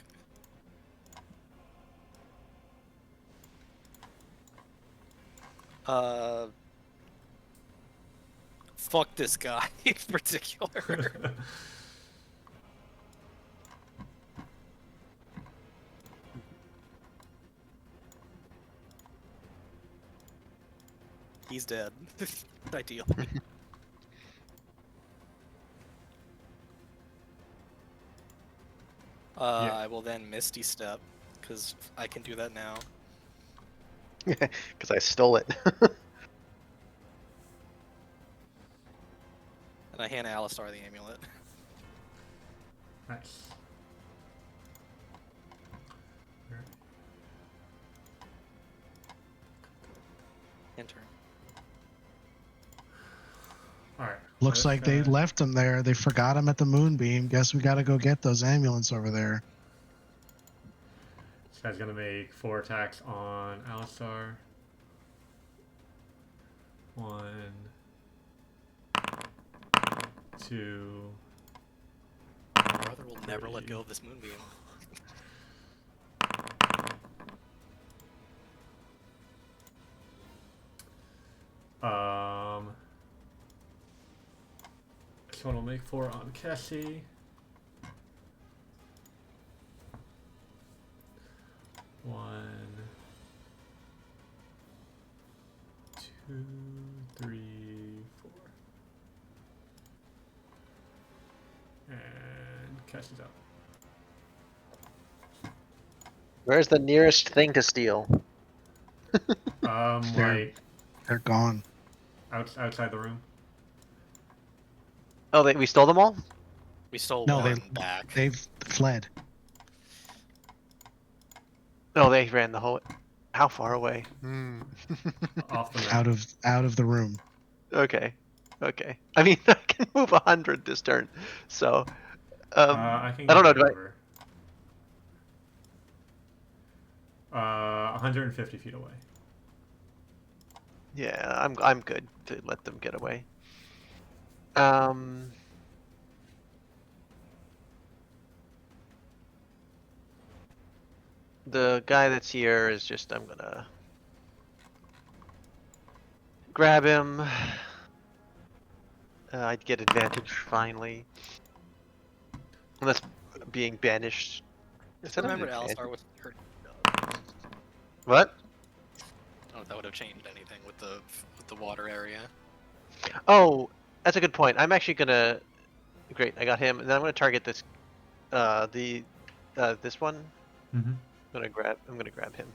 Fuck this guy in particular. He's dead. Ideally. Yeah. I will then Misty Step, because I can do that now. Because I stole it. And I hand Alistar the amulet. Nice. Alright. Enter. Alright. Looks like they left him there. They forgot him at the moonbeam. Guess we got to go get those amulets over there. This guy's gonna make 4 attacks on Alistar. 1, 2. Brother will never let go of this moonbeam. This one will make 4 on Cassie. 1, 2, 3, 4. And Cassie's up. Where's the nearest thing to steal? Like They're gone. outside the room. Oh, we stole them all? We stole No, one back. They've fled. No, they ran the whole. How far away? Off the room. Out of the room. Okay. Okay. I mean, I can move 100 this turn, so. I can I don't know. get Do over. 150 feet away. Yeah, I'm good to let them get away. The guy that's here is just, I'm gonna grab him. I'd get advantage finally. Unless being banished. Is that an Remember, advantage? Alistar was hurt. What? I don't know if that would have changed anything with the water area. Oh, that's a good point. I'm actually gonna. Great, I got him, and then I'm gonna target this. This one. Mm-hmm. I'm gonna grab him.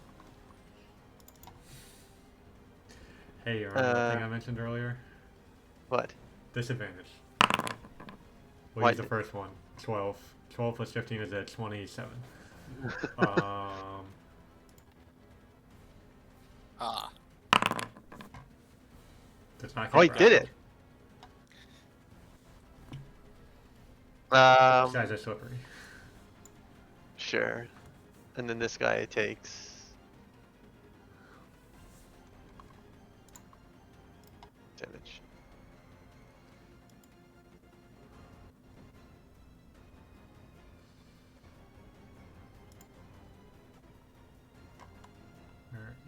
Hey, you remember that thing I mentioned earlier? What? Disadvantage. We'll Why use the first one. 12. 12 plus 15 is at 27. Does not Oh, he get did it. These guys are slippery. Sure. And then this guy takes. Damage.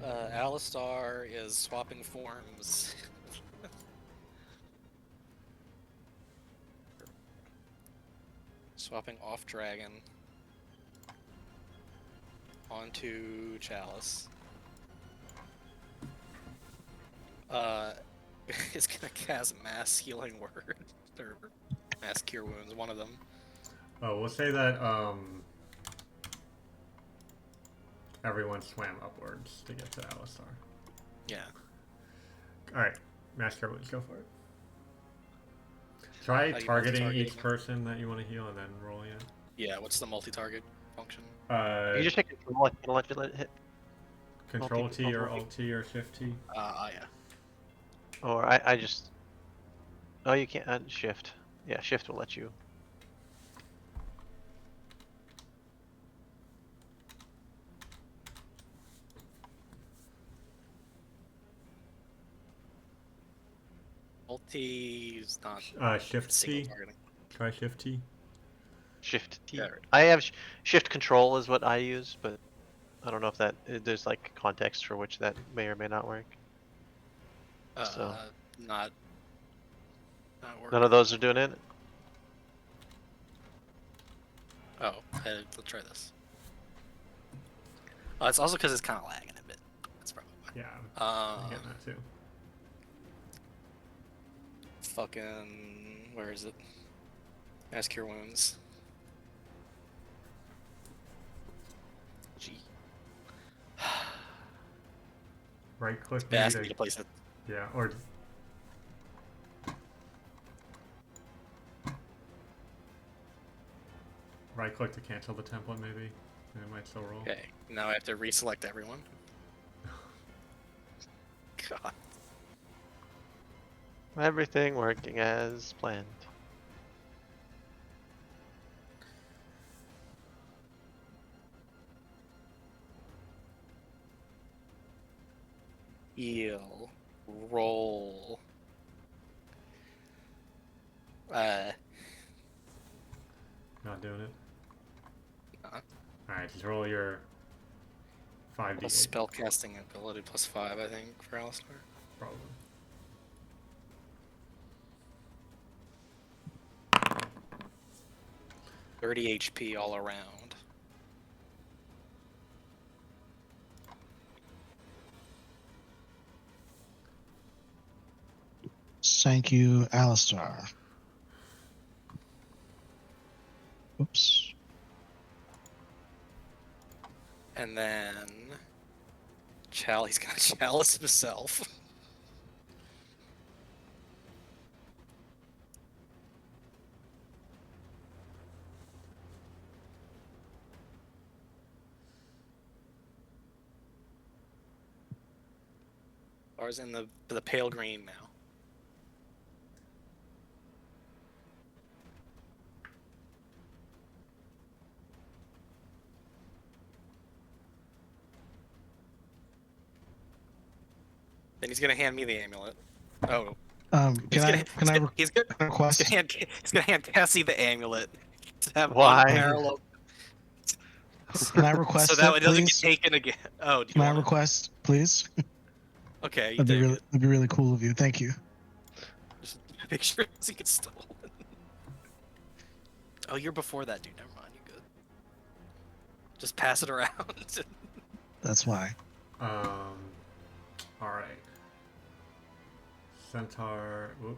Alistar is swapping forms. Swapping off dragon onto Chalice. It's gonna cast Mass Healing Word or Mass Cure Wounds, one of them. Oh, we'll say that everyone swam upwards to get to Alistar. Yeah. Alright, Master Wounds, go for it. Try How you targeting multi-targeting each them? person that you want to heal and then rolling it. Yeah, what's the multi-target function? You just hit control. I can let it hit. Control T or multi- Alt T or Shift T. Yeah. Or I just. Oh, you can't shift. Yeah, shift will let you. He's not Shift single T. targeting. Try Shift T. Shift T. Yeah. I have Shift Control is what I use, but I don't know if that there's like context for which that may or may not work. So Not working. none of those are doing it. Oh, let's try this. Oh, it's also because it's kind of lagging a bit. That's probably why. Yeah, I'm getting that too. Fucking, where is it? Mass Cure Wounds. Gee. Right click. It asks me to place it. Yeah, or right click to cancel the template maybe, and it might still roll. Okay, now I have to reselect everyone. God. Everything working as planned. Heal. Roll. Not doing it. Uh, Alright, just roll your 5d8. spellcasting ability +5, I think, for Alistar. Probably. $30 HP all around. Thank you, Alistar. Oops. And then he's gonna chalice himself. Ours in the pale green now. Then he's gonna hand me the amulet. Oh, Can I he's gonna request? he's gonna hand Cassie the amulet to have Why? unparalleled. Can I request So that it, it doesn't please? get taken again. Oh, do you Can I want request, please? Okay, you That'd be take really, it. that'd be really cool of you. Thank you. Just make sure it doesn't get stolen. Oh, you're before that, dude. Never mind. You're good. Just pass it around. That's why. Alright. Centaur. Whoop.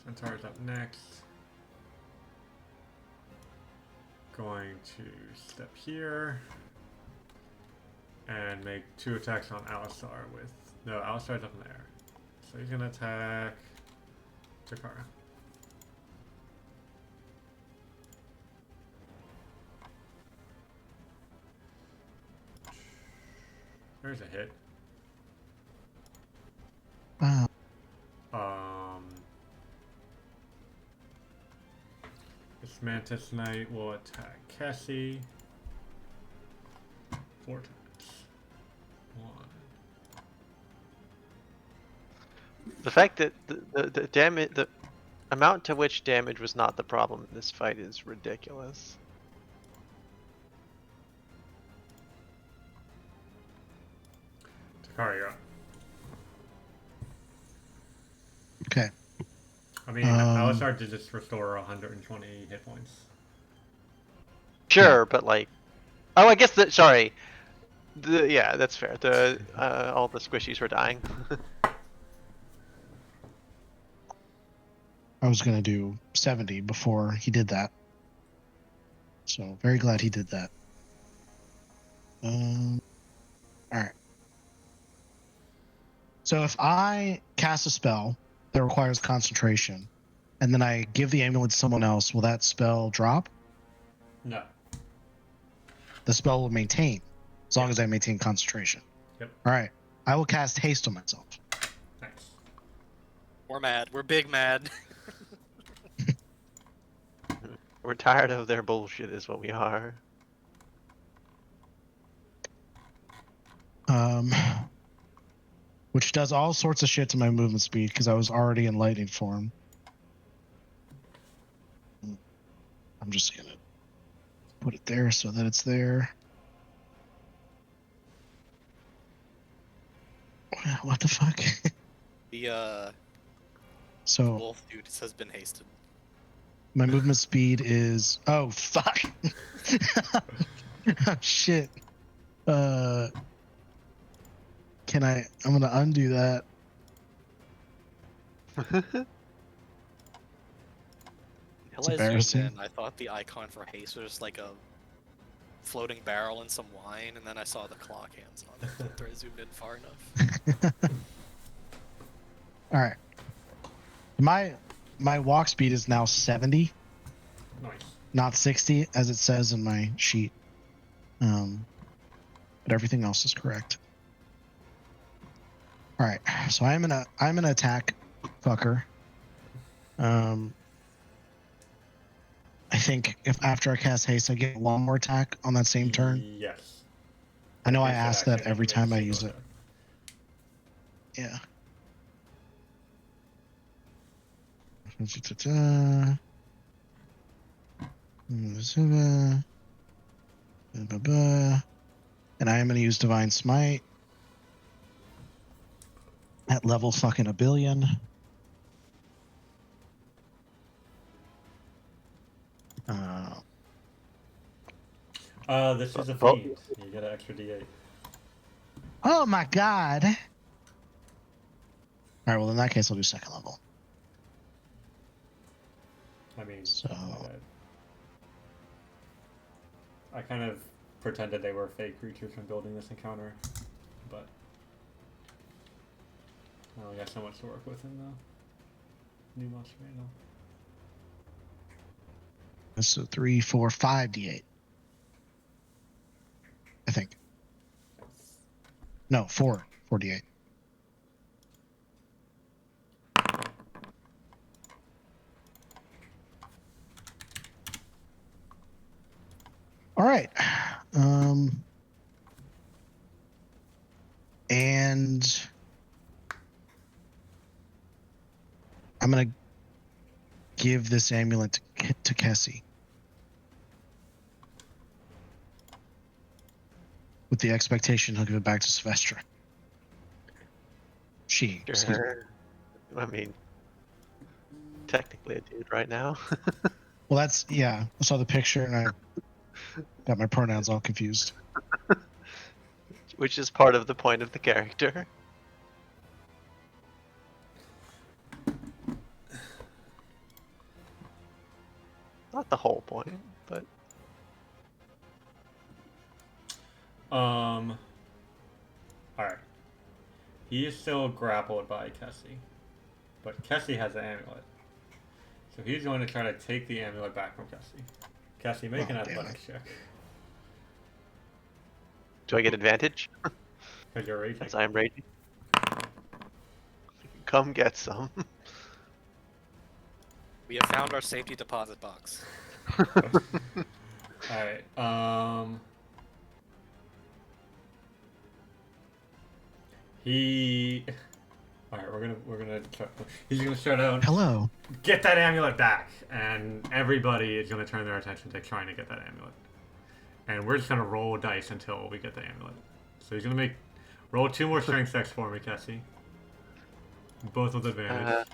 Centaur's up next. Going to step here and make 2 attacks on Alistar with. No, Alistar's up in there. So he's gonna attack Takara. There's a hit. Wow. This Mantis Knight will attack Cassie 4 times. 1. The fact that the damage, the amount to which damage was not the problem in this fight is ridiculous. Takara, you're up. Okay. I mean, Alistar did just restore 120 hit points. Sure, but like, oh, I guess that. Sorry. Yeah, that's fair. All the squishies were dying. I was gonna do 70 before he did that. So very glad he did that. All right. So if I cast a spell that requires concentration, and then I give the amulet to someone else, will that spell drop? No. The spell will maintain, as long as I maintain concentration. Yep. All right. I will cast haste on myself. Nice. We're mad. We're big mad. We're tired of their bullshit, is what we are. which does all sorts of shit to my movement speed because I was already in lightning form. I'm just gonna put it there so that it's there. What the fuck? The So wolf dude has been hasted. my movement speed is fuck. Oh, shit. Can I'm gonna undo that. Until I zoomed embarrassing. in, I thought the icon for haste was like a floating barrel and some wine, and then I saw the clock hands on it after I zoomed in far enough. All right. My walk speed is now 70, Nice. not 60 as it says in my sheet. But everything else is correct. All right. So I'm gonna attack fucker. I think if after I cast haste I get one more attack on that same turn. Yes. I know I Instant ask that action, every you make a time I single use it. attack. Yeah. And I am going to use Divine Smite at level fucking a billion. This is a fiend. You get an extra D8. Oh my god. All right, well in that case I'll do second level. I mean, So- I kind of pretended they were fake creatures when building this encounter, but I only got so much to work with in the new monster manual. So 3, 4, 5 D8. I think. No, 4 D8. All right. And I'm gonna give this amulet to Kessie with the expectation he'll give it back to Sylvestra. Excuse me. I mean, technically a dude right now. Well, that's I saw the picture and I got my pronouns all confused. Which is part of the point of the character. Not the whole point, but Alright. He is still grappled by Kessie, but Kessie has an amulet. So he's going to try to take the amulet back from Kessie. Kessie, make an Oh, damn athletics check. do I get advantage? Because you're raging. As I am raging. Come get some. We have found our safety deposit box. Alright, Alright, we're gonna he's gonna shout out, Hello. get that amulet back! And everybody is gonna turn their attention to trying to get that amulet. And we're just gonna roll dice until we get the amulet. So he's gonna roll 2 more strength checks for me, Kessie. Both with advantage.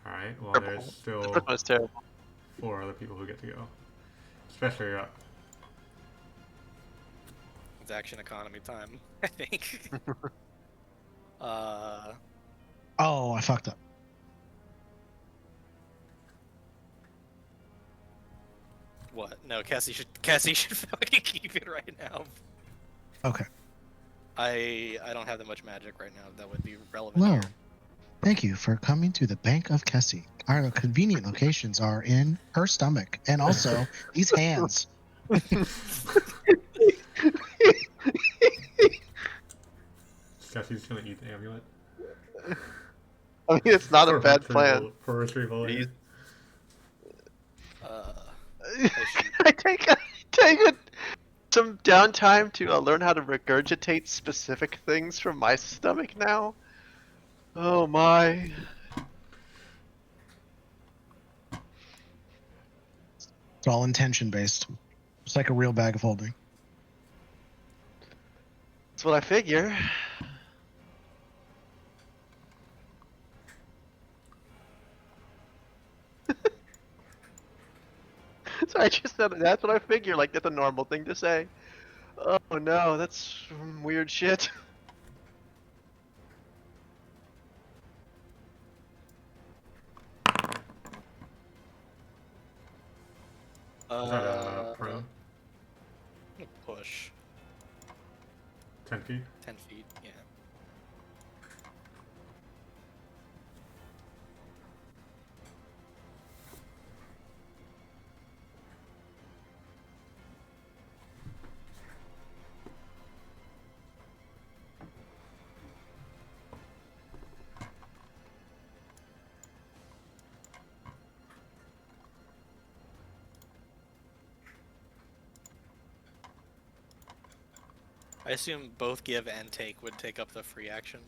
Alright, well there's still That was terrible. 4 other people who get to go. Especially you're up. It's action economy time, I think. Oh, I fucked up. What? No, Cassie should fucking keep it right now. Okay. I don't have that much magic right now that would be relevant Hello. here. Thank you for coming to the Bank of Kessie. Our convenient locations are in her stomach and also these hands. Kessie's gonna eat the amulet. I mean, it's not a For bad retrieval- plan. For retrieval. He's- Oh, shoot. I take it some downtime to learn how to regurgitate specific things from my stomach now. Oh my. It's all intention based. It's like a real bag of holding. That's what I figure. So I just said that's what I figure. Like that's a normal thing to say. Oh no, that's some weird shit. Is that a prone? Push 10 feet? 10 feet. Yeah. I assume both give and take would take up the free action.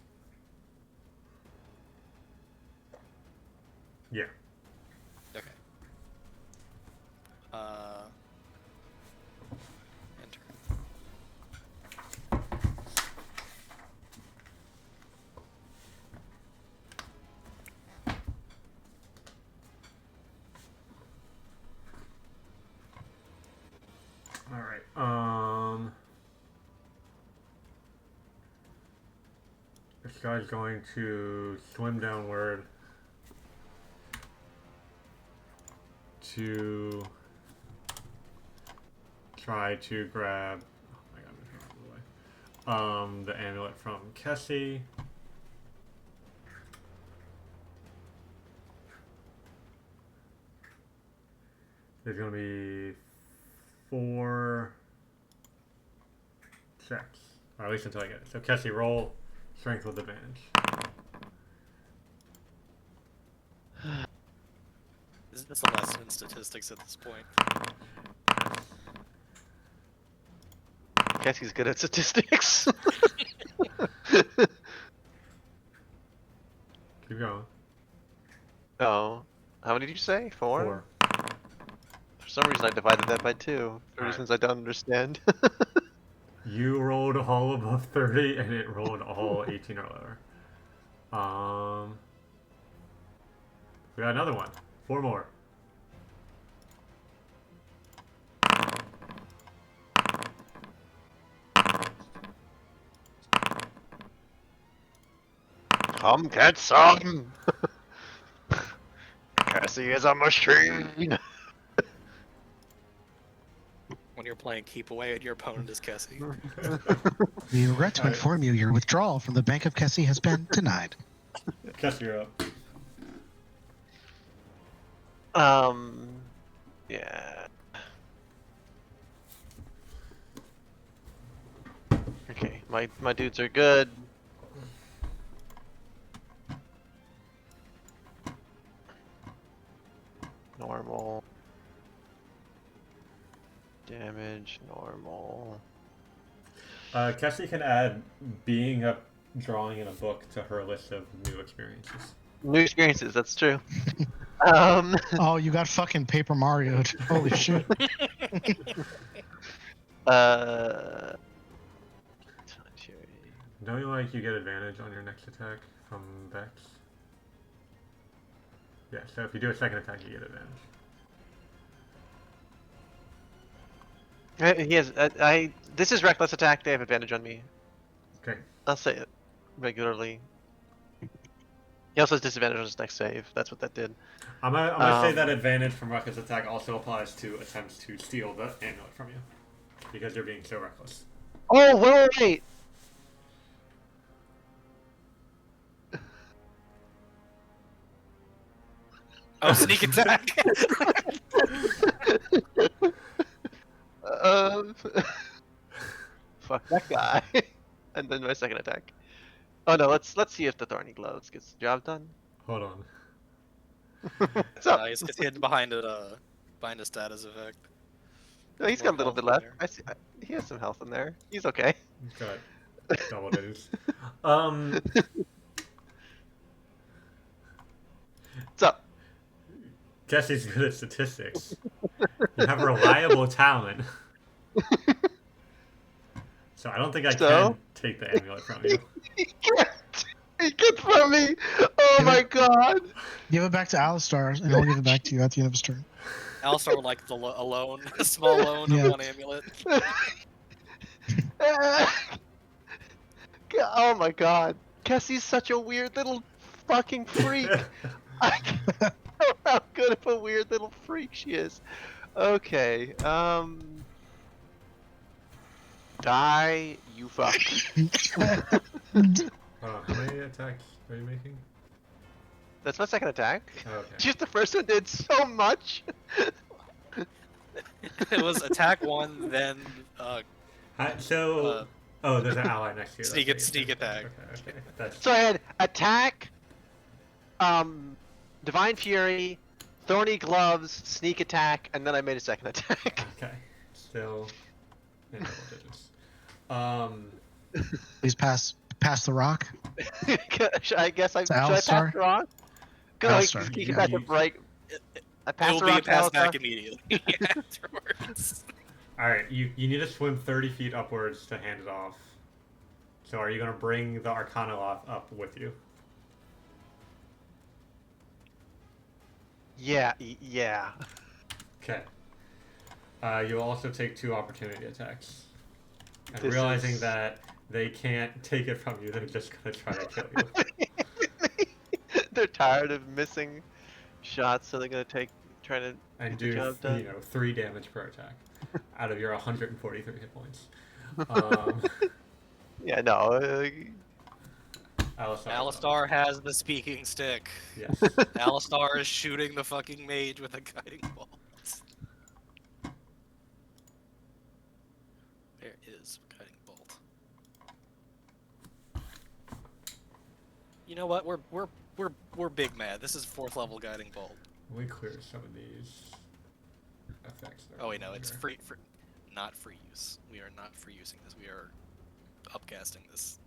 Yeah. Okay. Enter. Alright, this guy's going to swim downward to try to grab, oh my god, I'm moving out of the way. The amulet from Kessie. There's gonna be 4 checks, or at least until I get it. So Kessie, roll strength with advantage. Isn't this a lesson in statistics at this point? Guess he's good at statistics. Keep going. Oh, how many did you say? 4? 4. For some reason I divided that by 2. For Alright. reasons I don't understand. You rolled all above 30, and it rolled all 18 or lower. We got another one. 4 more. Come get some! Cassie is a machine! When you're playing keep away and your opponent is Kessie. We regret to Alright. inform you your withdrawal from the Bank of Kessie has been denied. Kessie, you're up. Yeah. Okay, my dudes are good. Normal. Damage, normal. Kessie can add being a drawing in a book to her list of new experiences. New experiences, that's true. Oh, you got fucking Paper Mario. Holy shit. Don't you like you get advantage on your next attack from Vex? Yeah, so if you do a second attack, you get advantage. He has. This is reckless attack. They have advantage on me. Okay. I'll say it regularly. He also has disadvantage on his next save. That's what that did. I'm gonna say that advantage from reckless attack also applies to attempts to steal the amulet from you, because you're being so reckless. Oh, wait. Oh, sneak attack! Fuck that guy. And then my second attack. Oh no, let's see if the Thorny Gloves gets the job done. Hold on. What's up? It's hidden behind a status effect. No, he's More got a little bit health left. in I see. He has some health in there. He's okay. He's got double digits. What's up? Jesse's good at statistics. You have reliable talent. So I don't think I So? can take the amulet from you. He can't. He gets from me. Oh Give my it- god. Give it back to Alistar, and he'll give it back to you at the end of his turn. Alistar would like a loan, a small loan Yeah. of 1 amulet. Oh my god. Kessie's such a weird little fucking freak. I can't know how good of a weird little freak she is. Okay, die, you fuck. How many attacks are you making? That's my second attack. Okay. Just the first one did so much. It was attack 1, then So, oh, there's an ally next to you. Sneak That's sneak what you said. attack. Okay. That's So I had attack, divine fury, thorny gloves, sneak attack, and then I made a second attack. okay. Still in double digits. Please pass the rock. I guess I To should I pass Alistar? it on? Good, Alistar, he yeah. back up right. I pass it'll the be a rock to pass back Alistar. immediately afterwards. All right, you need to swim 30 feet upwards to hand it off. So are you gonna bring the Arcana Loth up with you? Yeah, yeah. Okay. You'll also take 2 opportunity attacks. And This realizing is- that they can't take it from you, they're just gonna try to kill you. They're tired of missing shots, so they're gonna try to And get the do job done. 3 damage per attack out of your 143 hit points. Yeah, no. Alistar. Alistar has the speaking stick. Yes. Alistar is shooting the fucking mage with a guiding bolt. Where is guiding bolt? You know what? We're big mad. This is 4th level guiding bolt. Let me clear some of these effects. that are Oh wait, no, it's here. not free use. We are not free using this. We are upcasting this.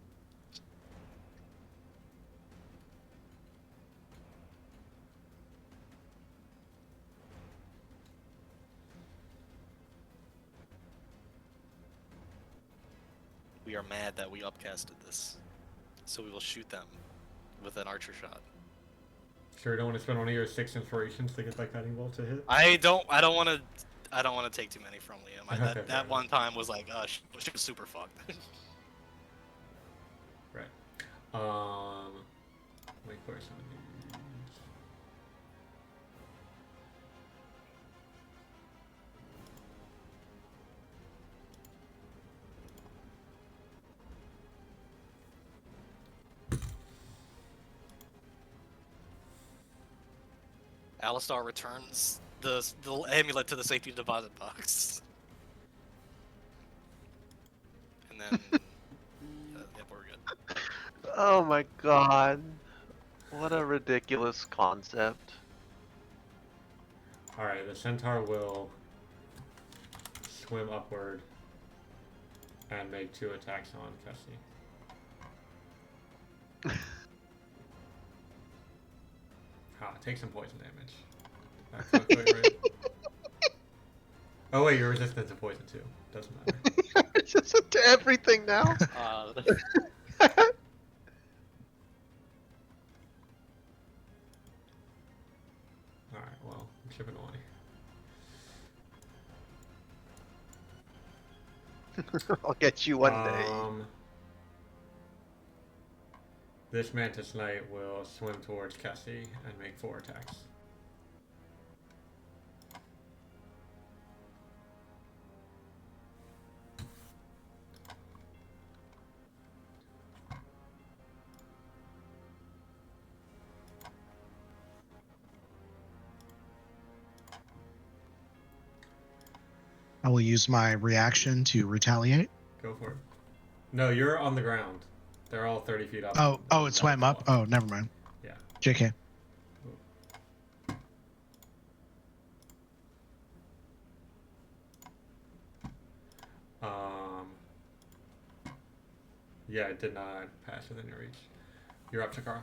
We are mad that we upcasted this. So we will shoot them with an archer shot. Sure, don't want to spend one of your 6 inspirations to get that guiding bolt to hit? I don't want to take too many from Liam. Okay, fair That one time was like, she was super fucked. Right. Let me clear some of these. Alistar returns the amulet to the safety deposit box. And then, yep, we're good. Oh my god. What a ridiculous concept. Alright, the centaur will swim upward and make 2 attacks on Kessie. Take some poison damage. That's not quite right. Oh wait, you're resistant to poison too. Doesn't matter. It's just to everything now. Alright, well, I'm chipping away. I'll get you one day. This Mantis Knight will swim towards Kessie and make 4 attacks. I will use my reaction to retaliate. Go for it. No, you're on the ground. They're all 30 feet up. Oh, it swam up. Oh, never mind. Yeah. JK. Yeah, it did not pass within your reach. You're up, Takara.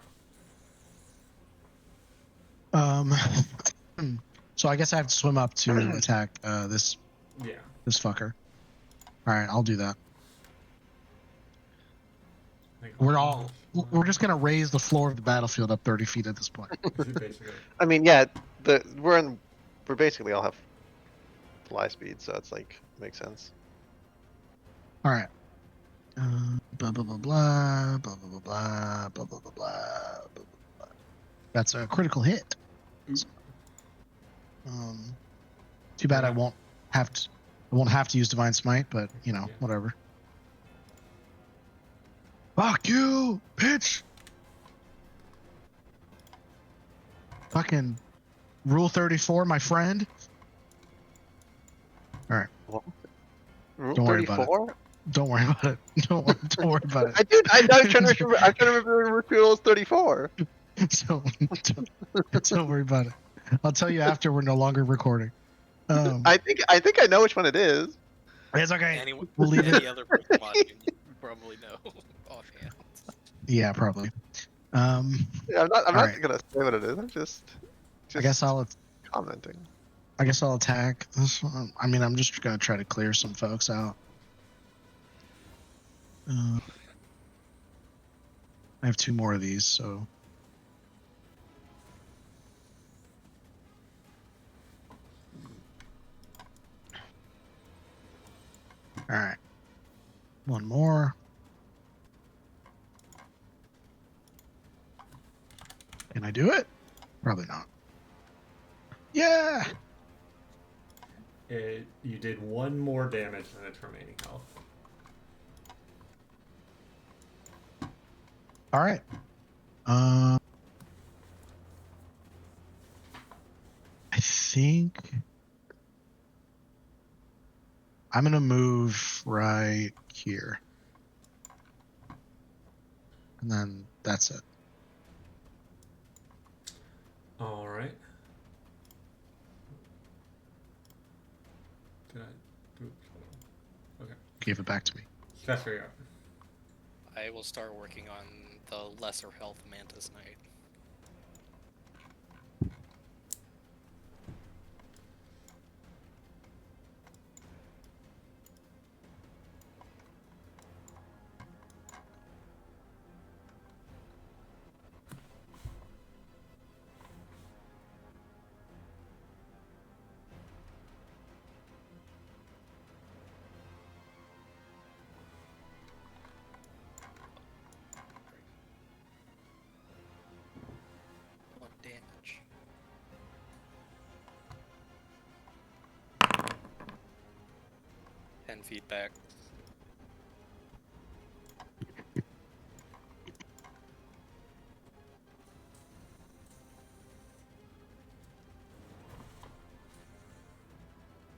So I guess I have to swim up to attack this Yeah. fucker. All right, I'll do that. I think We're just gonna raise the floor of the battlefield up 30 feet at this point. basically. I mean, yeah, we're basically all have fly speed, so it's like makes sense. All right. Blah blah blah blah blah blah blah blah blah blah blah blah. That's a critical hit. Too bad I won't have to use Divine Smite, but you know, whatever. Fuck you, bitch! Fucking Rule 34, my friend. All right. Rule Don't worry about it. 34? Don't worry about it. Don't worry about it. I'm trying to remember. I'm trying to remember Rule 34. Don't worry about it. I'll tell you after we're no longer recording. I think I know which one it is. It's okay. Anyone, We'll leave any it. other person watching, you probably know offhand. Yeah, probably. Yeah, I'm not right. gonna say what it is. I'm just I guess I'll commenting. attack this one. I mean, I'm just gonna try to clear some folks out. I have 2 more of these, so. All right. 1 more. Can I do it? Probably not. Yeah. You did 1 more damage than its remaining health. All right. I think I'm gonna move right here, and then that's it. All right. Did I? Oops, hold on. Okay. Gave it back to me. Chester, you're up. I will start working on the lesser health Mantis Knight. Damage. And feedback.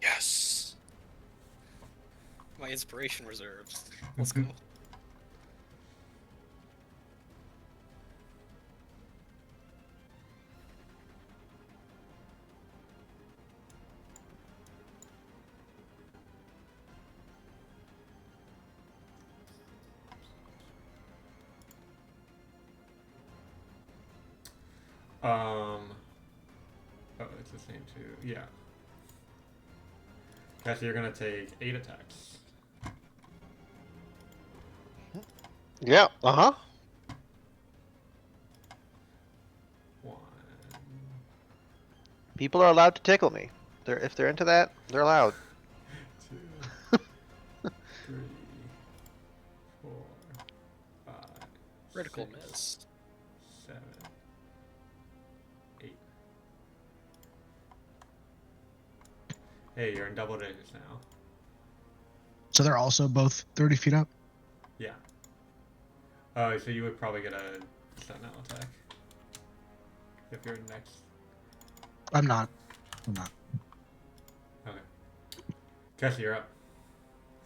Yes. My inspiration reserves. Let's go. Oh, it's the same too. Yeah. Cassie, you're gonna take 8 attacks. Yeah. 1. People are allowed to tickle me. If they're into that, they're allowed. 2. 3. 4. 5. Critical 6, miss. 7. 8. Hey, you're in double digits now. So they're also both 30 feet up? Yeah. Oh, so you would probably get a sentinel attack. If you're next. I'm not. Okay. Cassie, you're up.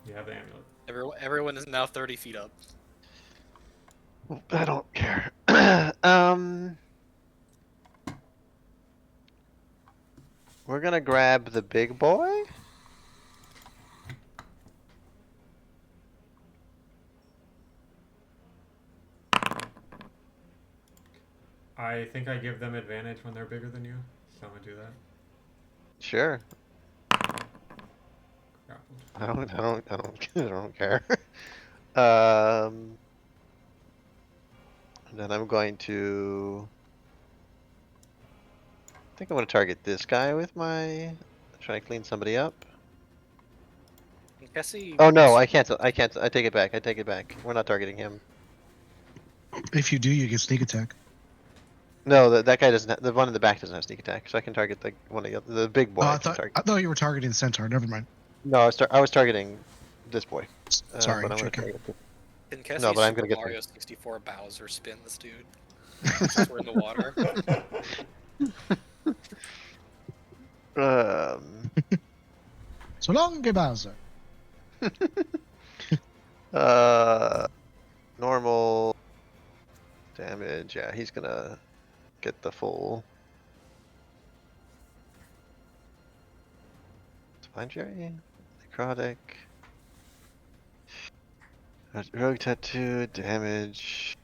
You have the amulet. Everyone is now 30 feet up. I don't care. We're gonna grab the big boy. I think I give them advantage when they're bigger than you, so I'm gonna do that. Sure. Grappled. I don't care. Um, and then I'm going to. I think I'm going to target this guy with my. Try to clean somebody up. Cassie. Oh no, I can't. I can't. I take it back. I take it back. We're not targeting him. If you do, you get sneak attack. No, that guy doesn't. The one in the back doesn't have sneak attack, so I can target the one of the big boy. Oh, I I can thought target. you were targeting the centaur. Never mind. No, I was targeting this boy. Sorry, But I'm going to JK. target. Can Cassie No, but I'm Super gonna get Mario 64 Bowser spin this dude? Since we're in the water. So long, Bowser. Normal damage. Yeah, he's gonna get the full. Divine Jerry, necrotic, rogue tattoo, damage.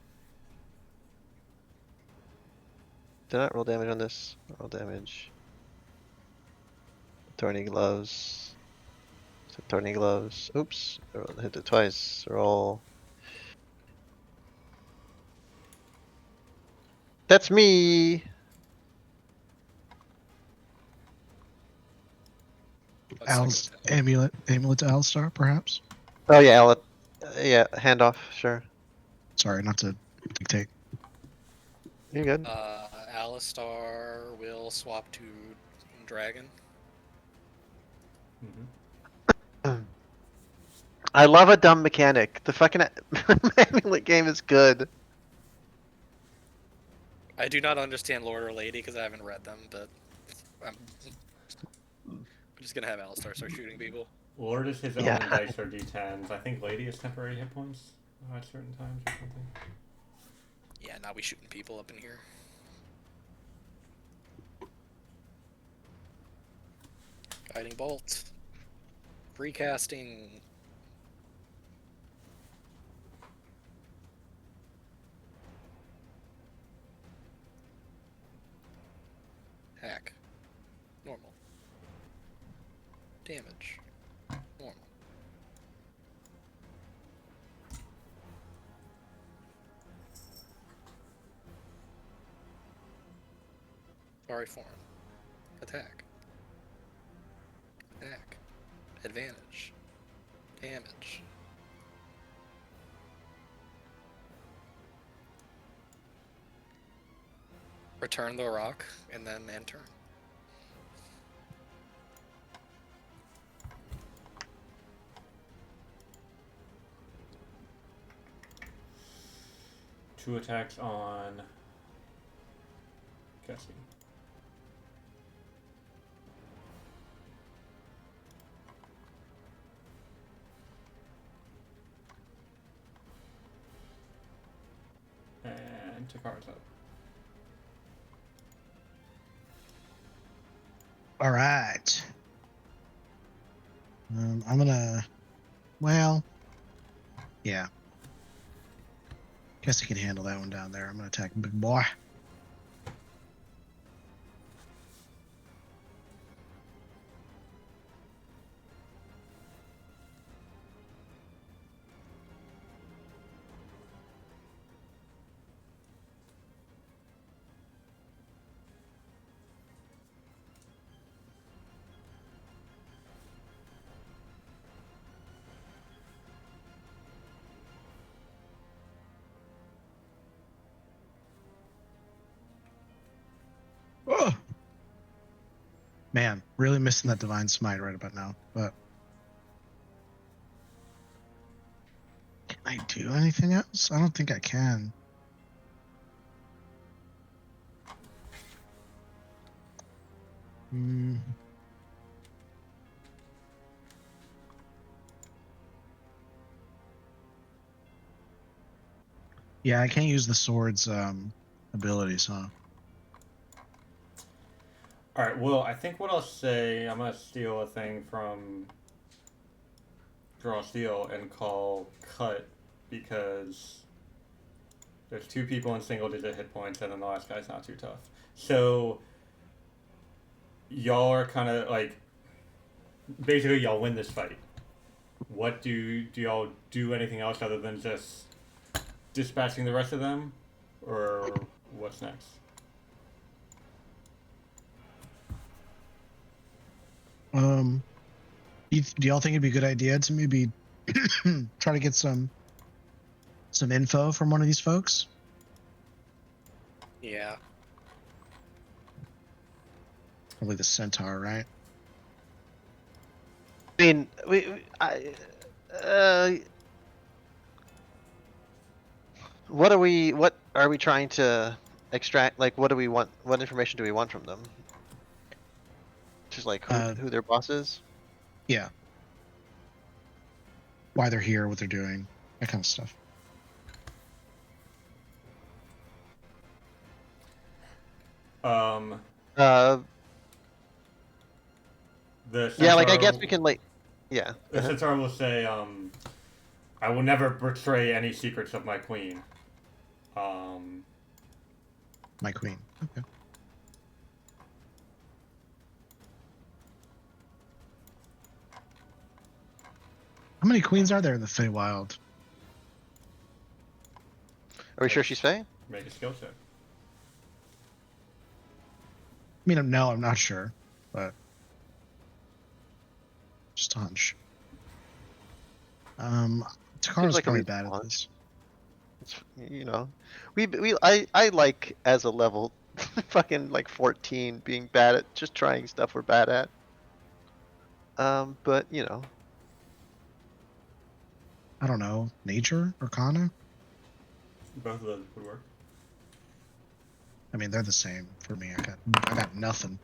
Did I not roll damage on this? Roll damage. Thorny gloves. Thorny gloves. Oops, hit it twice. Roll. That's me. Al's amulet to Alistar, perhaps. Oh yeah, yeah, handoff. Sure. Sorry, not to dictate. You're good. Alistar will swap to Dragon. I love a dumb mechanic. The fucking amulet game is good. I do not understand Lord or Lady because I haven't read them, but I'm just gonna have Alistar start shooting people. Lord is his Yeah. own dice or d10s. I think Lady is temporary hit points at certain times or something. Yeah, now we shooting people up in here. Guiding bolt. Recasting. Hack. Normal. Damage. Normal. Sorry, foreign. Attack. Attack. Advantage. Damage. Return the rock, and then end turn. Two attacks on Cassie. And Takara's up. All right. I'm gonna. Well, yeah. Guess I can handle that one down there. I'm gonna attack big boy. Oh! Man, really missing that divine smite right about now. But can I do anything else? I don't think I can. Hmm. Yeah, I can't use the sword's abilities, huh? Alright, well, I think what I'll say, I'm gonna steal a thing from Draw Steel and call Cut because There's 2 people in single-digit hit points, and then the last guy's not too tough. So y'all are kind of like, basically y'all win this fight. What do y'all do anything else other than just dispatching the rest of them, or what's next? Do y'all think it'd be a good idea to maybe try to get some info from one of these folks? Yeah. Probably the centaur, right? I mean, what are we trying to extract? Like, what do we want? What information do we want from them? Just like who their boss is? Yeah. Why they're here, what they're doing, that kind of stuff. The Yeah, like I centaur- guess we can like, yeah. The centaur will say, I will never betray any secrets of my queen. My queen. Okay. How many queens are there in the Feywild? Are we sure she's Fae? Make a skill check. I mean, no, I'm not sure, but just a hunch. Takara's like a probably reasonable bad at hunch. this. It's, you know, I like as a level, fucking like 14 being bad at just trying stuff we're bad at. But you know, I don't know, nature, arcana. Both of those would work. I mean, they're the same for me. I got nothing.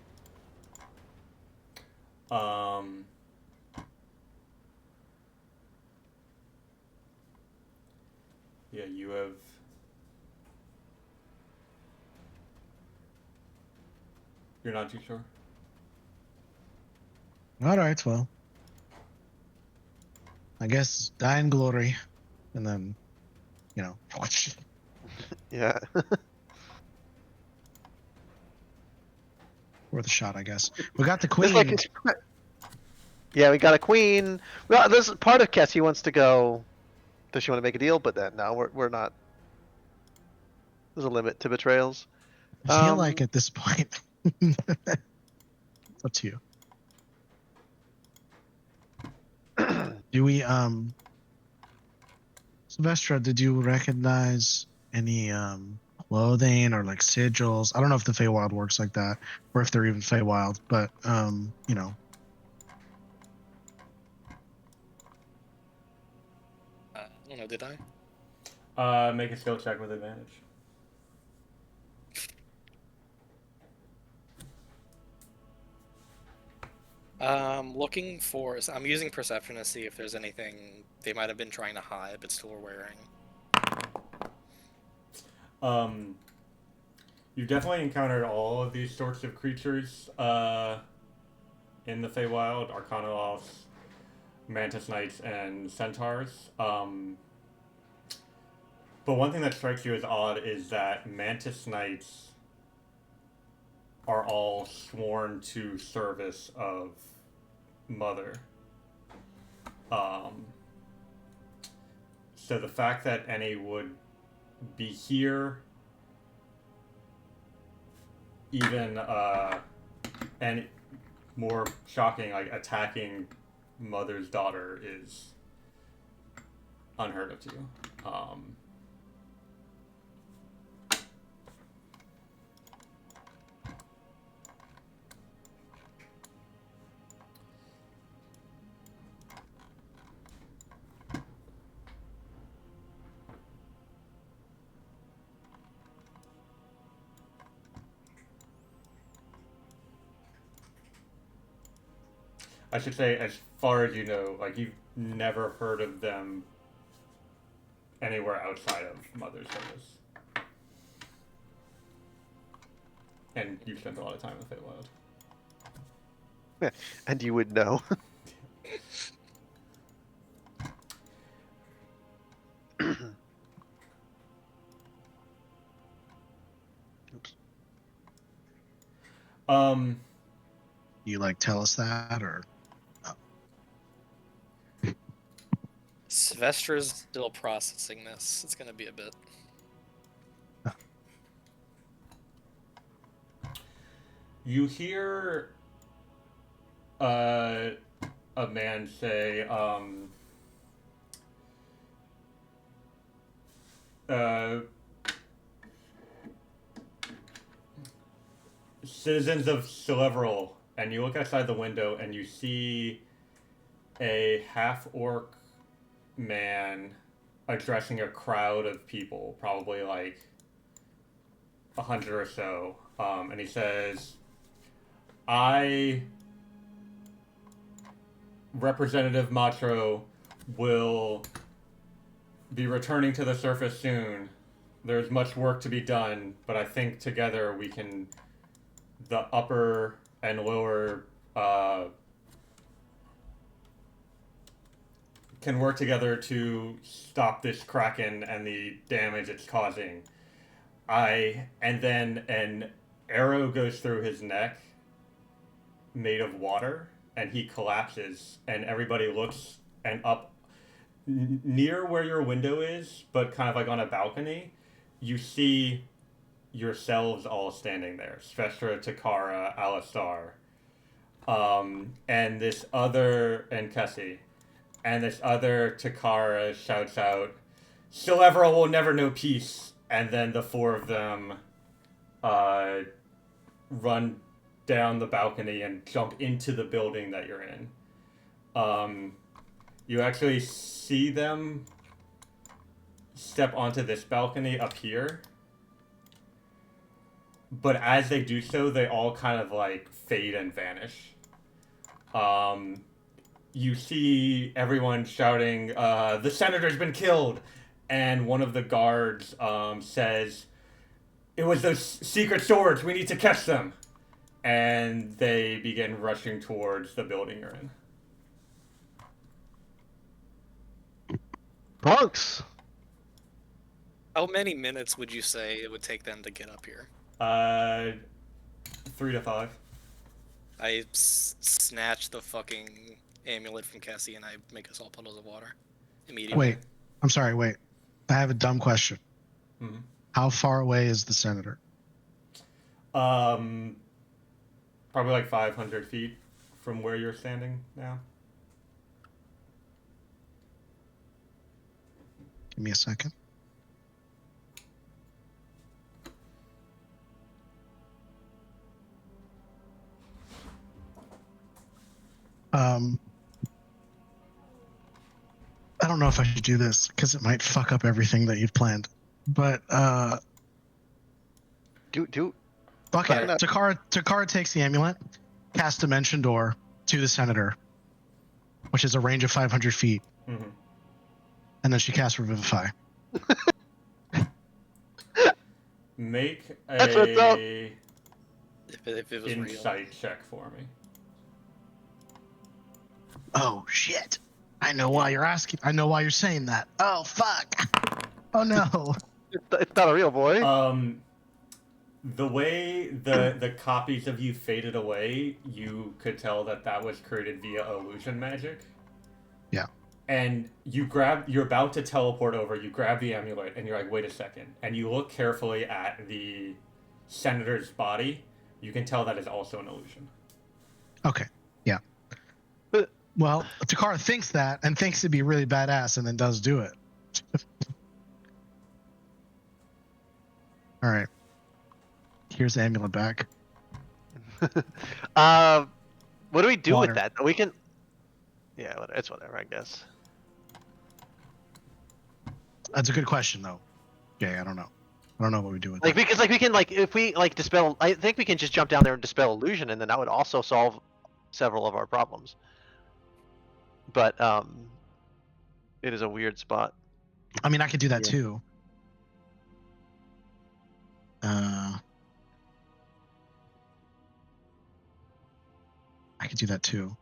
Yeah, you have. You're not too sure? All right, well, I guess die in glory, and then, you know, yeah. worth a shot, I guess. We got the Just queen. like yeah, we got a queen. Well, this is part of Cassie wants to go. Does she want to make a deal? But then no, we're not. There's a limit to betrayals. I feel like at this point, it's up to you. Do we, Sylvestra, did you recognize any clothing or like sigils? I don't know if the Feywild works like that, or if they're even Feywild, but you know. I don't know, did I? Make a skill check with advantage. Looking for. I'm using perception to see if there's anything they might have been trying to hide but still are wearing. You've definitely encountered all of these sorts of creatures in the Feywild: Arcanoloths, Mantis Knights, and Centaurs. But one thing that strikes you as odd is that Mantis Knights are all sworn to service of Mother. So the fact that any would be here, even and more shocking, like attacking Mother's daughter, is unheard of to you. I should say, as far as you know, like, you've never heard of them anywhere outside of Mother's service. And you've spent a lot of time in the Feywild. And you would know. You like tell us that, or Sylvester's still processing this. It's gonna be a bit. You hear a man say, citizens of Celeveral, and you look outside the window and you see a half-orc man addressing a crowd of people, probably like 100 or so, and he says, I, Representative Matro, will be returning to the surface soon. There's much work to be done, but I think together we can, the upper and lower, can work together to stop this kraken and the damage it's causing. And then an arrow goes through his neck, made of water, and he collapses, and everybody looks, and up near where your window is, but kind of like on a balcony, you see yourselves all standing there. Svestra, Takara, Alistar, and this other, and Kessie, and this other Takara shouts out, Silevera will never know peace, and then the four of them run down the balcony and jump into the building that you're in. You actually see them step onto this balcony up here, but as they do so, they all kind of like fade and vanish. You see everyone shouting, the senator's been killed, and one of the guards says, it was those secret swords, we need to catch them. And they begin rushing towards the building you're in. Punks! How many minutes would you say it would take them to get up here? 3 to 5. I snatch the fucking amulet from Cassie and I make us all puddles of water immediately. wait? I'm sorry. Wait, I have a dumb question. Mm-hmm. How far away is the senator? Probably like 500 feet from where you're standing now. Give me a second. I don't know if I should do this because it might fuck up everything that you've planned. But Do fuck it. Fine. Takara takes the amulet, casts Dimension Door to the senator, which is a range of 500 feet, Mm-hmm. and then she casts Revivify. Make That's what's up. a If it was insight check for me. Oh shit! I know why you're asking. I know why you're saying that. Oh fuck! Oh no! it's not a real boy. The way the copies of you faded away, you could tell that was created via illusion magic. Yeah. And you're about to teleport over, you grab the amulet, and you're like, wait a second. And you look carefully at the senator's body, you can tell that is also an illusion. Okay. Yeah. Well, Takara thinks that and thinks it'd be really badass, and then does do it. All right. Here's the amulet back. What do we do Water. with that? We can. Yeah, it's whatever, I guess. That's a good question, though. Yeah, I don't know. I don't know what we do with Like that. because we can if we dispel. I think we can just jump down there and dispel illusion, and then that would also solve several of our problems. But it is a weird spot. I mean, I could do that Yeah. too. I could do that too.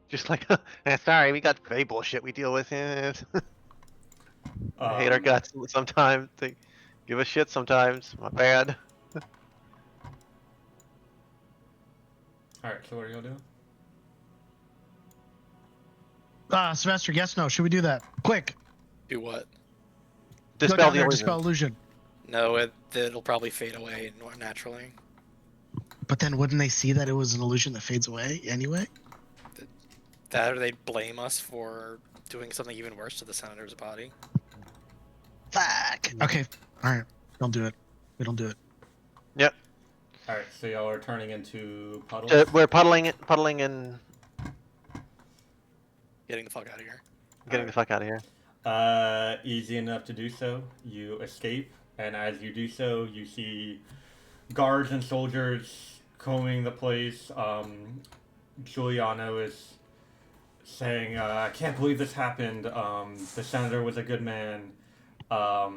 Just like, sorry, we got very bullshit we deal with. I hate our guts sometimes. They Give a shit sometimes. My bad. All right. So what are y'all doing? Sylvester, yes, no. Should we do that? Quick. Do what? Go Dispel down the there, illusion. dispel illusion. No, it'll probably fade away naturally. But then wouldn't they see that it was an illusion that fades away anyway? That or they'd blame us for doing something even worse to the senator's body. Fuck. Okay. All right. Don't do it. We don't do it. Yep. All right. So y'all are turning into puddles. We're puddling and Getting the fuck out of here. getting the fuck out of here. Easy enough to do so. You escape, and as you do so, you see guards and soldiers combing the place. Giuliano is saying, "I can't believe this happened. The senator was a good man, or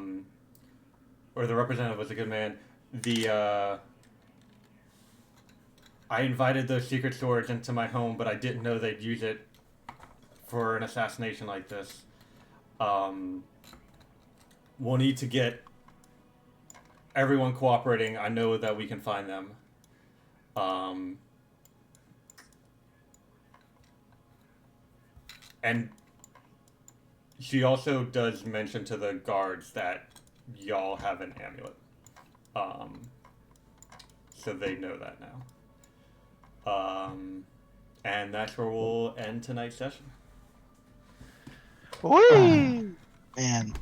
the representative was a good man. I invited those secret swords into my home, but I didn't know they'd use it for an assassination like this. We'll need to get everyone cooperating. I know that we can find them. And she also does mention to the guards that y'all have an amulet. So they know that now. And that's where we'll end tonight's session. Whee! Man,